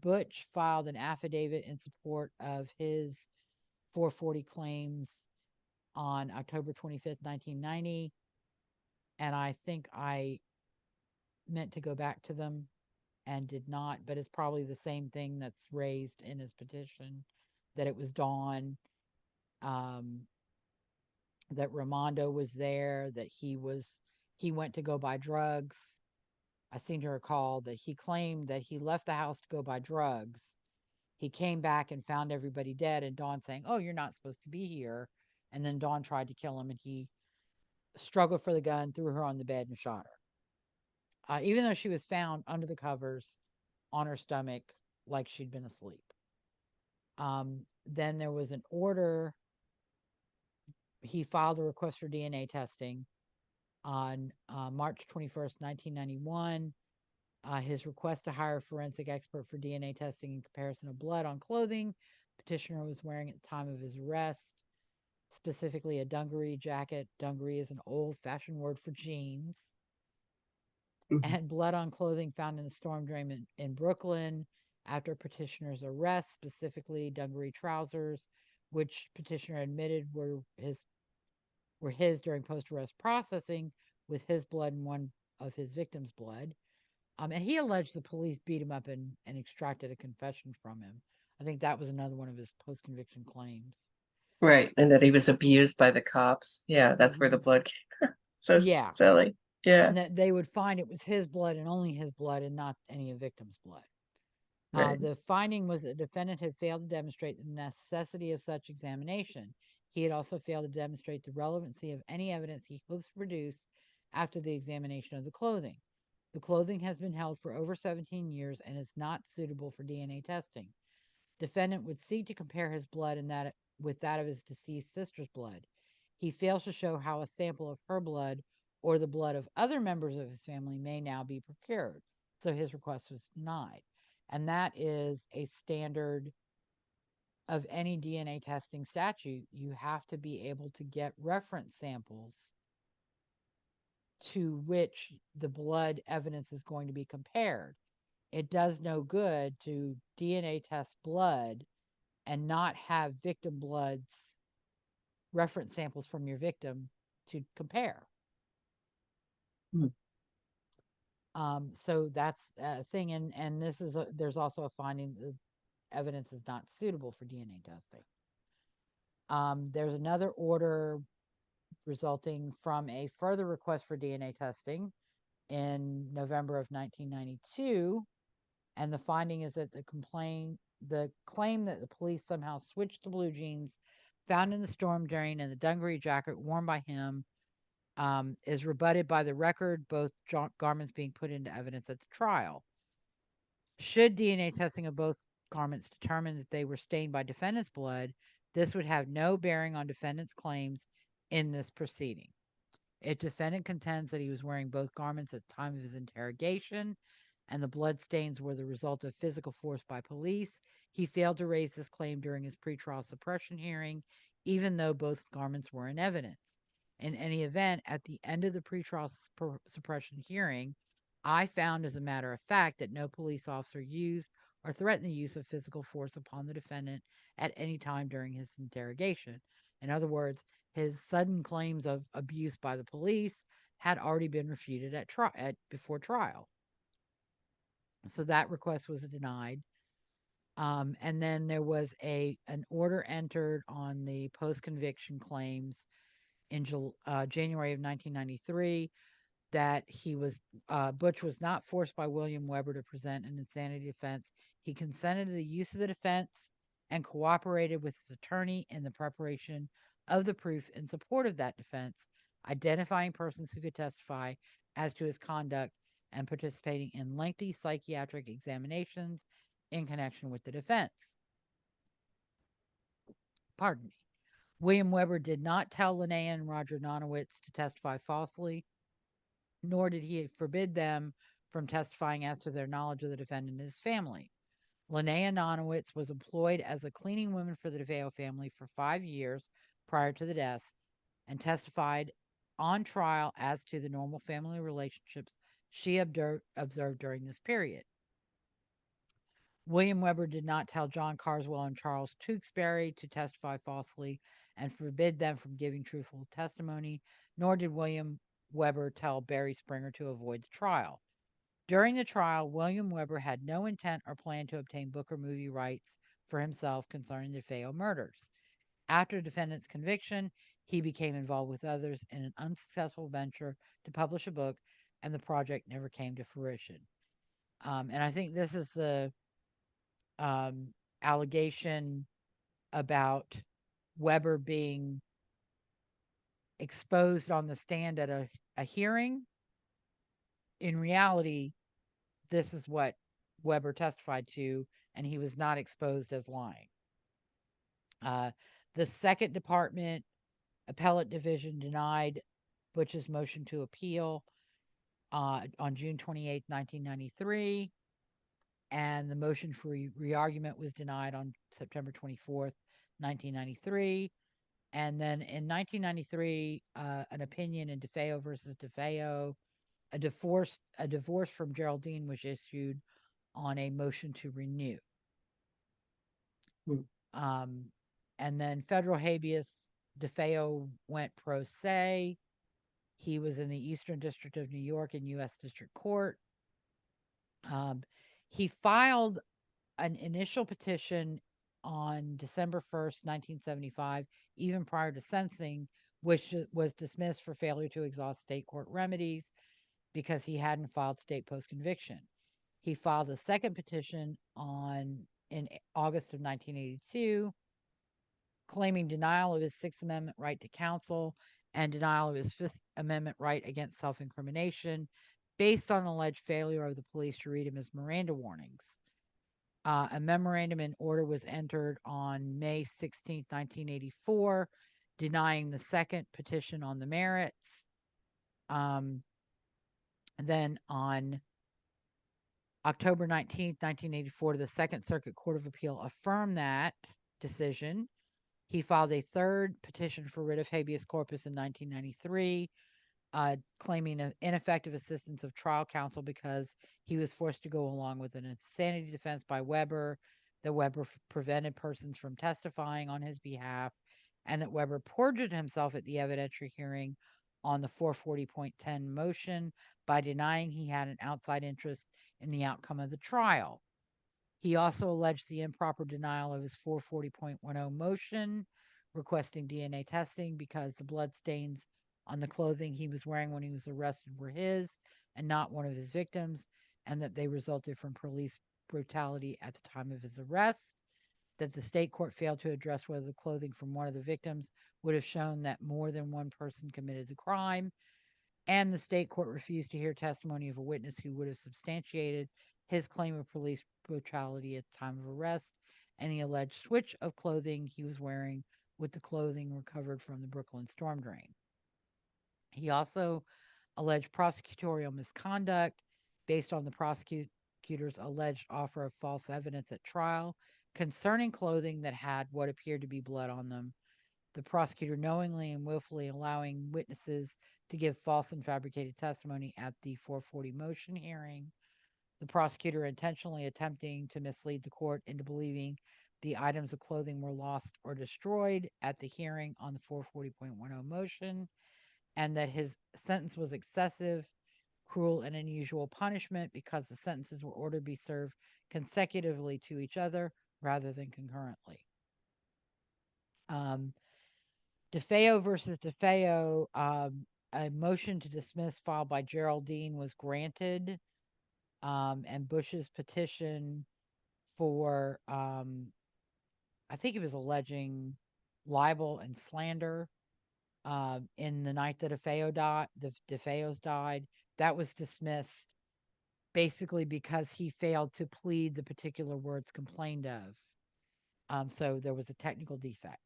Butch filed an affidavit in support of his 440 claims on October 25th, 1990. And I think I meant to go back to them and did not, but it's probably the same thing that's raised in his petition, that it was Dawn, that Ramondo was there, that he went to go buy drugs. I seem to recall that he claimed that he left the house to go buy drugs. He came back and found everybody dead, and Dawn saying, "Oh, you're not supposed to be here." And then Dawn tried to kill him, and he struggled for the gun, threw her on the bed, and shot her. Even though she was found under the covers on her stomach like she'd been asleep. Then there was an order. He filed a request for DNA testing on March 21st, 1991. His request to hire a forensic expert for DNA testing in comparison of blood on clothing petitioner was wearing at the time of his arrest, specifically a dungaree jacket. Dungaree is an old-fashioned word for jeans. Mhm. And blood on clothing found in a storm drain in Brooklyn after petitioner's arrest, specifically dungaree trousers, which petitioner admitted were his during post-arrest processing, with his blood and one of his victim's blood. And he alleged the police beat him up and extracted a confession from him. I think that was another one of his post-conviction claims. Right. And that he was abused by the cops. Yeah, that's where the blood came. So Yeah. silly. Yeah. And that they would find it was his blood and only his blood and not any of the victim's blood. Right. The finding was that the defendant had failed to demonstrate the necessity of such examination. He had also failed to demonstrate the relevancy of any evidence he hopes to produce after the examination of the clothing. The clothing has been held for over 17 years and is not suitable for DNA testing. Defendant would seek to compare his blood with that of his deceased sister's blood. He fails to show how a sample of her blood or the blood of other members of his family may now be procured. So his request was denied. And that is a standard of any DNA testing statute. You have to be able to get reference samples to which the blood evidence is going to be compared. It does no good to DNA test blood and not have victim blood's reference samples from your victim to compare. Hmm. So that's a thing, and there's also a finding that evidence is not suitable for DNA testing. There's another order resulting from a further request for DNA testing in November of 1992, and the finding is that the claim that the police somehow switched the blue jeans found in the storm drain and the dungaree jacket worn by him is rebutted by the record, both garments being put into evidence at the trial. Should DNA testing of both garments determine that they were stained by defendant's blood, this would have no bearing on defendant's claims in this proceeding. If defendant contends that he was wearing both garments at the time of his interrogation and the blood stains were the result of physical force by police, he failed to raise this claim during his pretrial suppression hearing, even though both garments were in evidence. In any event, at the end of the pretrial suppression hearing, I found, as a matter of fact, that no police officer used or threatened the use of physical force upon the defendant at any time during his interrogation. In other words, his sudden claims of abuse by the police had already been refuted before trial. So that request was denied. And then there was an order entered on the post-conviction claims in January of 1993 that Butch was not forced by William Weber to present an insanity defense. He consented to the use of the defense and cooperated with his attorney in the preparation of the proof in support of that defense, identifying persons who could testify as to his conduct and participating in lengthy psychiatric examinations in connection with the defense. Pardon me. William Weber did not tell Linnea and Roger Nonowitz to testify falsely, nor did he forbid them from testifying as to their knowledge of the defendant and his family. Linnea Nonowitz was employed as a cleaning woman for the Defeo family for 5 years prior to the deaths and testified on trial as to the normal family relationships she observed during this period. William Weber did not tell John Carswell and Charles Tewksbury to testify falsely and forbid them from giving truthful testimony, nor did William Weber tell Barry Springer to avoid the trial. During the trial, William Weber had no intent or plan to obtain book or movie rights for himself concerning the Defeo murders. After the defendant's conviction, he became involved with others in an unsuccessful venture to publish a book, and the project never came to fruition. And I think this is the allegation about Weber being exposed on the stand at a hearing. In reality, this is what Weber testified to, and he was not exposed as lying. The Second Department Appellate Division denied Butch's motion to appeal on June 28, 1993, and the motion for re-argument was denied on September 24th, 1993. And then in 1993, an opinion in Defeo versus Defeo, a divorce from Geraldine was issued on a motion to renew. And then federal habeas, Defeo went pro se. He was in the Eastern District of New York in U.S. District Court. He filed an initial petition on December 1st, 1975, even prior to sentencing, which was dismissed for failure to exhaust state court remedies because he hadn't filed state post-conviction. He filed a second petition in August of 1982, claiming denial of his Sixth Amendment right to counsel and denial of his Fifth Amendment right against self-incrimination based on alleged failure of the police to read him his Miranda warnings. A memorandum in order was entered on May 16, 1984, denying the second petition on the merits. And then on October 19, 1984, the Second Circuit Court of Appeal affirmed that decision. He filed a third petition for writ of habeas corpus in 1993, claiming an ineffective assistance of trial counsel because he was forced to go along with an insanity defense by Weber, that Weber prevented persons from testifying on his behalf, and that Weber perjured himself at the evidentiary hearing on the 440.10 motion by denying he had an outside interest in the outcome of the trial. He also alleged the improper denial of his 440.10 motion requesting DNA testing because the blood stains on the clothing he was wearing when he was arrested were his and not one of his victims, and that they resulted from police brutality at the time of his arrest, that the state court failed to address whether the clothing from one of the victims would have shown that more than one person committed the crime, and the state court refused to hear testimony of a witness who would have substantiated his claim of police brutality at the time of arrest and the alleged switch of clothing he was wearing with the clothing recovered from the Brooklyn storm drain. He also alleged prosecutorial misconduct based on the prosecutor's alleged offer of false evidence at trial concerning clothing that had what appeared to be blood on them, the prosecutor knowingly and willfully allowing witnesses to give false and fabricated testimony at the 440 motion hearing, the prosecutor intentionally attempting to mislead the court into believing the items of clothing were lost or destroyed at the hearing on the 440.10 motion, and that his sentence was excessive, cruel, and unusual punishment because the sentences were ordered to be served consecutively to each other rather than concurrently. DeFeo versus DeFeo, a motion to dismiss filed by Geraldine was granted, and Bush's petition for, I think he was alleging libel and slander, in the night that the DeFeos died, that was dismissed basically because he failed to plead the particular words complained of. So there was a technical defect.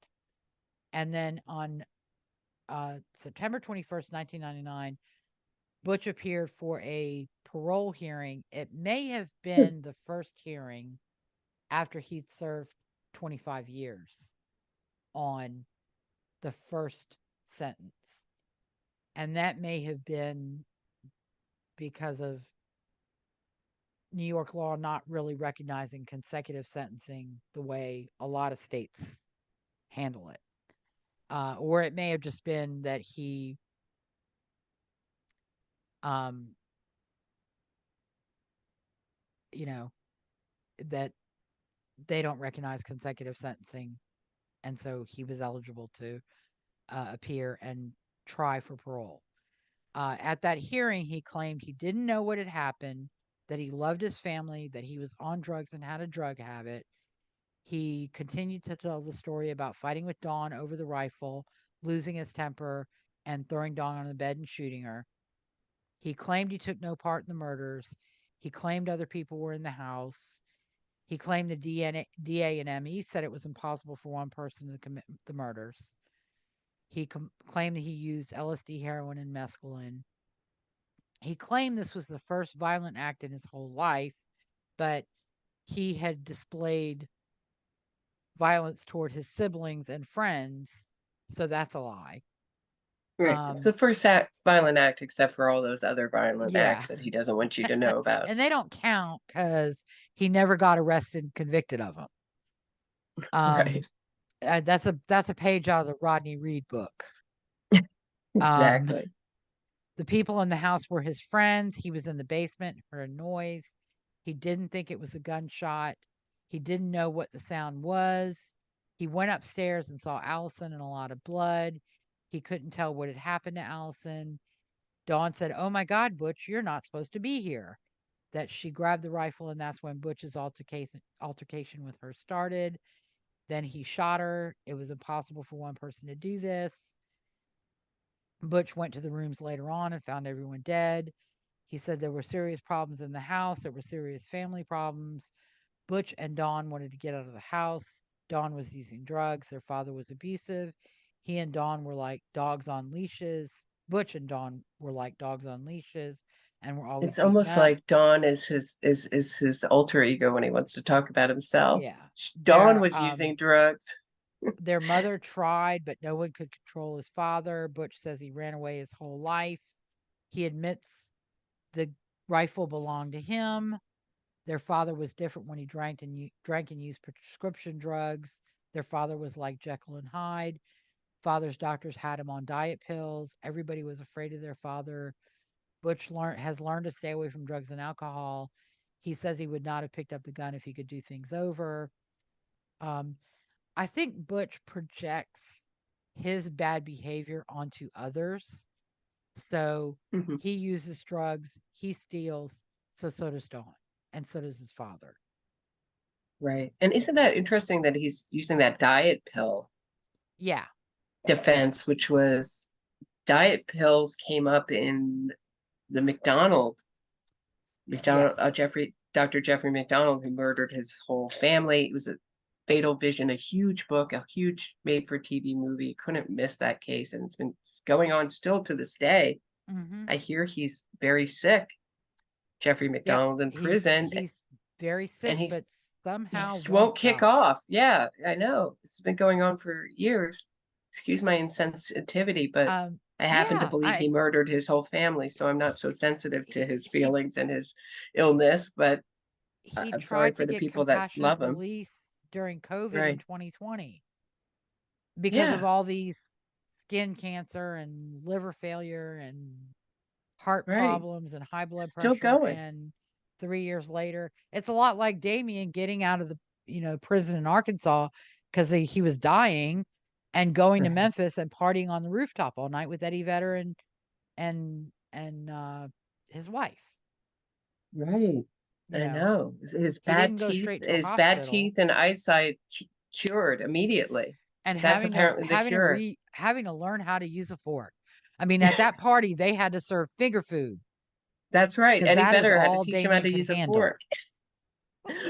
And then on September 21st, 1999, Butch appeared for a parole hearing. It may have been the first hearing after he'd served 25 years on the first sentence. And that may have been because of New York law not really recognizing consecutive sentencing the way a lot of states handle it. Or it may have just been that he you know, that they don't recognize consecutive sentencing, and so he was eligible to appear and try for parole. At that hearing, he claimed he didn't know what had happened, that he loved his family, that he was on drugs and had a drug habit. He continued to tell the story about fighting with Dawn over the rifle, losing his temper, and throwing Dawn on the bed and shooting her. He claimed he took no part in the murders. He claimed other people were in the house. He claimed the DA and ME said it was impossible for one person to commit the murders. He claimed that he used LSD, heroin, and mescaline. He claimed this was the first violent act in his whole life, but he had displayed violence toward his siblings and friends, so that's a lie. Right. It's the first violent act, except for all those other violent acts that he doesn't want you to know about. And they don't count because he never got arrested and convicted of them. Right. That's a page out of the Rodney Reed book. Exactly. The people in the house were his friends. He was in the basement, heard a noise. He didn't think it was a gunshot. He didn't know what the sound was. He went upstairs and saw Allison in a lot of blood. He couldn't tell what had happened to Allison. Dawn said, "Oh my God, Butch, you're not supposed to be here." That she grabbed the rifle, and that's when Butch's altercation with her started. Then he shot her. It was impossible for one person to do this. Butch went to the rooms later on and found everyone dead. He said there were serious problems in the house. There were serious family problems. Butch and Dawn wanted to get out of the house. Dawn was using drugs. Their father was abusive. He and Dawn were like dogs on leashes. Butch and Dawn were like dogs on leashes and were always It's almost up. like Dawn is his alter ego when he wants to talk about himself. Yeah. Dawn was using drugs. Their mother tried, but no one could control his father. Butch says he ran away his whole life. He admits the rifle belonged to him. Their father was different when he drank and used prescription drugs. Their father was like Jekyll and Hyde. Father's doctors had him on diet pills. Everybody was afraid of their father. Butch has learned to stay away from drugs and alcohol. He says he would not have picked up the gun if he could do things over. I think Butch projects his bad behavior onto others. So he uses drugs, he steals, so does Dawn, and so does his father. Right. And isn't that interesting that he's using that diet pill? Yeah. Defense, which was diet pills came up in the Dr. Jeffrey McDonald, who murdered his whole family. It was a Fatal Vision, a huge book, a huge made-for-TV movie. Couldn't miss that case, and it's been going on still to this day. I hear he's very sick. Jeffrey McDonald in prison. He's very sick, and but somehow he won't kick off. Yeah, I know. It's been going on for years. Excuse my insensitivity, but I happen to believe he murdered his whole family, so I'm not so sensitive to his feelings and his illness, but I'm sorry for the people that love him. Release during COVID in 2020 because of all these skin cancer and liver failure and heart problems and high blood pressure. Still going. And 3 years later, it's a lot like Damien getting out of the prison in Arkansas because he was dying. and going to Right. Memphis and partying on the rooftop all night with Eddie Vedder and his wife. Right. You I know, know. he didn't go straight to a His bad hospital, teeth and eyesight cured immediately. and That's apparently the cure. having to learn how to use a fork. I mean, at that party, they had to serve finger food That's right. because Eddie that is Vedder had to all teach him how Damien to could use a handle. fork.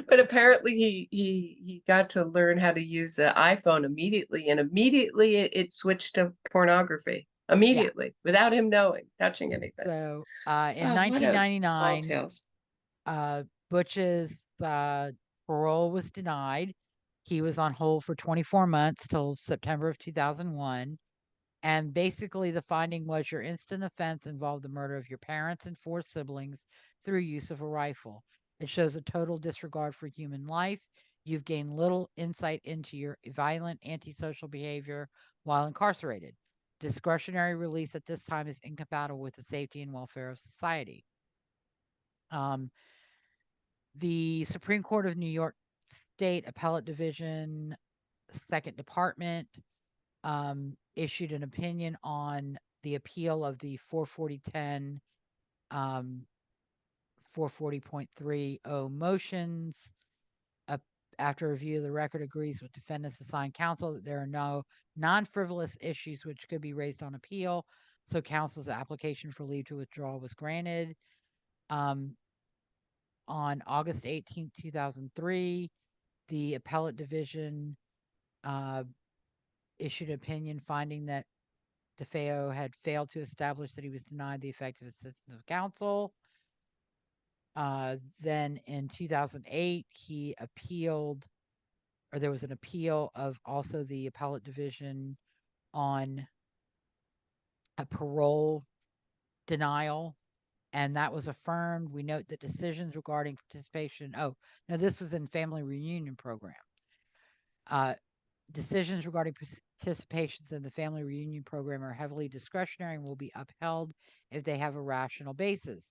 But apparently he got to learn how to use the iPhone immediately, and immediately it switched to pornography. Yeah. Immediately, without him knowing, touching anything. So in Oh, what a tall 1999, tales. Butch's parole was denied. He was on hold for 24 months till September of 2001. And basically, the finding was your instant offense involved the murder of your parents and 4 siblings through use of a rifle. It shows a total disregard for human life. You've gained little insight into your violent antisocial behavior while incarcerated. Discretionary release at this time is incompatible with the safety and welfare of society. Um, the Supreme Court of New York State Appellate Division, Second Department, issued an opinion on the appeal of the 44010 um, 440.30 motions. Uh, After review of the record, agrees with defendants assigned counsel that there are no non-frivolous issues which could be raised on appeal. So counsel's application for leave to withdraw was granted. Um, on August 18, 2003, the appellate division uh, issued an opinion finding that Defeo had failed to establish that he was denied the effective assistance of counsel. Then in 2008, he appealed, or there was an appeal of also the appellate division on a parole denial, and that was affirmed. We note that decisions regarding participation, oh, no, this was in family reunion program. Uh, Decisions regarding participations in the family reunion program are heavily discretionary and will be upheld if they have a rational basis.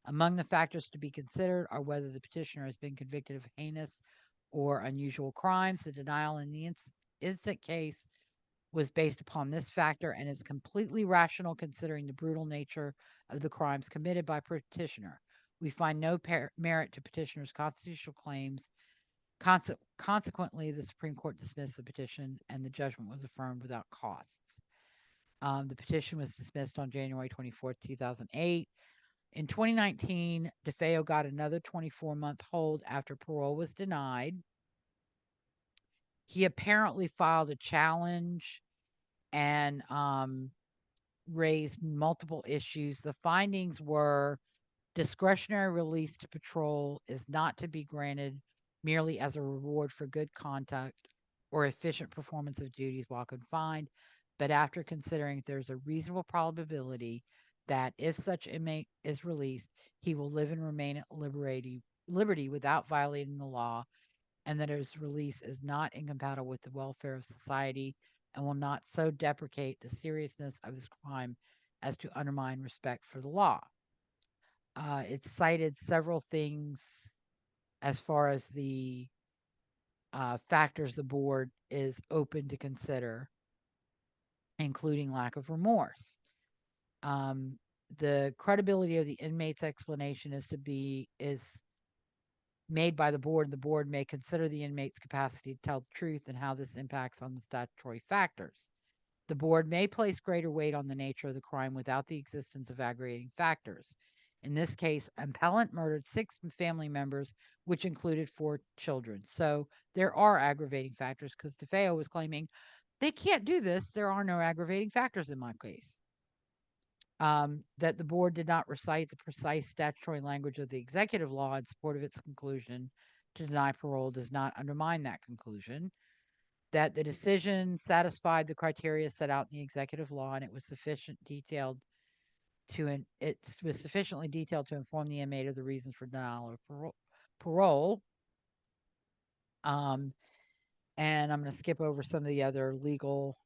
Among the factors to be considered are whether the petitioner has been convicted of heinous or unusual crimes. The denial in the instant case was based upon this factor and is completely rational considering the brutal nature of the crimes committed by petitioner. We find no merit to petitioner's constitutional claims. Consequently, the Supreme Court dismissed the petition and the judgment was affirmed without costs. The petition was dismissed on January 24th, 2008. In 2019, Defeo got another 24-month hold after parole was denied. He apparently filed a challenge and raised multiple issues. The findings were discretionary release to patrol is not to be granted merely as a reward for good conduct or efficient performance of duties while confined, but after considering there's a reasonable probability that if such inmate is released, he will live and remain at liberty without violating the law, and that his release is not incompatible with the welfare of society and will not so deprecate the seriousness of his crime as to undermine respect for the law. It cited several things as far as the factors the board is open to consider, including lack of remorse. The credibility of the inmate's explanation is made by the board. The board may consider the inmate's capacity to tell the truth and how this impacts on the statutory factors. The board may place greater weight on the nature of the crime without the existence of aggravating factors. In this case, appellant murdered 6 family members, which included 4 children. So there are aggravating factors because Defeo was claiming they can't do this. There are no aggravating factors in my case. That the board did not recite the precise statutory language of the executive law in support of its conclusion to deny parole does not undermine that conclusion. That the decision satisfied the criteria set out in the executive law and it was sufficiently detailed to inform the inmate of the reasons for denial of parole. And I'm going to skip over some of the other legal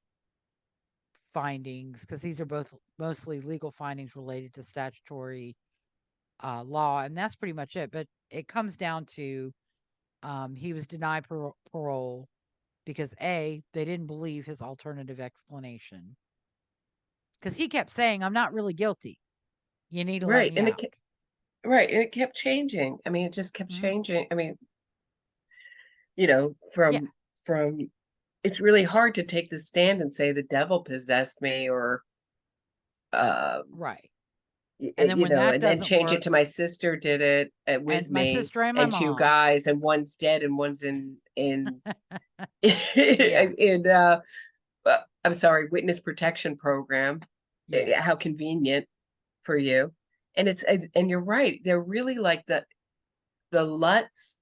findings because these are both mostly legal findings related to statutory law, and that's pretty much it. But it comes down to he was denied parole because A, they didn't believe his alternative explanation. Because he kept saying, I'm not really guilty. You need to let Right. me And out. right. And it kept changing. I mean, it just kept Mhm. changing. I mean, Yeah. from it's really hard to take the stand and say the devil possessed me or Right. And then when that and then doesn't change it work, to my sister did it and with my me sister and my and two mom. guys and one's dead and one's in Yeah. in I'm sorry, witness protection program. Yeah. How convenient for you. And you're right. They're really like the Lutz,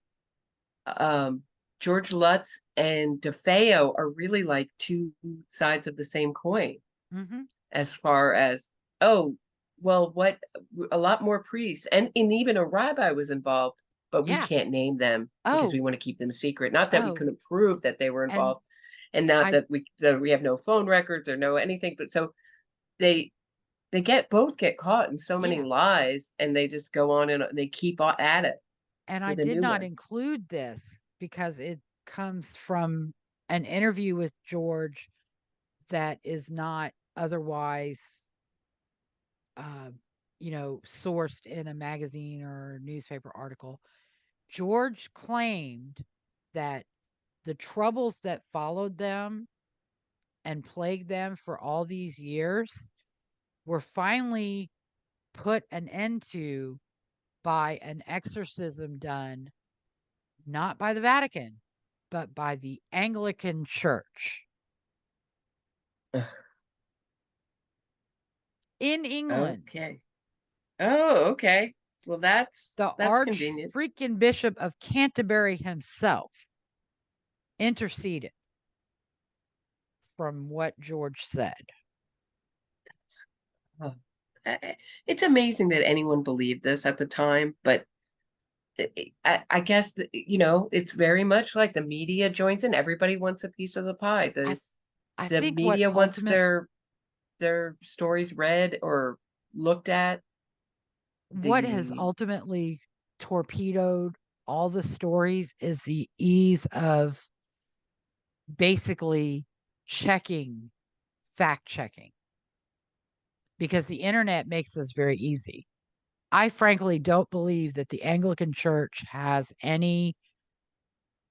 um, George Lutz and Defeo are really like two sides of the same coin Mm-hmm. as far as, oh, well, what a lot more priests and even a rabbi was involved, but we Yeah. can't name them because we Oh, want to keep them secret. Not that we oh. couldn't prove that they were And involved, and not I, that we have no phone records or no anything, but so they they both get caught in so many yeah. lies and they just go on and they keep at it And I with a did new not one. include this because it comes from an interview with George that is not otherwise, uh, sourced in a magazine or newspaper article. George claimed that the troubles that followed them and plagued them for all these years were finally put an end to by an exorcism done not by the Vatican, but by the Anglican Church Ugh, in England. okay. Oh, okay. Well, The that's Arch convenient. freaking Bishop of Canterbury himself interceded from what George said. Oh, it's amazing that anyone believed this at the time, but I guess that, it's very much like the media joins in. Everybody wants a piece of the pie. I th- I The think what media wants ultimate their stories read or looked at. what has The ultimately torpedoed all the stories is the ease of basically checking, fact checking, because the internet makes this very easy. I frankly don't believe that the Anglican Church has any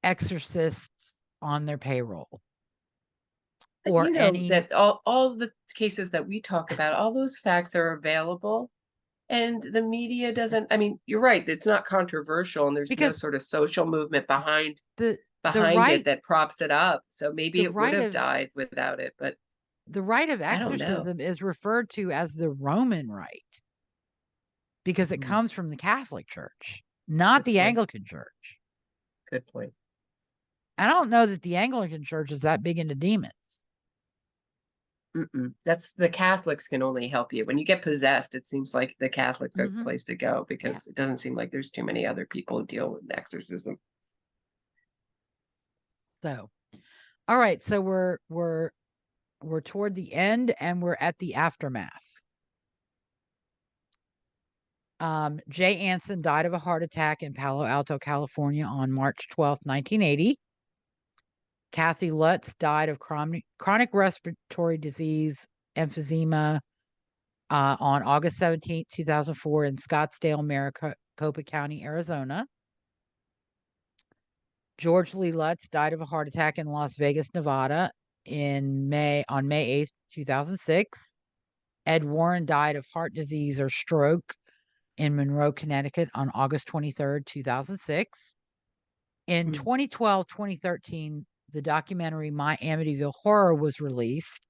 exorcists on their payroll or any. that all the cases that we talk about, all those facts are available, and the media doesn't. I mean, you're right. It's not controversial, and there's no Because sort of social movement the the behind it right that props it up. So maybe the it would right have of died without it, but the rite of I don't know. exorcism is referred to as the Roman rite because it Mm, comes from the Catholic Church, not good the point. Anglican Church. Good point. I don't know that the Anglican Church is that big into demons. That's the Catholics can only help you when you get possessed. It seems like the Catholics are the Hmm. place to go Yeah. because it doesn't seem like there's too many other people who deal with exorcism. So, all right. So we're toward the end and we're at the aftermath. Jay Anson died of a heart attack in Palo Alto, California on March 12th, 1980. Kathy Lutz died of chronic respiratory disease, emphysema, on August 17th, 2004, in Scottsdale, Maricopa County, Arizona. George Lee Lutz died of a heart attack in Las Vegas, Nevada, on May 8th, 2006. Ed Warren died of heart disease or stroke in Monroe, Connecticut on August 23rd, 2006. In Mm. 2012, 2013, the documentary My Amityville Horror was released,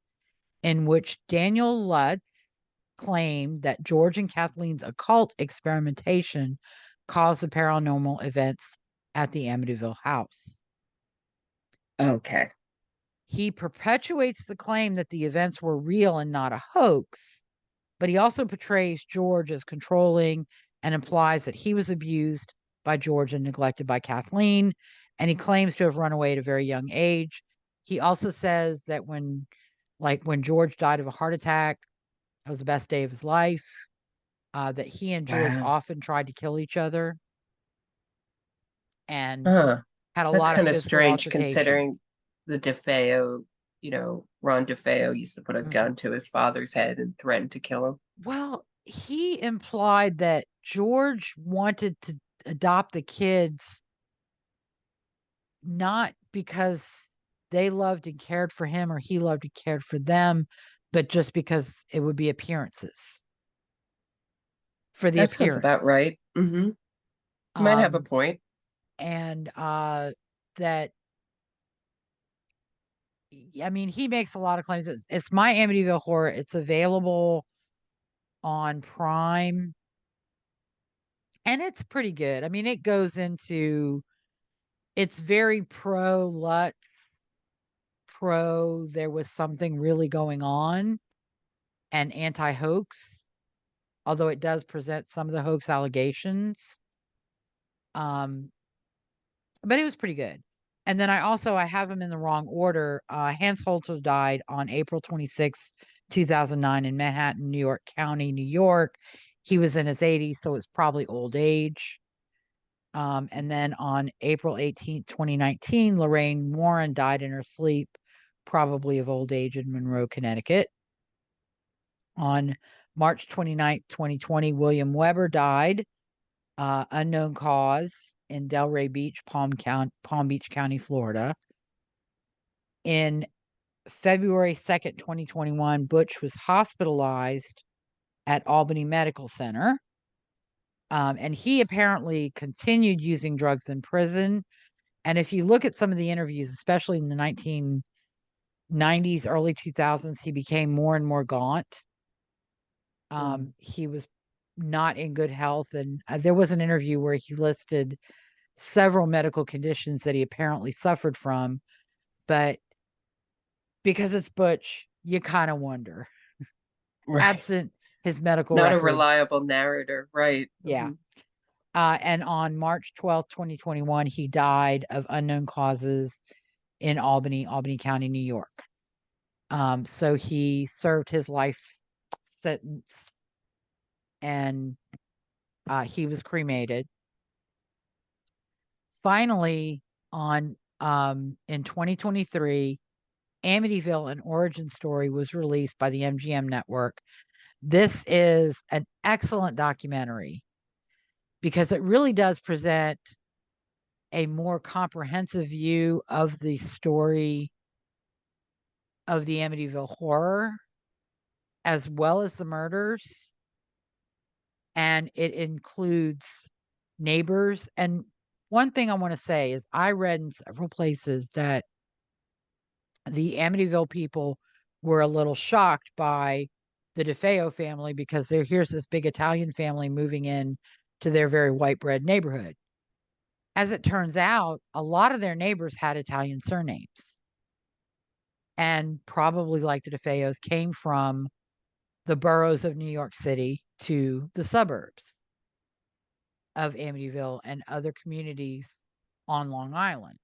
in which Daniel Lutz claimed that George and Kathleen's occult experimentation caused the paranormal events at the Amityville house. Okay. He perpetuates the claim that the events were real and not a hoax, but he also portrays George as controlling and implies that he was abused by George and neglected by Kathleen, and he claims to have run away at a very young age. He also says that when George died of a heart attack, it was the best day of his life, that he and George Wow. often tried to kill each other and Huh. had a That's lot of kind of physical strange altercation. considering. the Defeo, Ron Defeo used to put a Mhm. gun to his father's head and threaten to kill him. Well, he implied that George wanted to adopt the kids not because they loved and cared for him or he loved and cared for them, but just because it would be appearances. For the That sounds about appearance. right. Mm-hmm. Might have a Um, point. and that I mean, he makes a lot of claims. It's My Amityville Horror. It's available on Prime, and it's pretty good. I mean, it goes into it's very pro Lutz, pro there was something really going on, and anti hoax, although it does present some of the hoax allegations. Um, but it was pretty good. And then I have them in the wrong order. Hans Holzer died on April 26, 2009 in Manhattan, New York County, New York. He was in his 80s, so it's probably old age. And then on April 18th, 2019, Lorraine Warren died in her sleep, probably of old age in Monroe, Connecticut. On March 29th, 2020, William Weber died, unknown cause, in Delray Beach, Palm Beach County, Florida. In February 2nd, 2021, Butch was hospitalized at Albany Medical Center. And he apparently continued using drugs in prison. And if you look at some of the interviews, especially in the 1990s, early 2000s, he became more and more gaunt. He was not in good health. And there was an interview where he listed several medical conditions that he apparently suffered from. But because it's Butch, you kind of wonder. Right. Absent his medical Not records. a reliable narrator, right? Yeah. Mm-hmm. And on March 12th, 2021, he died of unknown causes in Albany County, New York. So he served his life sentence and he was cremated. Finally, in 2023, Amityville: An Origin Story was released by the MGM network. This is an excellent documentary because it really does present a more comprehensive view of the story of the Amityville Horror as well as the murders. And it includes neighbors. And one thing I want to say is I read in several places that the Amityville people were a little shocked by the Defeo family because here's this big Italian family moving in to their very white bread neighborhood. As it turns out, a lot of their neighbors had Italian surnames and probably, like the Defeos, came from the boroughs of New York City to the suburbs of Amityville and other communities on Long Island.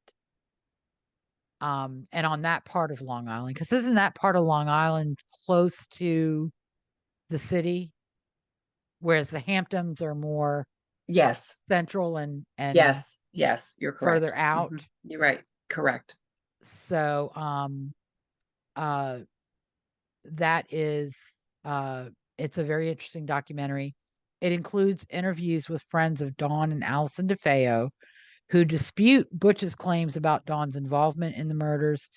And on that part of Long Island, because isn't that part of Long Island close to the city? Whereas the Hamptons are more Yes. central and Yes. You're correct. further out. Mm-hmm. You're right. Correct. So that is it's a very interesting documentary. It includes interviews with friends of Dawn and Allison Defeo, who dispute Butch's claims about Dawn's involvement in the murders,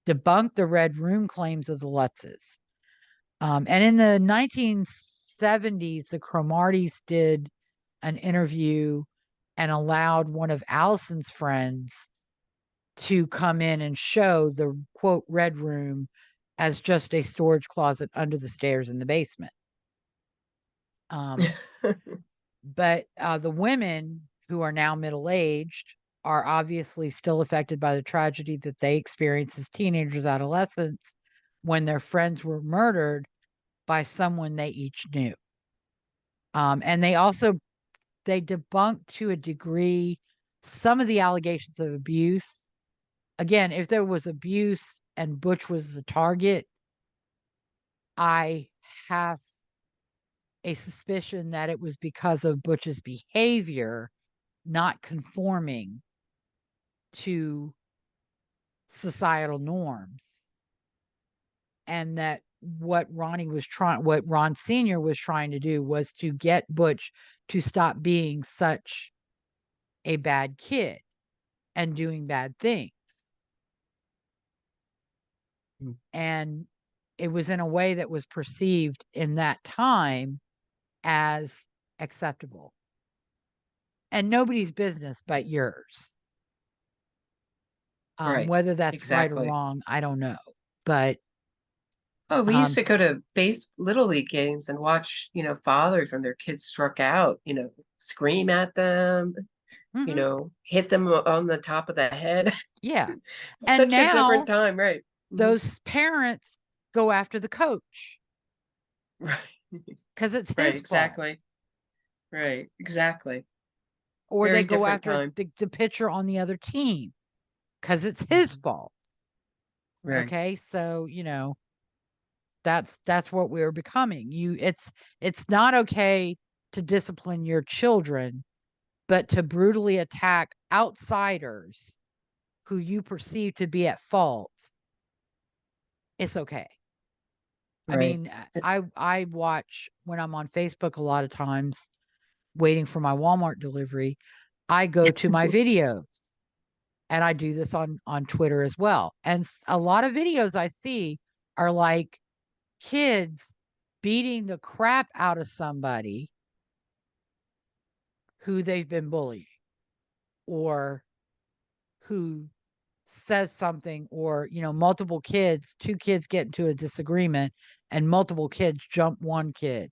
debunk the Red Room claims of the Lutzes. And in the 1970s, the Cromarties did an interview and allowed one of Allison's friends to come in and show the quote Red Room as just a storage closet under the stairs in the basement. But the women, who are now middle-aged, are obviously still affected by the tragedy that they experienced as teenagers, adolescents, when their friends were murdered by someone they each knew. And they debunked to a degree some of the allegations of abuse. Again, if there was abuse and Butch was the target, I have a suspicion that it was because of Butch's behavior not conforming to societal norms, and that what Ron Sr. was trying to do was to get Butch to stop being such a bad kid and doing bad things. And it was in a way that was perceived in that time as acceptable. And nobody's business but yours. Right. Whether that's right or Exactly. wrong, I don't know. But Oh, we used to go to Little League games and watch, fathers when their kids struck out, scream at them, hit them on the top of the head. yeah. And Such a now different time, right? those parents go after the coach Right. because it's his Right, fault. exactly. Right, exactly. Or Very they go different after time. the pitcher on the other team because it's his fault. Right. Okay, so that's what we're becoming. It's not okay to discipline your children, but to brutally attack outsiders who you perceive to be at fault, it's okay. I Right. mean, I watch when I'm on Facebook a lot of times waiting for my Walmart delivery. I go to my videos, and I do this on Twitter as well. And a lot of videos I see are like kids beating the crap out of somebody who they've been bullying, or who says something, or multiple kids, two kids get into a disagreement and multiple kids jump one kid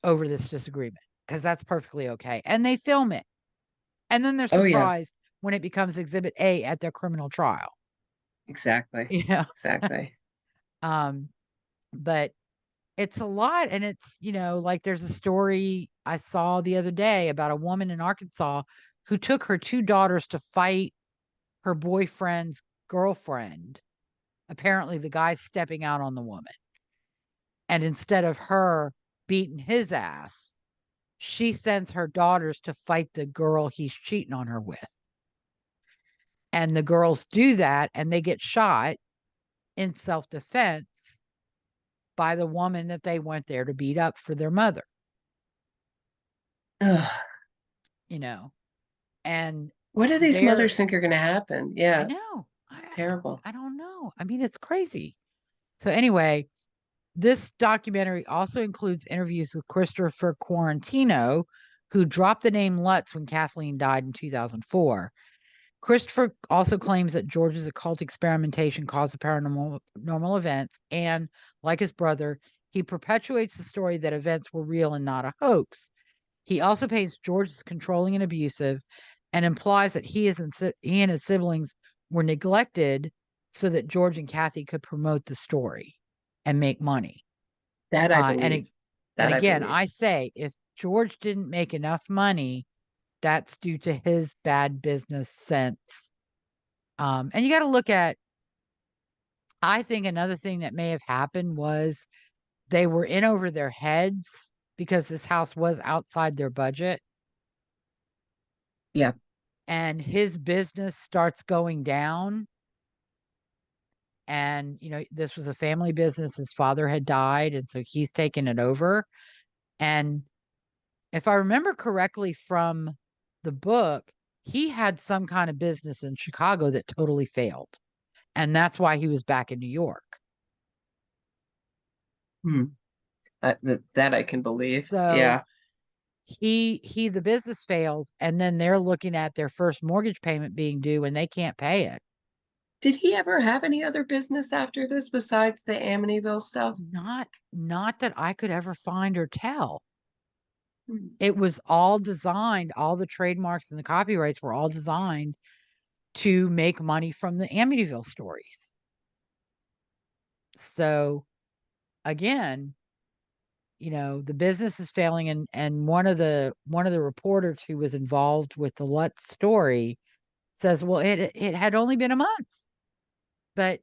over this disagreement, because that's perfectly okay, and they film it, and then they're Oh, yeah. surprised when it becomes exhibit A at their criminal trial. Exactly. Exactly. But it's a lot, and it's like there's a story I saw the other day about a woman in Arkansas who took her two daughters to fight her boyfriend's girlfriend. Apparently the guy's stepping out on the woman, and instead of her beating his ass, she sends her daughters to fight the girl he's cheating on her with. And the girls do that, and they get shot in self-defense by the woman that they went there to beat up for their mother. Ugh. And what do these mothers think are going to happen? Yeah. I know. Terrible. I don't know. I mean, it's crazy. So anyway, this documentary also includes interviews with Christopher Quarantino, who dropped the name Lutz when Kathleen died in 2004. Christopher also claims that George's occult experimentation caused the paranormal events, and like his brother, he perpetuates the story that events were real and not a hoax. He also paints George as controlling and abusive, and implies that he and his siblings were neglected so that George and Kathy could promote the story and make money. That I believe. I say, if George didn't make enough money, that's due to his bad business sense. And you got to look at, I think another thing that may have happened was they were in over their heads because this house was outside their budget. Yeah. And his business starts going down. And, this was a family business. His father had died, and so he's taken it over. And if I remember correctly from the book, he had some kind of business in Chicago that totally failed. And that's why he was back in New York. That I can believe. So yeah. The business fails, and then they're looking at their first mortgage payment being due, and they can't pay it. Did he ever have any other business after this besides the Amityville stuff? Not that I could ever find or tell. It was all designed, all the trademarks and the copyrights were all designed to make money from the Amityville stories. So again, the business is failing, and one of the reporters who was involved with the Lutz story says, well, it had only been a month, but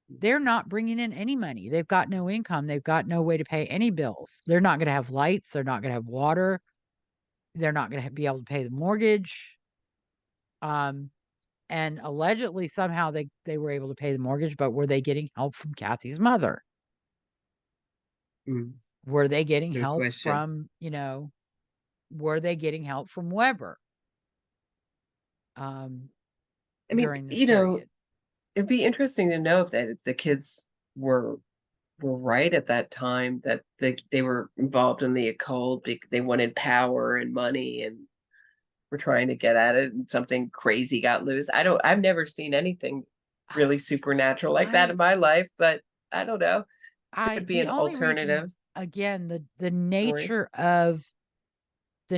they're not bringing in any money. They've got no income. They've got no way to pay any bills. They're not going to have lights. They're not going to have water. They're not going to be able to pay the mortgage. And allegedly somehow they were able to pay the mortgage, but were they getting help from Kathy's mother? Mm, Were they getting good help question. from, were they getting help from Weber I mean, during this period? it'd be interesting to know if the kids were right at that time, that they were involved in the occult because they wanted power and money and were trying to get at it, and something crazy got loose. I've never seen anything really supernatural like that I in my life, but I don't know. Could be the an only reason, alternative again, the story.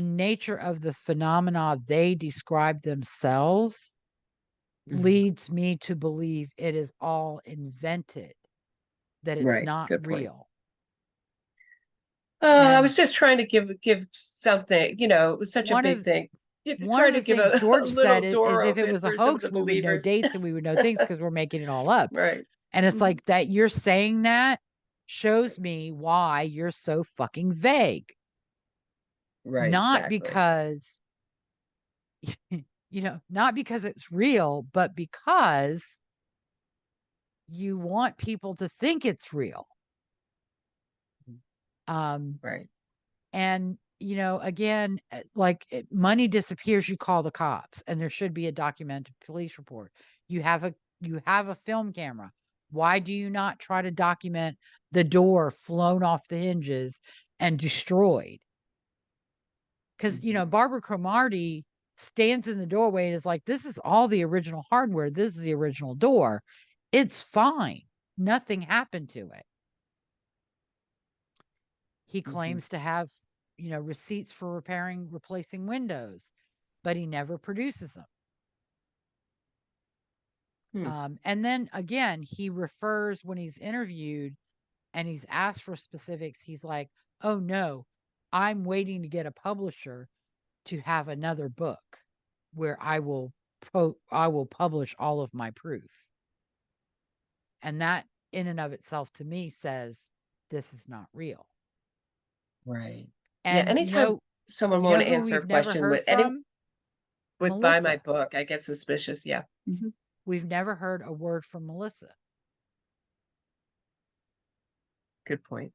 nature of the phenomena they describe themselves Mhm. leads me to believe it is all invented, that it's Right. not Good point. real. I And was just trying to give something, it was such a one big of thing. one Try of to the give things a George little said is door if it open was a for some of hoax, the we would know believers. dates and we would know things because we're making it all up. Right. And it's Mhm. like that you're saying that shows me why you're so fucking vague. Right, Not exactly. because, not because it's real, but because you want people to think it's real. Um, Right. and again, like money disappears, you call the cops, and there should be a documented police report. You have a film camera. Why do you not try to document the door flown off the hinges and destroyed? Because Mhm. Barbara Cromartie stands in the doorway and is like, "This is all the original hardware. This is the original door. It's fine. Nothing happened to it." He Mhm. claims to have, receipts for replacing windows, but he never produces them. Hmm. And then again, he refers when he's interviewed and he's asked for specifics. He's like, "Oh no, I'm waiting to get a publisher to have another book where I will publish all of my proof." And that in and of itself to me says this is not real. Right. Yeah, And anytime someone you won't know who answer a we've never question heard from? with buy my Melissa. book, I get suspicious. Yeah. Mhm. We've never heard a word from Melissa. Good point.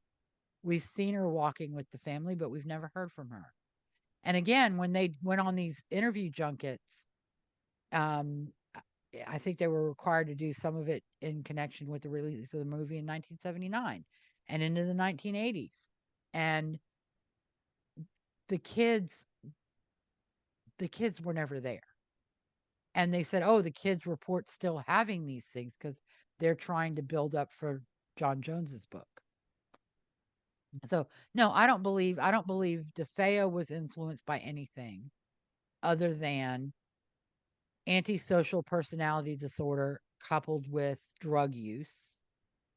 We've seen her walking with the family, but we've never heard from her. And again, when they went on these interview junkets, um, I think they were required to do some of it in connection with the release of the movie in 1979 and into the 1980s. And the kids, the kids were never there. And they said, "Oh, the kids report still having these things because they're trying to build up for John Jones's book." So no, I don't believe Defeo was influenced by anything other than antisocial personality disorder coupled with drug use,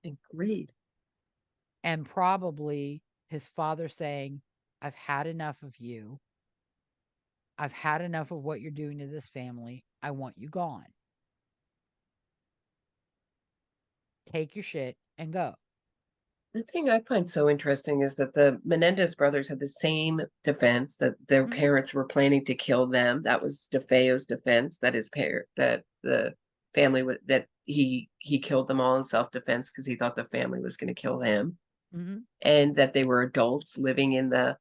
Agreed. and probably his father saying, "I've had enough of you. I've had enough of what you're doing to this family. I want you gone. Take your shit and go." The thing I find so interesting is that the Menendez brothers had the same defense, that their Mhm. parents were planning to kill them. That was DeFeo's defense, that his parent that the family was that he killed them all in self-defense because he thought the family was going to kill him, Mhm. and that they were adults living in the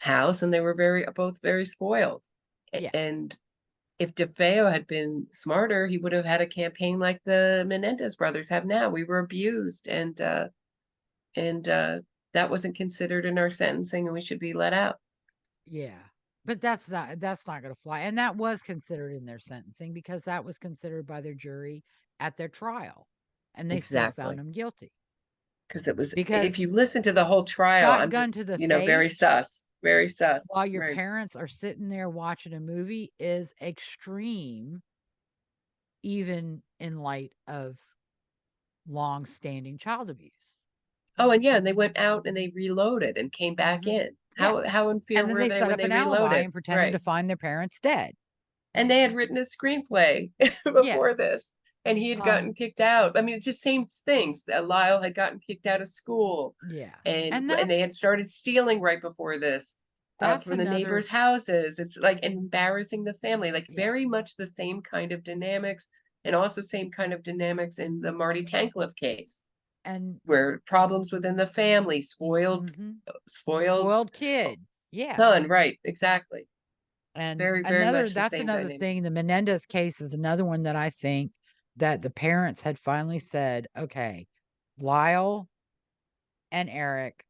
house and they were both very spoiled. Yeah. And if DeFeo had been smarter, he would have had a campaign like the Menendez brothers have now. We were abused, and that wasn't considered in our sentencing, and we should be let out. Yeah. But that's not going to fly. And that was considered in their sentencing because that was considered by their jury at their trial. And they still found Exactly. him guilty. Because it was, if Because you listen to the whole trial, I'm shotgun just, to the very face sus, very sus. while your Right. parents are sitting there watching a movie is extreme, even in light of long-standing child abuse. Oh, and yeah, and they went out and they reloaded and came back Mhm. in. Yeah. How in fear And then were they they set when up they an alibi reloaded? and pretended to Right. find their parents dead. And they had written a screenplay Yeah. before this, and he had gotten kicked out. I mean, it's just same things. Lyle had gotten kicked out of school, Yeah. and And they that's had started stealing right before this. That's from the another, neighbors' houses. It's like embarrassing the family, like yeah. very much the same kind of dynamics, and also same kind of dynamics in the Marty Tankleff case, And where problems within the family, spoiled kid. Yeah. son, right? Exactly. And Very, very much the that's same another dynamic. thing. The Menendez case is another one that I think that the parents had finally said, okay, Lyle and Eric,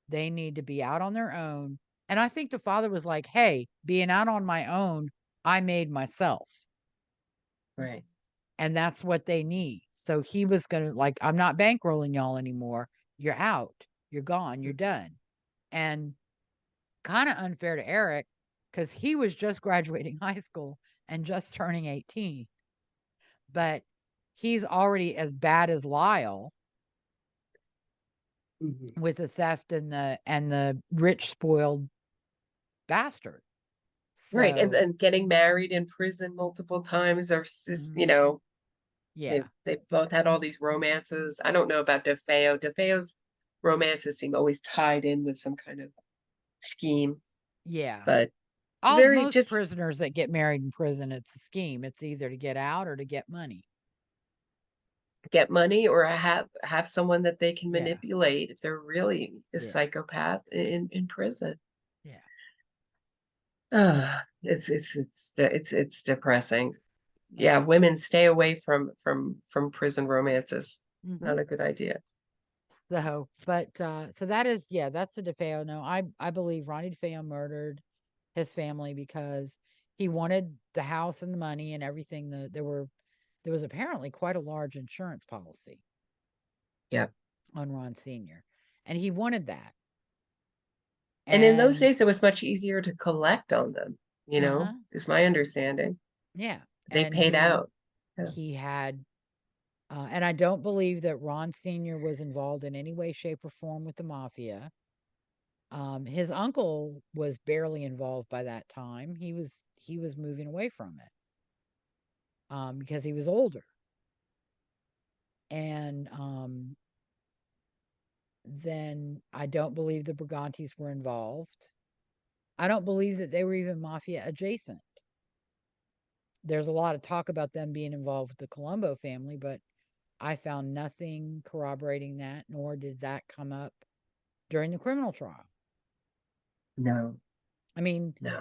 they need to be out on their own. And I think the father was like, hey, being out on my own, I made myself. Right. And that's what they need. So he was going to, like, I'm not bankrolling y'all anymore. You're out. You're gone. You're done. And kind of unfair to Eric because he was just graduating high school and just turning 18. But he's already as bad as Lyle with the theft and the rich spoiled bastard. So, Right. And getting married in prison multiple times, or yeah. They've both had all these romances. I don't know about Defeo. Defeo's romances seem always tied in with some kind of scheme, Yeah. but Most prisoners that get married in prison, it's a scheme. It's either to get out or to get money. Get money or have someone that they can Yeah. manipulate if they're really a psychopath in prison. Yeah. It's depressing. Yeah, women stay away from prison romances. Not a good idea. So, but so that is, that's the Defeo. No, I believe Ronnie Defeo murdered his family because he wanted the house and the money and everything. There was apparently quite a large insurance policy. Yeah. On Ron Sr. And he wanted that. And in those days, it was much easier to collect on them, is my understanding. Yeah. They paid out. Yeah. He had, and I don't believe that Ron Sr. was involved in any way, shape, or form with the mafia. His uncle was barely involved by that time. He was moving away from it because he was older. And then I don't believe the Brigantes were involved. I don't believe that they were even mafia adjacent. There's a lot of talk about them being involved with the Colombo family, but I found nothing corroborating that, nor did that come up during the criminal trial. No. I mean, no.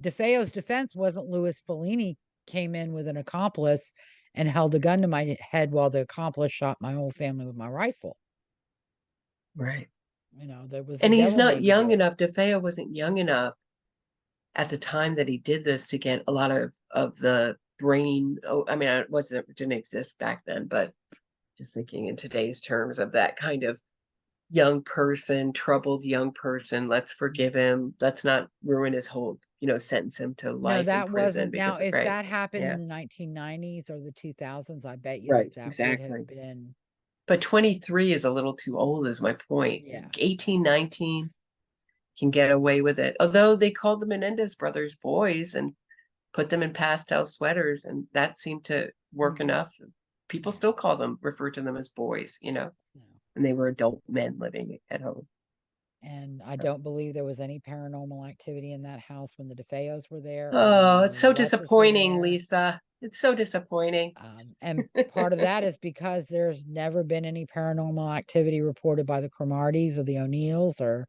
Defeo's defense wasn't Louis Fellini came in with an accomplice and held a gun to my head while the accomplice shot my whole family with my rifle. Right. There was, and he's not young enough. Defeo wasn't young enough at the time that he did this to get a lot of the brain. I mean, it didn't exist back then, but just thinking in today's terms of that kind of young person, troubled young person. Let's forgive him. Let's not ruin his whole, sentence him to life in prison. Now, if that happened in the 1990s or the 2000s, I bet you that would have been. But 23 is a little too old, is my point. Yeah. 18, 19 can get away with it. Although they called the Menendez brothers boys and put them in pastel sweaters, and that seemed to work enough. People still refer to them as boys, and they were adult men living at home. And I don't believe there was any paranormal activity in that house when the Defeos were there. Oh, it's so disappointing, Lisa. It's so disappointing. And part of that is because there's never been any paranormal activity reported by the Cromarties or the O'Neills or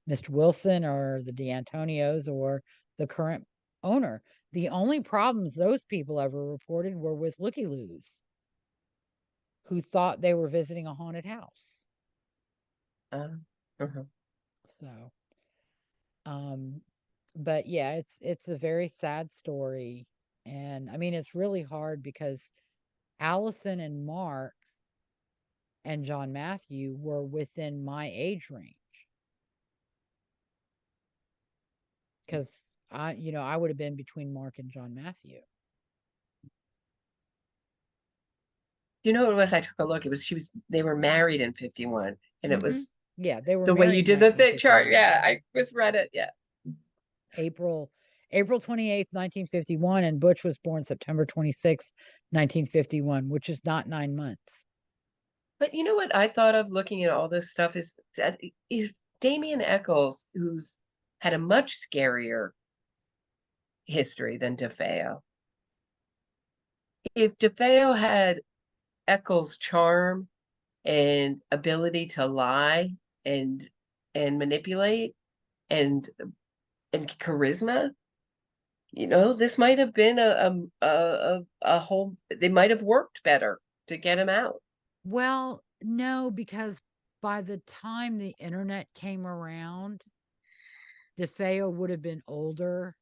Mr. Wilson or the D'Antonios or the current owner. The only problems those people ever reported were with looky-loos who thought they were visiting a haunted house. So, but yeah, it's a very sad story. And I mean, it's really hard because Allison and Mark and John Matthew were within my age range. Because I would have been between Mark and John Matthew. Do you know what it was? I took a look. They were married in 51. And it was they were the way you did the thick chart. Yeah, I just read it. Yeah. April 28th, 1951, and Butch was born September 26th, 1951, which is not 9 months. But you know what I thought of looking at all this stuff is Damien Eccles, who's had a much scarier history than Defeo. If Defeo had Eccles' charm and ability to lie and manipulate and charisma, this might have been a whole. They might have worked better to get him out. Well, no, because by the time the internet came around, Defeo would have been older,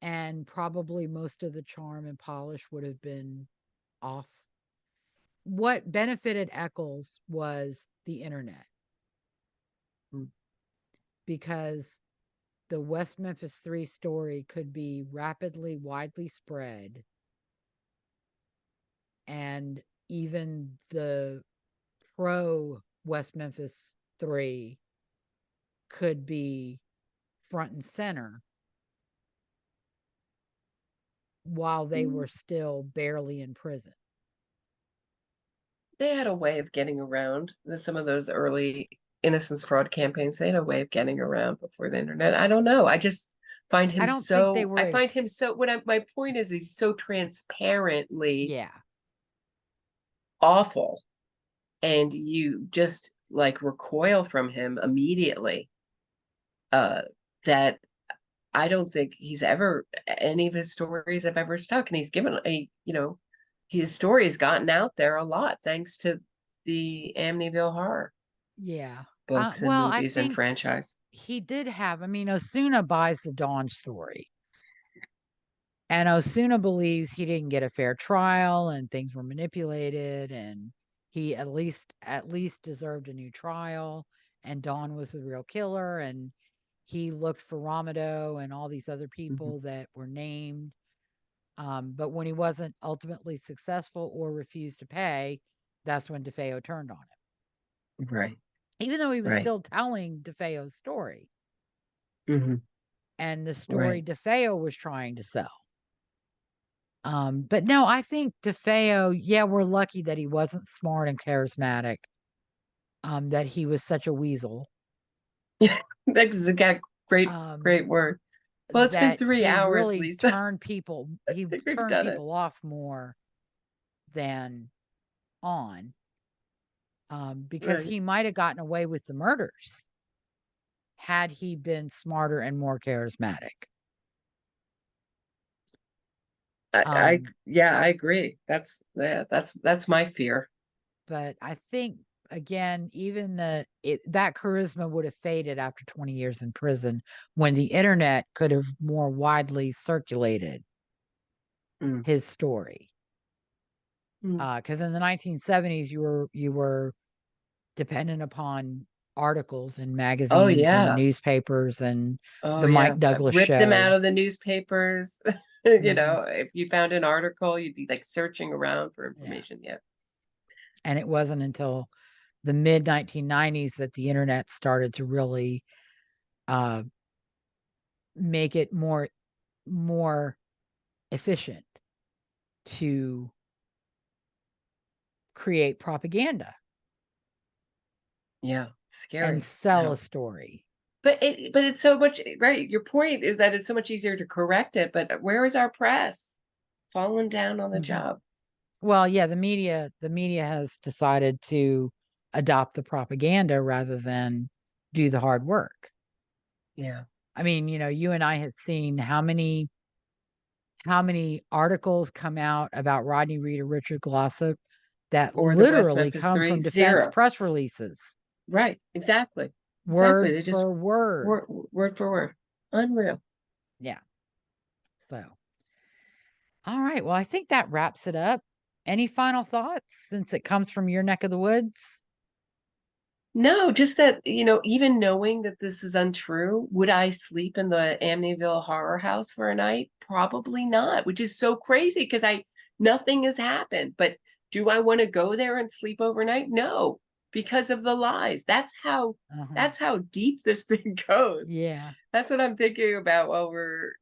and probably most of the charm and polish would have been off. What benefited Eccles was the internet, because the West Memphis 3 story could be rapidly, widely spread, and even the pro West Memphis 3 could be front and center while they were still barely in prison. They had a way of getting around some of those early innocence fraud campaigns. They had a way of getting around before the internet. I don't know. I just find him my point is he's so transparently awful, and you just like recoil from him immediately. That I don't think any of his stories have ever stuck, and he's given his story has gotten out there a lot thanks to the Amityville Horror books and movies and franchise. He did have, Osuna buys the Dawn story, and Osuna believes he didn't get a fair trial and things were manipulated, and he at least deserved a new trial, and Dawn was the real killer, and he looked for Romado and all these other people that were named. But when he wasn't ultimately successful or refused to pay, that's when Defeo turned on him. Right. Even though he was still telling Defeo's story. And the story Defeo was trying to sell. But no, I think Defeo, we're lucky that he wasn't smart and charismatic. That he was such a weasel. That's a great word. Well, it's been 3 hours, really Lisa. Turned people off more than on. Because he might have gotten away with the murders had he been smarter and more charismatic. I agree. That's my fear. But I think, again, even that charisma would have faded after 20 years in prison, when the internet could have more widely circulated his story. Because in the 1970s, you were dependent upon articles in magazines and newspapers and the Mike Douglas Rip show. them out of the newspapers. If you found an article, you'd be like searching around for information. And it wasn't until the mid 1990s that the internet started to really make it more efficient to create propaganda. Scary. And sell a story. But it's so much, right? Your point is that it's so much easier to correct it, but where is our press? Falling down on the job. Well, the media has decided to adopt the propaganda rather than do the hard work. You and I have seen how many articles come out about Rodney Reed or Richard Glossop that literally come from defense press releases. Right, exactly. Word for word. Word for word. Unreal. Yeah. So, all right. Well, I think that wraps it up. Any final thoughts, since it comes from your neck of the woods? No, just that, even knowing that this is untrue, would I sleep in the Amityville Horror House for a night? Probably not, which is so crazy because nothing has happened. But do I want to go there and sleep overnight? No, because of the lies. That's how deep this thing goes. Yeah. That's what I'm thinking about while we're,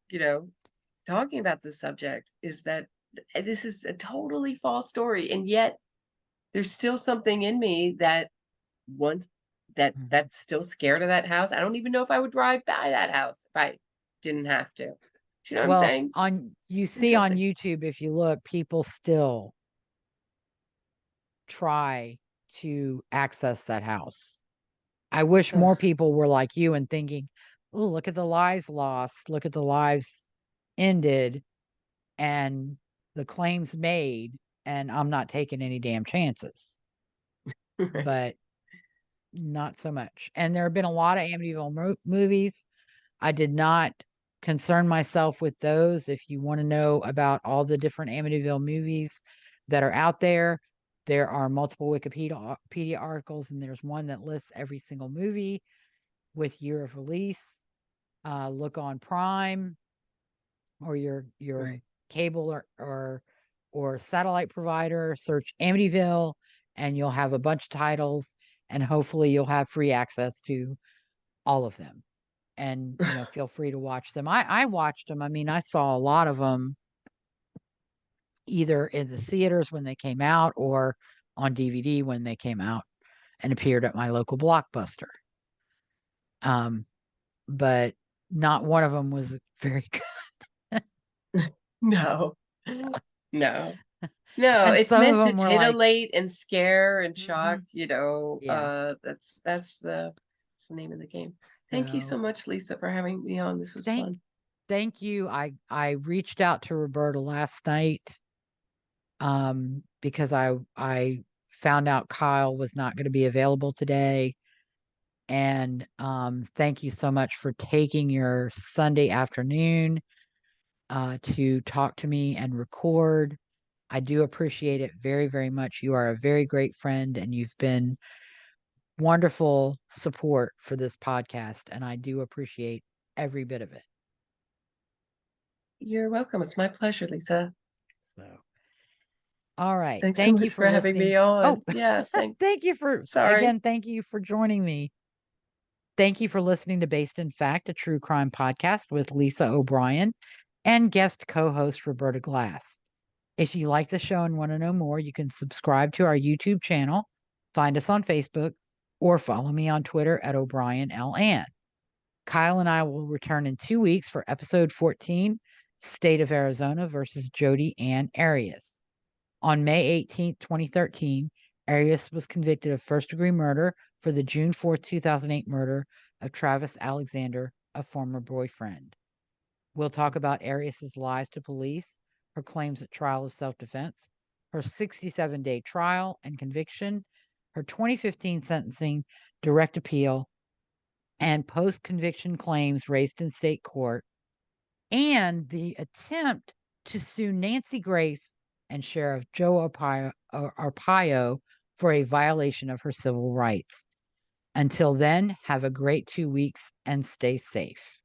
talking about this subject, is that this is a totally false story. And yet there's still something in me that that's still scared of that house. I don't even know if I would drive by that house if I didn't have to. Do you know what I'm Well, saying? you see on Interesting. YouTube, if you look, people still try to access that house. I wish more Ugh. people were like you and thinking, oh, look at the lives lost, look at the lives ended and the claims made, and I'm not taking any damn chances. But not so much. And there have been a lot of Amityville movies. I did not concern myself with those. If you want to know about all the different Amityville movies that are out there, there are multiple Wikipedia articles, and there's one that lists every single movie with year of release. Look on Prime or your Right. cable or satellite provider, search Amityville, and you'll have a bunch of titles, and hopefully you'll have free access to all of them. And feel free to watch them. I watched them. I mean, I saw a lot of them either in the theaters when they came out or on DVD when they came out and appeared at my local Blockbuster. But not one of them was very good. No. No. No, And it's some of meant to them were like, titillate and scare and shock, mhm, you know. yeah. That's the name of the game. Thank you so So much, Lisa, for having me on. This was thank fun. thank you. I reached out to Roberta last night because I found out Kyle was not going to be available today. And thank you so much for taking your Sunday afternoon to talk to me and record. I do appreciate it very, very much. You are a very great friend, and you've been wonderful support for this podcast, and I do appreciate every bit of it. You're welcome. It's my pleasure, Lisa. So, all right. Thanks so Thank you much for for having listening. me on. Oh, Yeah, thanks. thank you for, Sorry. again, thank you for joining me. Thank you for listening to Based in Fact, a true crime podcast with Lisa O'Brien and guest co host Roberta Glass. If you like the show and want to know more, you can subscribe to our YouTube channel, find us on Facebook, or follow me on Twitter at O'Brien LN. Kyle and I will return in 2 weeks for episode 14, State of Arizona versus Jodi Ann Arias. On May 18th, 2013, Arias was convicted of first-degree murder for the June 4th, 2008 murder of Travis Alexander, a former boyfriend. We'll talk about Arias's lies to police, her claims at trial of self-defense, her 67-day trial and conviction, her 2015 sentencing, direct appeal, and post-conviction claims raised in state court, and the attempt to sue Nancy Grace and Sheriff Joe Arpaio for a violation of her civil rights. Until then, have a great 2 weeks and stay safe.